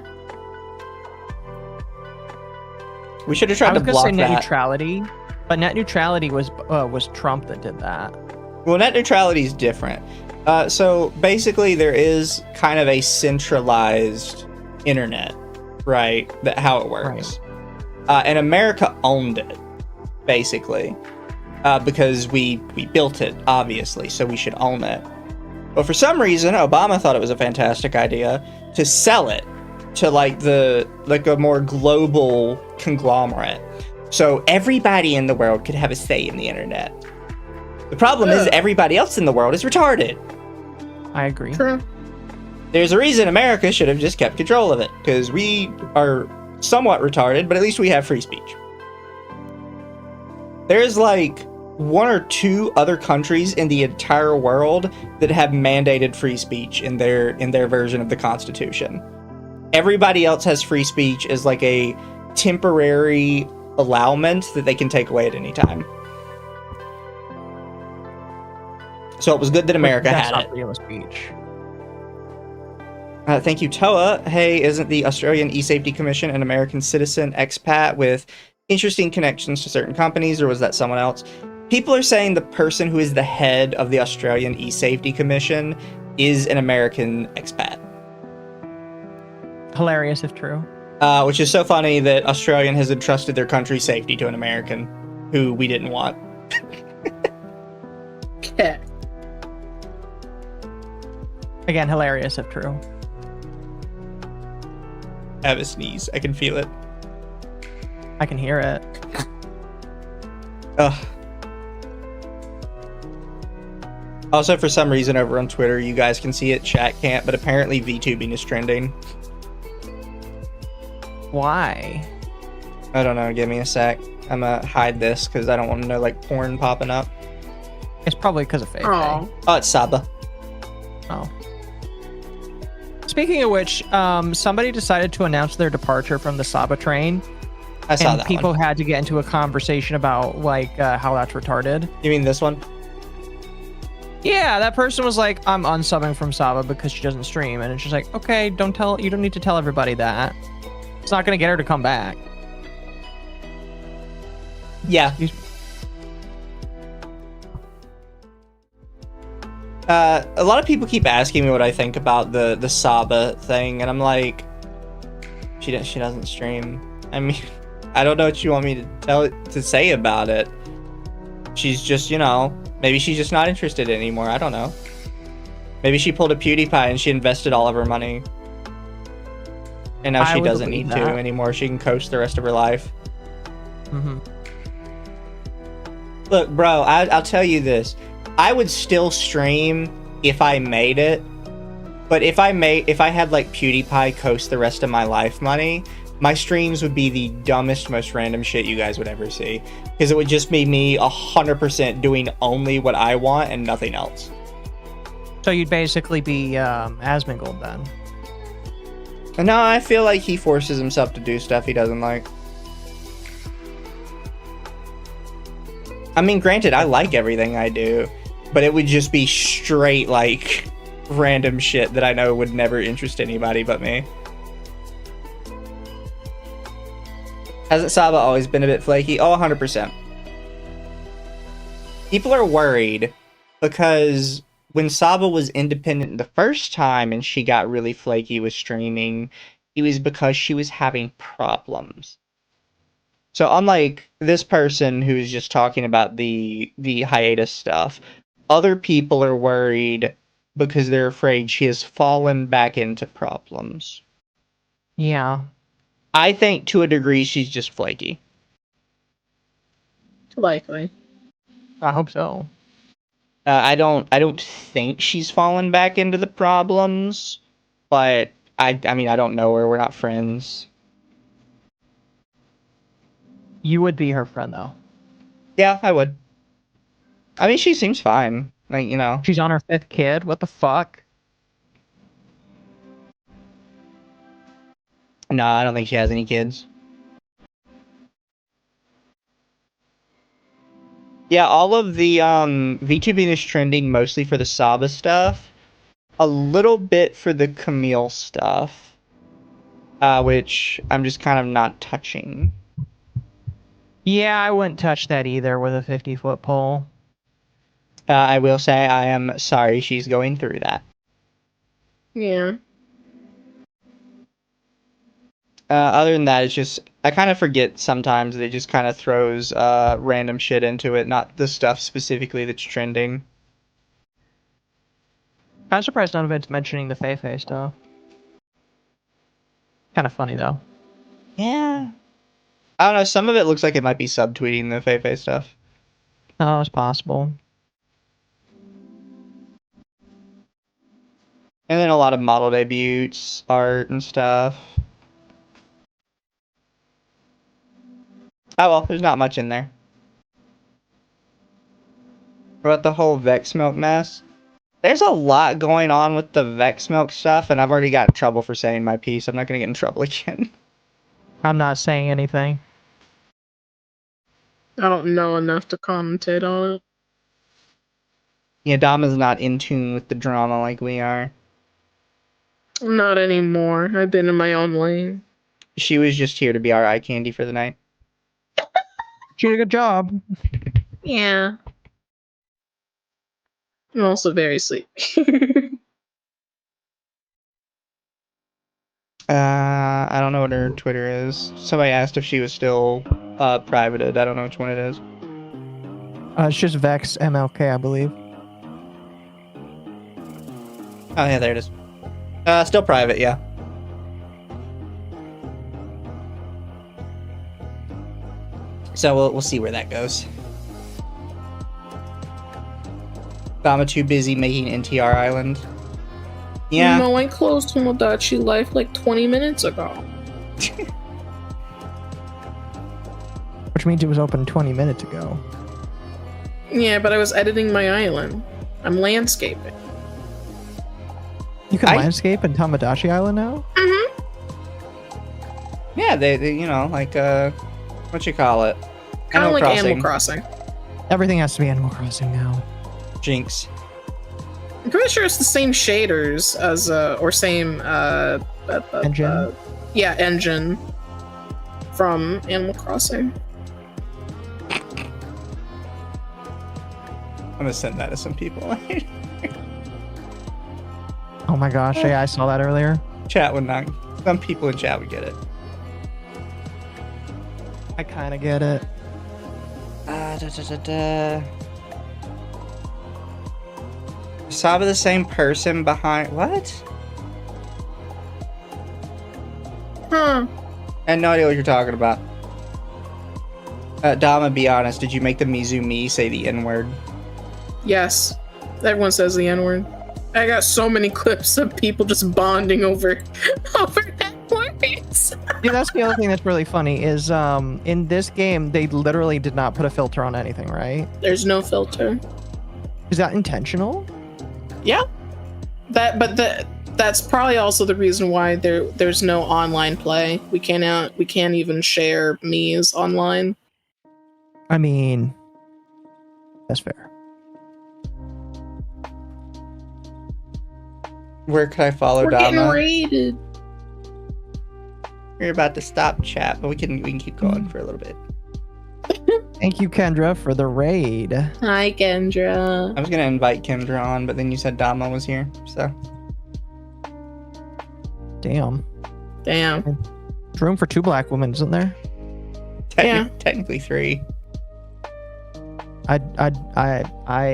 A: We should have tried to block that.
C: I was going to say net neutrality, but net neutrality was Trump that did that.
A: Well, net neutrality is different. So basically, there is kind of a centralized internet, right? How it works. Right. And America owned it, basically, because we built it, obviously, so we should own it. But for some reason, Obama thought it was a fantastic idea to sell it to a more global conglomerate, so everybody in the world could have a say in the internet. The problem is everybody else in the world is retarded.
C: I agree.
B: True.
A: There's a reason America should have just kept control of it, because we are somewhat retarded, but at least we have free speech. There's like 1 or 2 other countries in the entire world that have mandated free speech in their version of the Constitution. Everybody else has free speech as like a temporary allowment that they can take away at any time. So it was good that America had it.
C: Freedom of speech.
A: Thank you, Toa. Hey, isn't the Australian E-Safety Commission an American citizen expat with interesting connections to certain companies, or was that someone else? People are saying the person who is the head of the Australian E-Safety Commission is an American expat.
C: Hilarious if true.
A: Which is so funny that Australian has entrusted their country's safety to an American who we didn't want.
B: Okay.
C: Again, hilarious if true.
A: I have a sneeze. I can feel it.
C: I can hear it.
A: Ugh. Also, for some reason over on Twitter, you guys can see it, chat can't, but apparently VTubing is trending.
C: Why?
A: I don't know. Give me a sec. I'm gonna hide this because I don't want to know like porn popping up.
C: It's probably because of Fefe.
A: Oh, it's Saba.
C: Oh. Speaking of which, somebody decided to announce their departure from the Saba train.
A: I saw
C: and
A: that
C: people
A: one.
C: had to get into a conversation about like how that's retarded.
A: You mean this one?
C: Yeah, that person was like, I'm unsubbing from Saba because she doesn't stream. And it's just like, okay, you don't need to tell everybody that. It's not going to get her to come back.
A: Yeah. A lot of people keep asking me what I think about the Saba thing, and I'm like, she doesn't stream. I mean, I don't know what you want me to say about it. She's just, maybe she's just not interested anymore. I don't know. Maybe she pulled a PewDiePie and she invested all of her money. And now she doesn't need to anymore. She can coast the rest of her life.
C: Mm-hmm.
A: Look, bro, I'll tell you this. I would still stream if I made it. But if I had like PewDiePie coast the rest of my life money, my streams would be the dumbest, most random shit you guys would ever see. Because it would just be me 100% doing only what I want and nothing else.
C: So you'd basically be Asmongold then.
A: No, I feel like he forces himself to do stuff he doesn't like. I mean, granted, I like everything I do, but it would just be straight, like, random shit that I know would never interest anybody but me. Hasn't Saba always been a bit flaky? Oh, 100%. People are worried because when Saba was independent the first time and she got really flaky with streaming, it was because she was having problems. So unlike this person who's just talking about the hiatus stuff, other people are worried because they're afraid she has fallen back into problems.
C: Yeah.
A: I think to a degree she's just flaky.
B: Likely.
C: I hope so.
A: I don't think she's fallen back into the problems, but I mean I don't know her. We're not friends.
C: You would be her friend though.
A: Yeah, I would. I mean, she seems fine. Like, you know.
C: She's on her 5th kid. What the fuck?
A: No, I don't think she has any kids. Yeah, all of the VTubing is trending mostly for the Saba stuff. A little bit for the Camille stuff. Which I'm just kind of not touching.
C: Yeah, I wouldn't touch that either with a 50-foot pole.
A: I will say I am sorry she's going through that.
B: Yeah.
A: Other than that, it's just, I kind of forget sometimes that it just kind of throws random shit into it, not the stuff specifically that's trending.
C: I'm surprised none of it's mentioning the Fefe stuff. Kind of funny though.
A: Yeah. I don't know, some of it looks like it might be subtweeting the Fefe stuff.
C: Oh, it's possible.
A: And then a lot of model debuts, art, and stuff. Oh well, there's not much in there. What about the whole Vex Milk mess? There's a lot going on with the Vex Milk stuff, and I've already got in trouble for saying my piece. I'm not gonna get in trouble again.
C: I'm not saying anything.
B: I don't know enough to commentate on it.
A: Yeah, Dama's not in tune with the drama like we are.
B: Not anymore. I've been in my own lane.
A: She was just here to be our eye candy for the night.
C: She did a good job.
B: Yeah. I'm also very sleepy.
A: I don't know what her Twitter is. Somebody asked if she was still privated. I don't know which one it is.
C: It's just Vex MLK, I believe.
A: Oh yeah, there it is. Still private, yeah. So we'll see where that goes. Dama too busy making NTR Island. Yeah.
B: No, I closed Tamodachi Life like 20 minutes ago.
C: Which means it was open 20 minutes ago.
B: Yeah, but I was editing my island. I'm landscaping.
C: You can landscape in Tamodachi Island now?
B: Mm-hmm.
A: Yeah, they you know, like, what you call it?
B: Kind of like Animal Crossing.
C: Everything has to be Animal Crossing now.
A: Jinx.
B: I'm pretty sure it's the same shaders as, or same,
C: engine?
B: Yeah, engine from Animal Crossing.
A: I'm gonna send that to some people.
C: Oh my gosh, yeah, I saw that earlier.
A: Chat would not. Some people in chat would get it.
C: I kind of get it.
A: Saba the same person behind what?
B: Huh.
A: I had no idea what you're talking about. Dama, be honest, did you make the Mizu me say the N-word?
B: Yes. Everyone says the N-word. I got so many clips of people just bonding over that word.
C: Yeah, that's the other thing that's really funny is in this game they literally did not put a filter on anything, right?
B: There's no filter.
C: Is that intentional?
B: Yeah. That's probably also the reason why there's no online play. We can't even share Mii's online.
C: I mean, that's fair.
A: Where could I follow
B: We're getting
A: Dama?
B: raided.
A: We're about to stop chat, but we can keep going for a little bit.
C: Thank you, Kendra, for the raid.
B: Hi, Kendra.
A: I was gonna invite Kendra on, but then you said Dama was here, so.
C: Damn.
B: Damn.
C: There's room for 2 black women, isn't there?
A: Technically 3.
C: I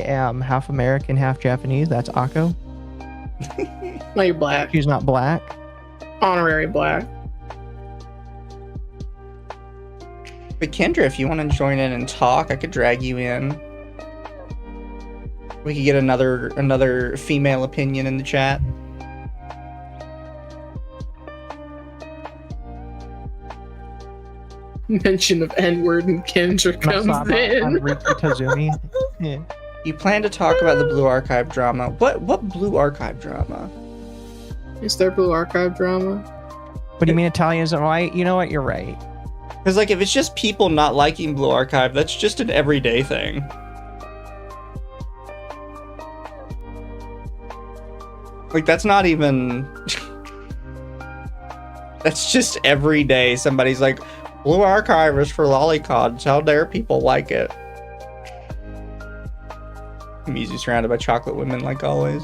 C: am half American, half Japanese. That's Occo.
B: No, you're black.
C: She's not black.
B: Honorary black.
A: But Kendra, if you want to join in and talk, I could drag you in. We could get another female opinion in the chat.
B: Mention of N-word and Kendra comes in.
C: Tazumi. Yeah.
A: You plan to talk about the Blue Archive drama. What Blue Archive drama?
B: Is there Blue Archive drama?
C: What do you mean Italians are white? You know what? You're right.
A: Because, like, if it's just people not liking Blue Archive, that's just an everyday thing. Like, that's not even... That's just every day somebody's like, Blue Archive is for lollicods. How dare people like it? Mizu surrounded by chocolate women, like always.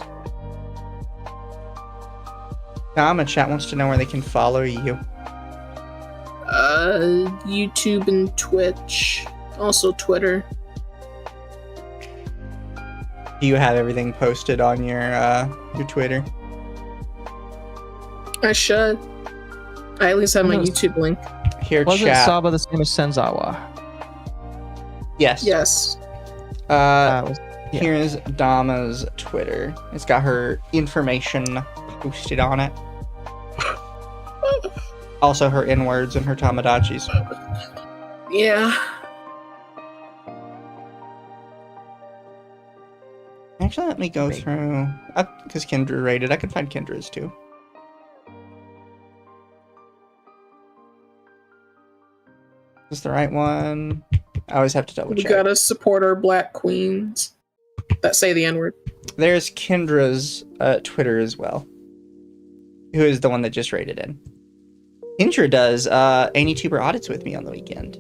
A: Dama chat wants to know where they can follow you.
B: YouTube and Twitch. Also Twitter.
A: Do you have everything posted on your Twitter?
B: I should. I at least have my YouTube link.
A: Here,
C: Wasn't
A: chat.
C: Saba the same as Senzawa?
A: Yes.
B: Yes.
C: Yeah.
A: Here's Dama's Twitter. It's got her information posted on it. Also her N-words and her Tamodachis.
B: Yeah.
A: Actually, let me go through... Because Kendra rated. I can find Kendra's too. Is this the right one? I always have to double check.
B: We gotta support our black queens that say the N-word.
A: There's Kendra's Twitter as well. Who is the one that just rated in. Kendra does Any-Tuber audits with me on the weekend.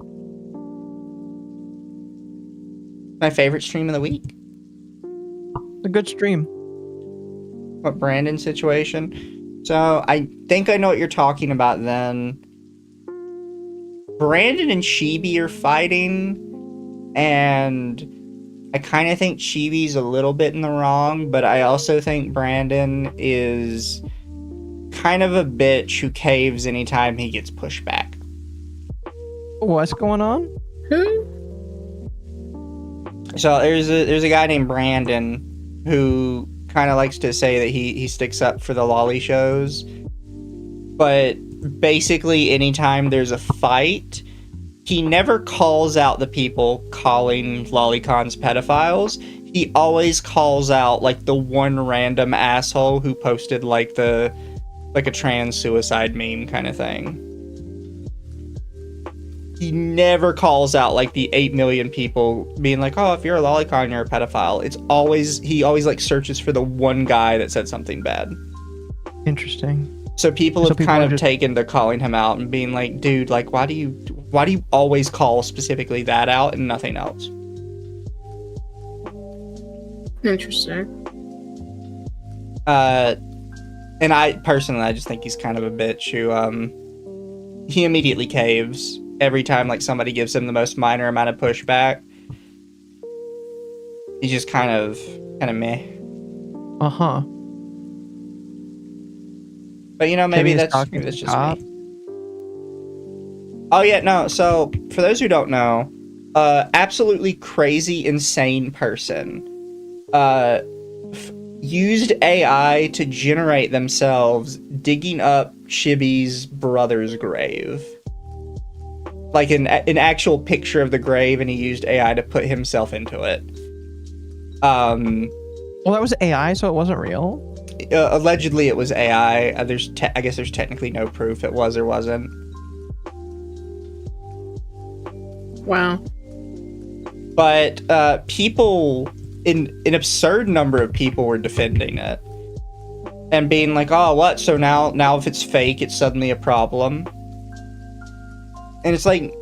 A: My favorite stream of the week.
C: A good stream.
A: What, Brandon situation? So, I think I know what you're talking about then. Brandon and Chibi are fighting, and I kind of think Chibi's a little bit in the wrong, but I also think Brandon is kind of a bitch who caves anytime he gets pushed back.
C: What's going on?
B: Who?
A: So there's a guy named Brandon who kind of likes to say that he sticks up for the lolly shows, but basically anytime there's a fight, he never calls out the people calling lolicons pedophiles. He always calls out like the one random asshole who posted like a trans suicide meme kind of thing. He never calls out like the 8 million people being like, oh, if you're a lolicon, you're a pedophile. He always like searches for the one guy that said something bad.
C: Interesting.
A: So people have kind of taken to calling him out and being like, dude, like, why do you always call specifically that out and nothing else?
B: Interesting.
A: And I just think he's kind of a bitch who, he immediately caves every time like somebody gives him the most minor amount of pushback. He's just kind of meh.
C: Uh-huh.
A: But maybe
C: Kenny's
A: that's
C: talking
A: just
C: to Top.
A: me. Oh yeah, no. So for those who don't know, absolutely crazy, insane person. used AI to generate themselves digging up Chibi's brother's grave. Like an actual picture of the grave, and he used AI to put himself into it.
C: Well, that was AI, so it wasn't real.
A: Allegedly, it was AI. I guess there's technically no proof it was or wasn't.
B: Wow.
A: But people, an absurd number of people were defending it and being like, "Oh, what? So now if it's fake, it's suddenly a problem." And it's like,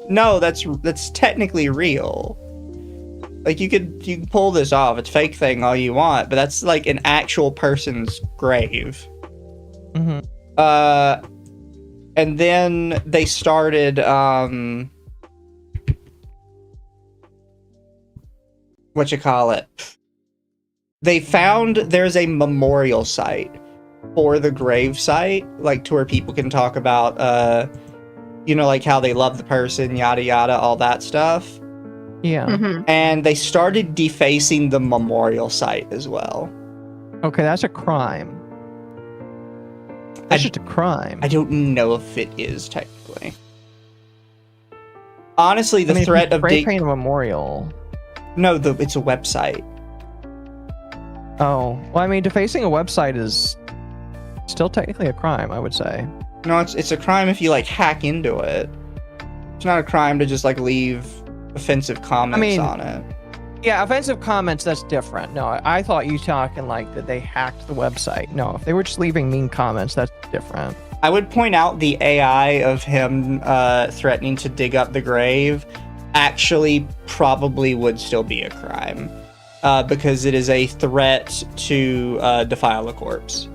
A: no, that's technically real. Like you can pull this off. It's fake thing all you want, but that's like an actual person's grave.
C: Mm-hmm.
A: And then they started they found there's a memorial site for the grave site, like to where people can talk about like how they love the person, yada yada, all that stuff.
C: Yeah.
B: Mm-hmm.
A: And they started defacing the memorial site as well.
C: Okay, that's a crime. That's just a crime.
A: I don't know if it is technically. Honestly, the threat of
C: paint a memorial.
A: No, it's a website.
C: Oh, well, I mean, defacing a website is still technically a crime, I would say.
A: No, it's a crime if you like hack into it. It's not a crime to just like leave offensive comments on it.
C: Yeah, offensive comments, that's different. No, I thought you talking like that they hacked the website. No, if they were just leaving mean comments, that's different.
A: I would point out the AI of him threatening to dig up the grave actually probably would still be a crime because it is a threat to defile a corpse.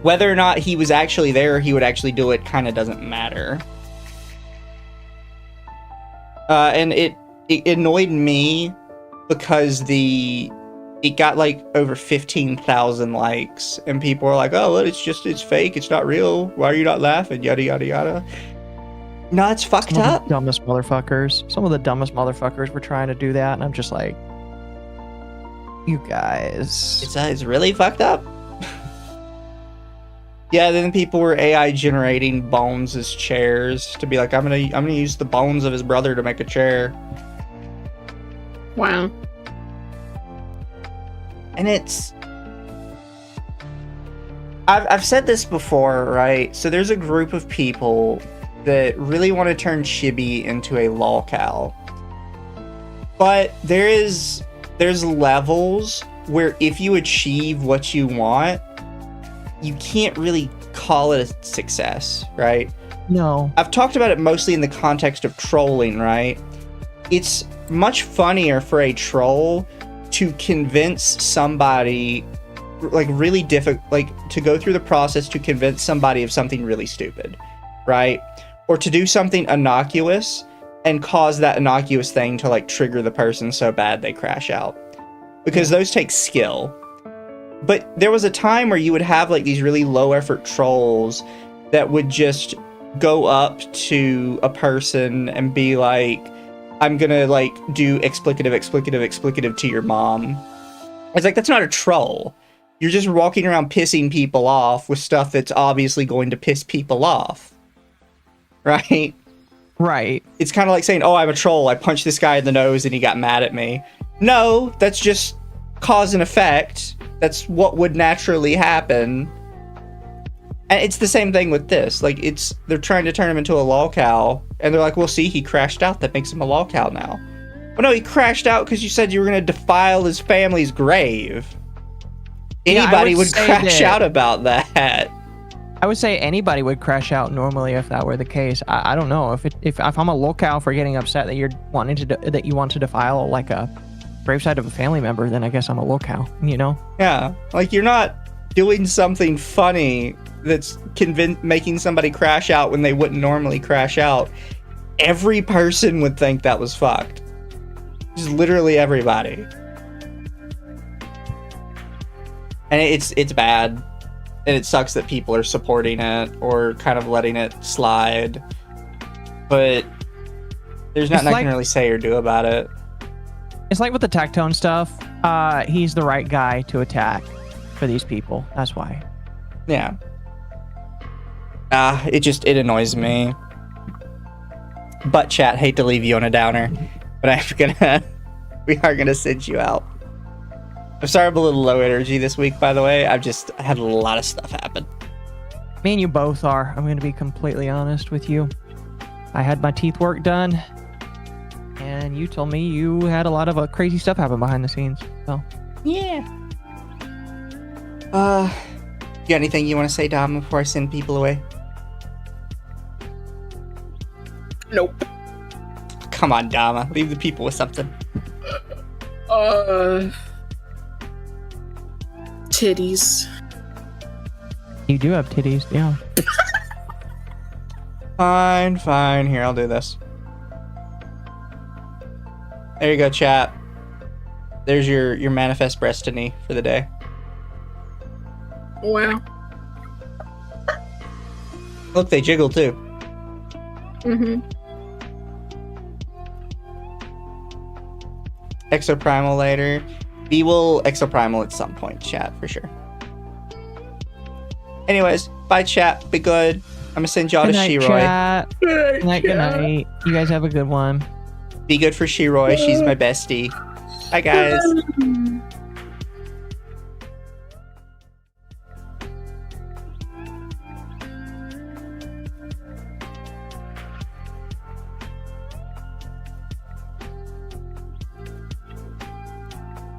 A: Whether or not he was actually there, he would actually do it, kind of doesn't matter. And it annoyed me because it got like over 15,000 likes, and people were like, "Oh, well, it's fake. It's not real. Why are you not laughing?" Yada yada yada. No, it's fucked up.
C: The dumbest motherfuckers. Some of the dumbest motherfuckers were trying to do that, and I'm just like, you guys.
A: It's really fucked up. Yeah, then people were AI generating bones as chairs to be like, I'm gonna use the bones of his brother to make a chair.
B: Wow.
A: And I've said this before, right? So there's a group of people that really want to turn Chibi into a lolcow. But there's levels where if you achieve what you want, you can't really call it a success, right?
C: No.
A: I've talked about it mostly in the context of trolling, right? It's much funnier for a troll to convince somebody, like really difficult, like to go through the process to convince somebody of something really stupid, right? Or to do something innocuous and cause that innocuous thing to like trigger the person so bad they crash out. Because those take skill. But there was a time where you would have like these really low effort trolls that would just go up to a person and be like, I'm gonna like do explicative to your mom. It's like, that's not a troll. You're just walking around pissing people off with stuff that's obviously going to piss people off. Right?
C: Right.
A: It's kind of like saying, oh, I'm a troll. I punched this guy in the nose and he got mad at me. No, that's just cause and effect. That's what would naturally happen. And it's the same thing with this. Like, they're trying to turn him into a lolcow, and they're like, well, see, he crashed out. That makes him a lolcow now. Well, no, he crashed out because you said you were going to defile his family's grave. Anybody would crash out about that.
C: I would say anybody would crash out normally if that were the case. I don't know if I'm a lolcow for getting upset that you want to defile like a gravesite of a family member, then I guess I'm a lolcow, you know?
A: Yeah, like you're not doing something funny that's making somebody crash out when they wouldn't normally crash out. Every person would think that was fucked. Just literally everybody. And it's bad. And it sucks that people are supporting it or kind of letting it slide. But there's nothing I can really say or do about it.
C: It's like with the Tectone stuff. he's the right guy to attack for these people. That's why.
A: Yeah. It annoys me. But chat, hate to leave you on a downer, but we are gonna send you out. I'm sorry I'm a little low energy this week, by the way. I had a lot of stuff happen.
C: Me and you both are. I'm going to be completely honest with you. I had my teeth work done, and you told me you had a lot of crazy stuff happen behind the scenes. So
A: yeah. You got anything you want to say, Dom, before I send people away?
B: Nope.
A: Come on, Dama. Leave the people with something.
B: Titties.
C: you do have titties, yeah.
A: Fine. Here, I'll do this. There you go, chat. There's your manifest breastiny for the day.
B: Wow.
A: Look, they jiggle too.
B: Mm-hmm.
A: Exoprimal later. We will exoprimal at some point, chat, for sure. Anyways, bye, chat. Be good. I'm gonna send y'all to Shiroy.
C: Chat. Good night. You guys have a good one.
A: Be good for Shiroy. She's my bestie. Bye, guys.